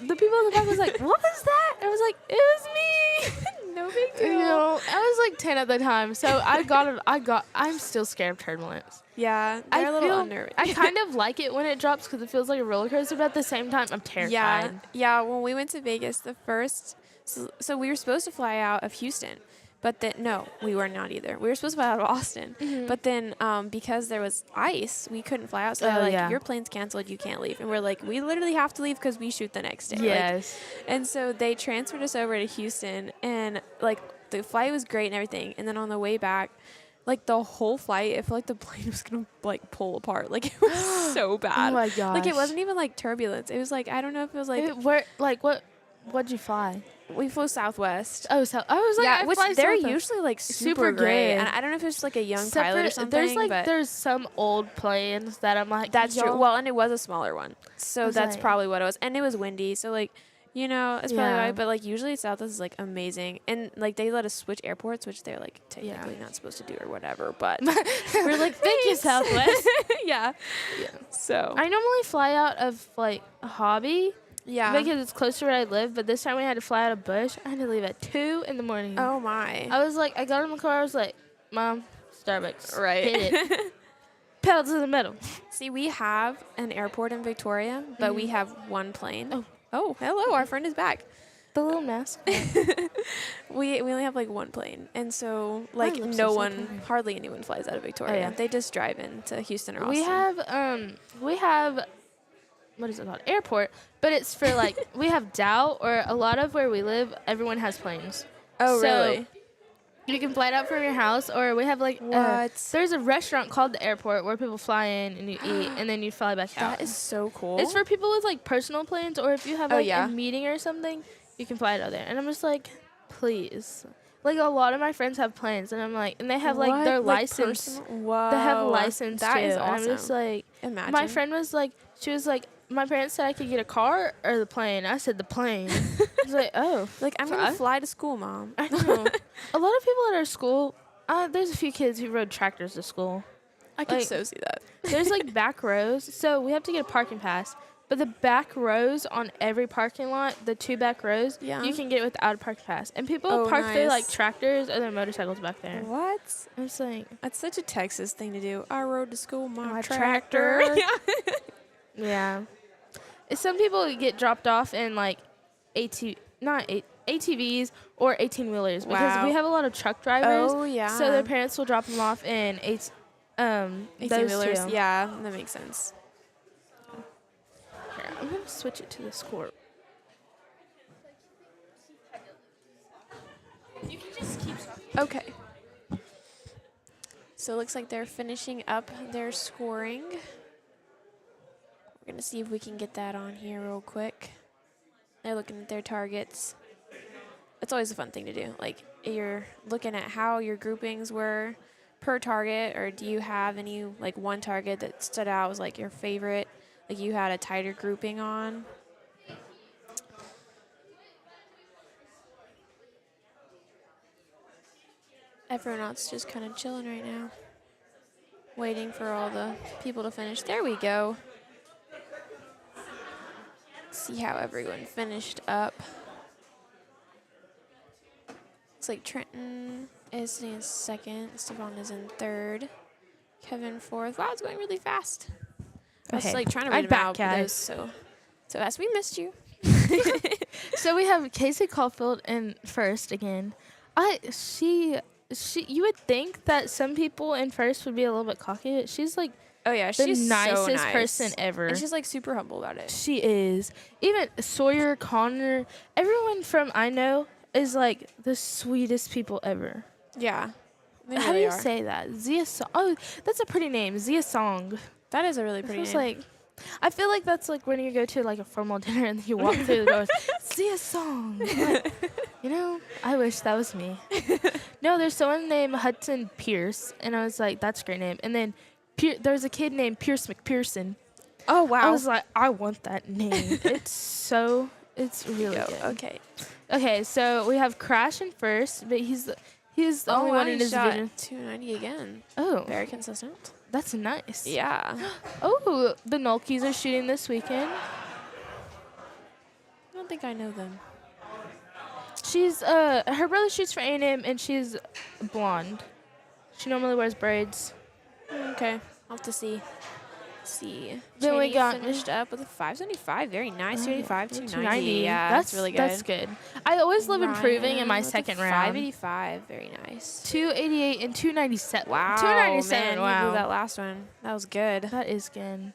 Speaker 2: the people in the back was like, what was that? And I was like, it was me.
Speaker 6: No big deal.
Speaker 2: You know, I was like 10 at the time, so I'm still scared of turbulence.
Speaker 6: Yeah, they're a little unnerving.
Speaker 2: I kind of like it when it drops because it feels like a roller coaster, but at the same time, I'm terrified.
Speaker 6: Yeah. When we went to Vegas, so we were supposed to fly out of Houston, but then no, we were not either. We were supposed to fly out of Austin, but then because there was ice, we couldn't fly out. So they're like, your plane's canceled, you can't leave. And we're like, we literally have to leave because we shoot the next day.
Speaker 2: Yes.
Speaker 6: And so they transferred us over to Houston, and like the flight was great and everything. And then on the way back, like the whole flight, it felt like the plane was gonna like pull apart. Like it was so bad.
Speaker 2: Oh my gosh.
Speaker 6: Like it wasn't even like turbulence. It was like, I don't know if it was like
Speaker 2: What'd you fly?
Speaker 6: we flew Southwest.
Speaker 2: Oh, so I was like,
Speaker 6: Yeah,
Speaker 2: I
Speaker 6: which
Speaker 2: fly
Speaker 6: they're
Speaker 2: Southwest.
Speaker 6: usually like
Speaker 2: Super
Speaker 6: super great.
Speaker 2: good.
Speaker 6: And I don't know if it's like a young pilot or something. But
Speaker 2: There's some old planes that I'm like,
Speaker 6: that's true.
Speaker 2: y'all-
Speaker 6: Well, and it was a smaller one, so
Speaker 2: was
Speaker 6: that's
Speaker 2: like-
Speaker 6: probably what it was. And it was windy, so like, it's probably
Speaker 2: Yeah.
Speaker 6: why. But like usually Southwest is like amazing, and like they let us switch airports, which they're like technically not supposed to do or whatever. But we're like,
Speaker 2: Thank you,
Speaker 6: "Thanks."
Speaker 2: Southwest.
Speaker 6: Yeah.
Speaker 2: Yeah.
Speaker 6: So
Speaker 2: I normally fly out of like a hobby
Speaker 6: yeah.
Speaker 2: because it's close to where I live, but this time we had to fly out of Bush. I had to leave at 2 in the morning.
Speaker 6: Oh my.
Speaker 2: I was like, I got in the car. I was like, Mom, Starbucks.
Speaker 6: Right.
Speaker 2: Hit it. Pedal to the metal.
Speaker 6: See, we have an airport in Victoria, but we have one plane.
Speaker 2: Oh.
Speaker 6: Hello, our friend is back.
Speaker 2: The little mask.
Speaker 6: We only have like one plane, and so like
Speaker 2: lips
Speaker 6: no
Speaker 2: are so
Speaker 6: one,
Speaker 2: dry.
Speaker 6: hardly anyone flies out of Victoria.
Speaker 2: yeah.
Speaker 6: They just drive into Houston or Austin.
Speaker 2: We have what is it called? Airport, but it's for like we have Dow or a lot of where we live. Everyone has planes.
Speaker 6: Oh,
Speaker 2: So,
Speaker 6: really?
Speaker 2: You can fly it out from your house, or we have like
Speaker 6: What?
Speaker 2: there's a restaurant called the Airport where people fly in and you eat, and then you fly back out.
Speaker 6: That is so cool.
Speaker 2: It's for people with like personal planes, or if you have
Speaker 6: Oh,
Speaker 2: like
Speaker 6: yeah.
Speaker 2: a meeting or something, you can fly it out there. And I'm just like, please. Like a lot of my friends have planes, and I'm like, and they have like
Speaker 6: What?
Speaker 2: their
Speaker 6: Like
Speaker 2: license.
Speaker 6: Whoa.
Speaker 2: They have a license
Speaker 6: That
Speaker 2: too.
Speaker 6: is
Speaker 2: And I'm just
Speaker 6: awesome.
Speaker 2: like,
Speaker 6: Imagine.
Speaker 2: my friend was like, she was like, my parents said I could get a car or the plane. I said the plane. I was like, oh.
Speaker 6: Like, I'm gonna fly to school, Mom.
Speaker 2: I know. A lot of people at our school, there's a few kids who rode tractors to school.
Speaker 6: I could
Speaker 2: Like-
Speaker 6: so see that.
Speaker 2: There's like back rows, so we have to get a parking pass. But the back rows on every parking lot, the 2 back rows,
Speaker 6: Yeah.
Speaker 2: you can get it without a parking pass. And people
Speaker 6: Oh,
Speaker 2: park their like
Speaker 6: nice.
Speaker 2: tractors or their motorcycles back there.
Speaker 6: What?
Speaker 2: I'm just like,
Speaker 6: That's such a Texas thing to do. I rode to school, my
Speaker 2: tractor.
Speaker 6: tractor.
Speaker 2: yeah. Some people get dropped off in like ATVs or 18-wheelers because
Speaker 6: Wow.
Speaker 2: we have a lot of truck drivers.
Speaker 6: Oh, yeah.
Speaker 2: So their parents will drop them off in
Speaker 6: 18-wheelers.
Speaker 2: those two.
Speaker 6: Yeah, that makes sense.
Speaker 2: Here, I'm gonna switch it to the score. You can just keep talking.
Speaker 6: Okay. So it looks like they're finishing up their scoring. We're going to see if we can get that on here real quick. They're looking at their targets. It's always a fun thing to do. Like, you're looking at how your groupings were per target, or do you have any, like, one target that stood out as, like, your favorite? Like, you had a tighter grouping on? Everyone else just kind of chilling right now, waiting for all the people to finish. There we go. See how everyone finished up. Looks like Trenton is sitting in second. Stephon is in third. Kevin fourth. Wow, it's going really fast. I was
Speaker 2: Okay.
Speaker 6: like trying to
Speaker 2: I'm
Speaker 6: read them
Speaker 2: back,
Speaker 6: out, but it was
Speaker 2: guys.
Speaker 6: so fast. We missed you.
Speaker 2: So we have Casey Caulfield in first again. She you would think that some people in first would be a little bit cocky, but she's like
Speaker 6: Oh yeah,
Speaker 2: the
Speaker 6: she's
Speaker 2: nicest
Speaker 6: so nice.
Speaker 2: person ever.
Speaker 6: And she's like super humble about it.
Speaker 2: She is. Even Sawyer, Connor, everyone from I know is like the sweetest people ever.
Speaker 6: Yeah. They
Speaker 2: How do
Speaker 6: really
Speaker 2: you
Speaker 6: are.
Speaker 2: say that? Zia Song. Oh, that's a pretty name. Zia Song.
Speaker 6: That is a really
Speaker 2: It
Speaker 6: pretty
Speaker 2: feels
Speaker 6: name.
Speaker 2: like I feel like that's like when you go to like a formal dinner and you walk through the doors, see a song. Like, you know, I wish that was me. No, there's someone named Hudson Pierce, and I was like, that's a great name. And then there's a kid named Pierce McPherson.
Speaker 6: Oh wow.
Speaker 2: I was like, I want that name. It's really good.
Speaker 6: Okay.
Speaker 2: Okay, so we have Crash in first, but he's the only one in his division.
Speaker 6: 290 again.
Speaker 2: Oh,
Speaker 6: Very consistent.
Speaker 2: that's nice.
Speaker 6: Yeah.
Speaker 2: Oh, the Nolkies are shooting this weekend.
Speaker 6: I don't think I know them.
Speaker 2: She's her brother shoots for A&M, and she's blonde. She normally wears braids.
Speaker 6: Okay. I'll have to see. See.
Speaker 2: Then we
Speaker 6: Cheney
Speaker 2: got
Speaker 6: finished up with a 575. Very nice. 285, 290.
Speaker 2: 290.
Speaker 6: Yeah,
Speaker 2: That's
Speaker 6: really good.
Speaker 2: That's good. I always love improving in my
Speaker 6: Ryan with a
Speaker 2: second round.
Speaker 6: 585. Very nice.
Speaker 2: 288 and 297.
Speaker 6: Wow.
Speaker 2: 297.
Speaker 6: Man, you
Speaker 2: Wow.
Speaker 6: blew that last one. That was good.
Speaker 2: That is good.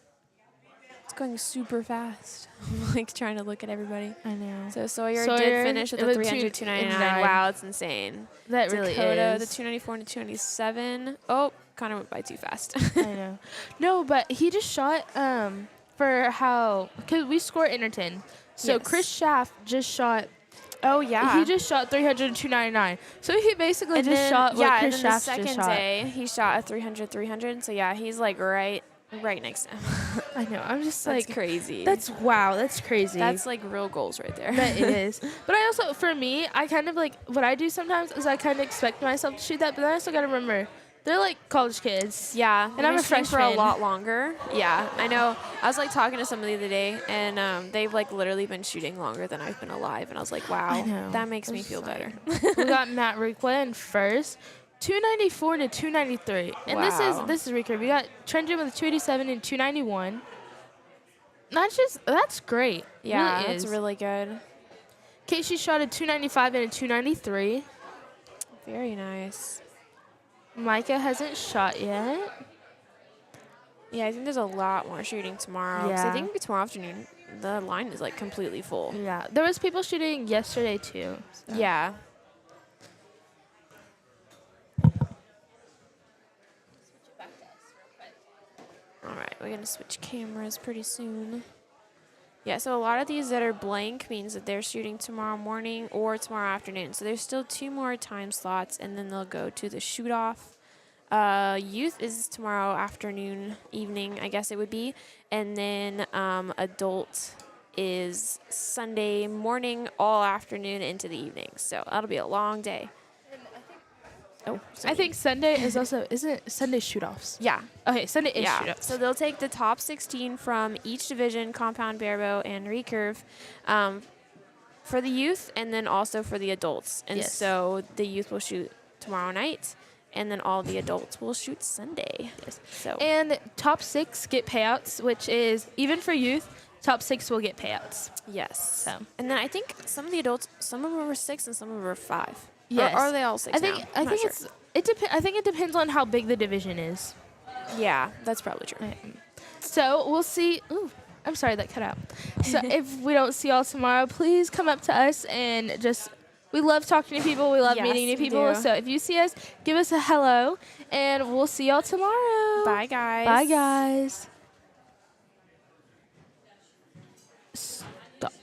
Speaker 6: It's going super fast. I'm like trying to look at everybody.
Speaker 2: I know.
Speaker 6: So Sawyer
Speaker 2: Sawyer
Speaker 6: did finish with a
Speaker 2: with
Speaker 6: 300, 299. Wow, that's insane.
Speaker 2: That really
Speaker 6: Dakota,
Speaker 2: is.
Speaker 6: the 294 and the 297. Oh, Connor went by too fast.
Speaker 2: I know. No, but he just shot for how, because we score Interton. So
Speaker 6: Yes.
Speaker 2: Chris Schaff just shot.
Speaker 6: Oh, yeah.
Speaker 2: He just shot 300 and 299. So he basically
Speaker 6: and
Speaker 2: just
Speaker 6: then,
Speaker 2: shot what
Speaker 6: yeah,
Speaker 2: Chris
Speaker 6: and then
Speaker 2: Schaff
Speaker 6: the second
Speaker 2: just shot.
Speaker 6: day, he shot a 300, 300. So, yeah, he's like right next to him.
Speaker 2: I know. I'm just
Speaker 6: That's
Speaker 2: like,
Speaker 6: crazy.
Speaker 2: that's wow. That's crazy.
Speaker 6: That's like real goals right there.
Speaker 2: That it is. But I also, for me, I kind of like, what I do sometimes is I kind of expect myself to shoot that, but then I still got to remember, they're like college kids.
Speaker 6: Yeah,
Speaker 2: And I'm a
Speaker 6: for a
Speaker 2: freshman.
Speaker 6: lot longer. Yeah, I know. I was like talking to somebody the other day, and they've like literally been shooting longer than I've been alive, and I was like, wow,
Speaker 2: I know.
Speaker 6: that makes
Speaker 2: I
Speaker 6: me
Speaker 2: was
Speaker 6: feel
Speaker 2: like-
Speaker 6: better.
Speaker 2: We got Matt Requa in first. 294 to 293. And
Speaker 6: Wow.
Speaker 2: this is recurve. We got Trenton with 287 and 291. That's great.
Speaker 6: Yeah,
Speaker 2: Really
Speaker 6: that's
Speaker 2: is.
Speaker 6: really good.
Speaker 2: Casey shot a 295 and a 293.
Speaker 6: Very nice.
Speaker 2: Micah hasn't shot yet.
Speaker 6: Yeah, I think there's a lot more shooting tomorrow. 'Cause I
Speaker 2: Yeah.
Speaker 6: think tomorrow afternoon the line is like completely full.
Speaker 2: Yeah, there was people shooting yesterday too. So.
Speaker 6: Yeah. All right, we're gonna switch cameras pretty soon. Yeah, so a lot of these that are blank means that they're shooting tomorrow morning or tomorrow afternoon. So there's still 2 more time slots, and then they'll go to the shoot off. Youth is tomorrow afternoon, evening, I guess it would be, and then adult is Sunday morning, all afternoon into the evening. So that'll be a long day. Oh,
Speaker 2: I think Sunday is also, isn't Sunday shoot-offs?
Speaker 6: yeah.
Speaker 2: Okay, Sunday is
Speaker 6: Yeah,
Speaker 2: shoot-offs.
Speaker 6: so they'll take the top 16 from each division, compound, barebow, and recurve, for the youth and then also for the adults. And
Speaker 2: Yes.
Speaker 6: so the youth will shoot tomorrow night, and then all the adults will shoot Sunday.
Speaker 2: Yes.
Speaker 6: So
Speaker 2: And top 6 get payouts, which is, even for youth, top 6 will get payouts.
Speaker 6: yes.
Speaker 2: So.
Speaker 6: And then I think some of the adults, some of them were 6 and some of them were 5.
Speaker 2: Yes.
Speaker 6: Or are they all 6
Speaker 2: I think
Speaker 6: now?
Speaker 2: I
Speaker 6: I'm not
Speaker 2: think
Speaker 6: sure.
Speaker 2: I think it depends on how big the division is.
Speaker 6: Yeah, that's probably true.
Speaker 2: So we'll see. Ooh, I'm sorry that cut out. So if we don't see y'all tomorrow, please come up to us and just. We love talking to people. We love
Speaker 6: Yes,
Speaker 2: meeting new
Speaker 6: we
Speaker 2: people.
Speaker 6: do.
Speaker 2: So if you see us, give us a hello, and we'll see y'all tomorrow.
Speaker 6: Bye, guys.
Speaker 2: Bye, guys. Stop.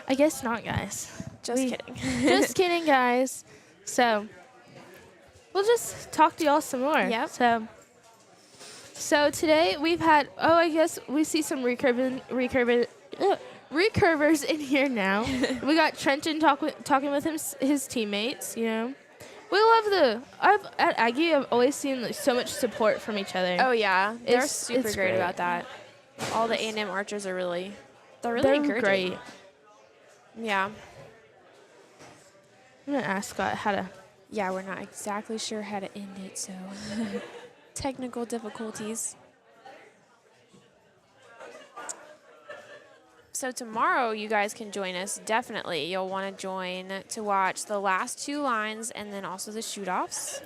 Speaker 2: I guess not, guys.
Speaker 6: Just
Speaker 2: We-
Speaker 6: kidding.
Speaker 2: Just kidding, guys. So we'll just talk to y'all some more.
Speaker 6: Yep.
Speaker 2: So today we've had. Oh, I guess we see some recurvers in here now. We got Trenton talking with his teammates. You know, we love at Aggie. I've always seen like, so much support from each other.
Speaker 6: Oh yeah, they're
Speaker 2: It's-
Speaker 6: super
Speaker 2: it's
Speaker 6: great
Speaker 2: great.
Speaker 6: about that. All the A&M archers are really, they're really
Speaker 2: they're
Speaker 6: encouraging.
Speaker 2: great.
Speaker 6: Yeah.
Speaker 2: I'm gonna ask Scott how to.
Speaker 6: Yeah, we're not exactly sure how to end it, so technical difficulties. So tomorrow you guys can join us, definitely. You'll want to join to watch the last 2 lines and then also the shoot-offs.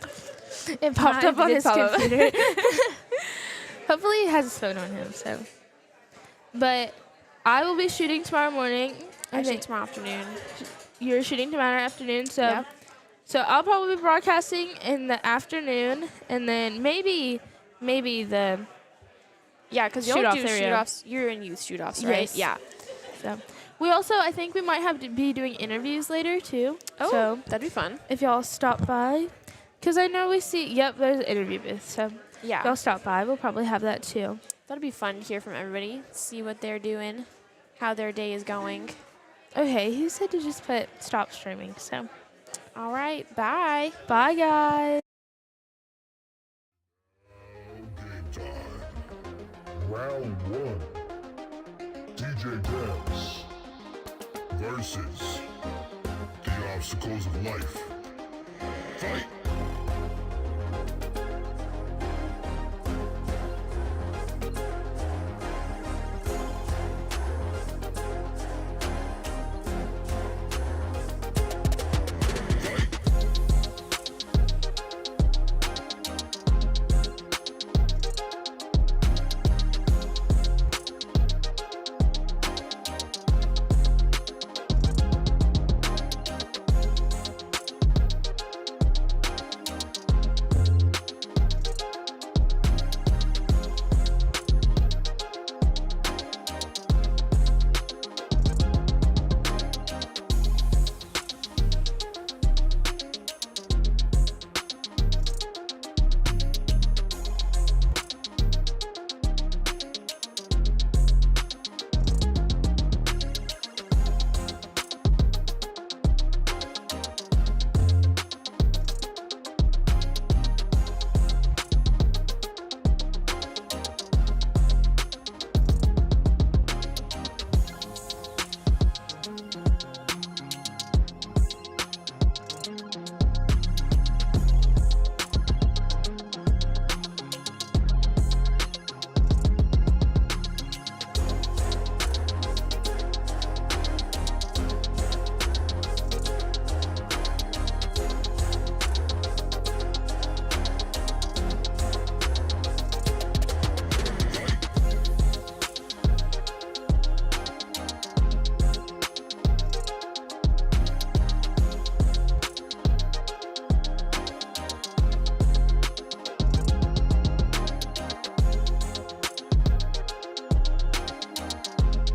Speaker 2: It popped
Speaker 5: It
Speaker 2: up on
Speaker 5: did
Speaker 2: his
Speaker 5: pop up.
Speaker 2: computer. Hopefully, he has his phone on him. So, but I will be shooting tomorrow morning. I
Speaker 5: Actually,
Speaker 2: think
Speaker 5: tomorrow afternoon.
Speaker 2: you're shooting tomorrow afternoon. So,
Speaker 5: Yep.
Speaker 2: so I'll probably be broadcasting in the afternoon, and then maybe the
Speaker 5: Yeah, because you'll
Speaker 2: Shoot-off
Speaker 5: do
Speaker 2: area.
Speaker 5: shoot-offs. You're in youth shoot-offs, right?
Speaker 2: Yes.
Speaker 5: Yeah.
Speaker 2: so. We also, I think we might have to be doing interviews later too.
Speaker 5: Oh,
Speaker 2: So
Speaker 5: that'd be fun.
Speaker 2: if y'all stop by, because I know we see. Yep, there's an interview booth. So
Speaker 5: Yeah.
Speaker 2: if y'all stop by, we'll probably have that too.
Speaker 5: That'd be fun to hear from everybody, see what they're doing, how their day is going.
Speaker 2: Okay, he said to just put stop streaming. So
Speaker 5: All right, bye.
Speaker 2: bye, guys.
Speaker 4: Game time. Round one. DJ Debs versus the obstacles of life. Fight!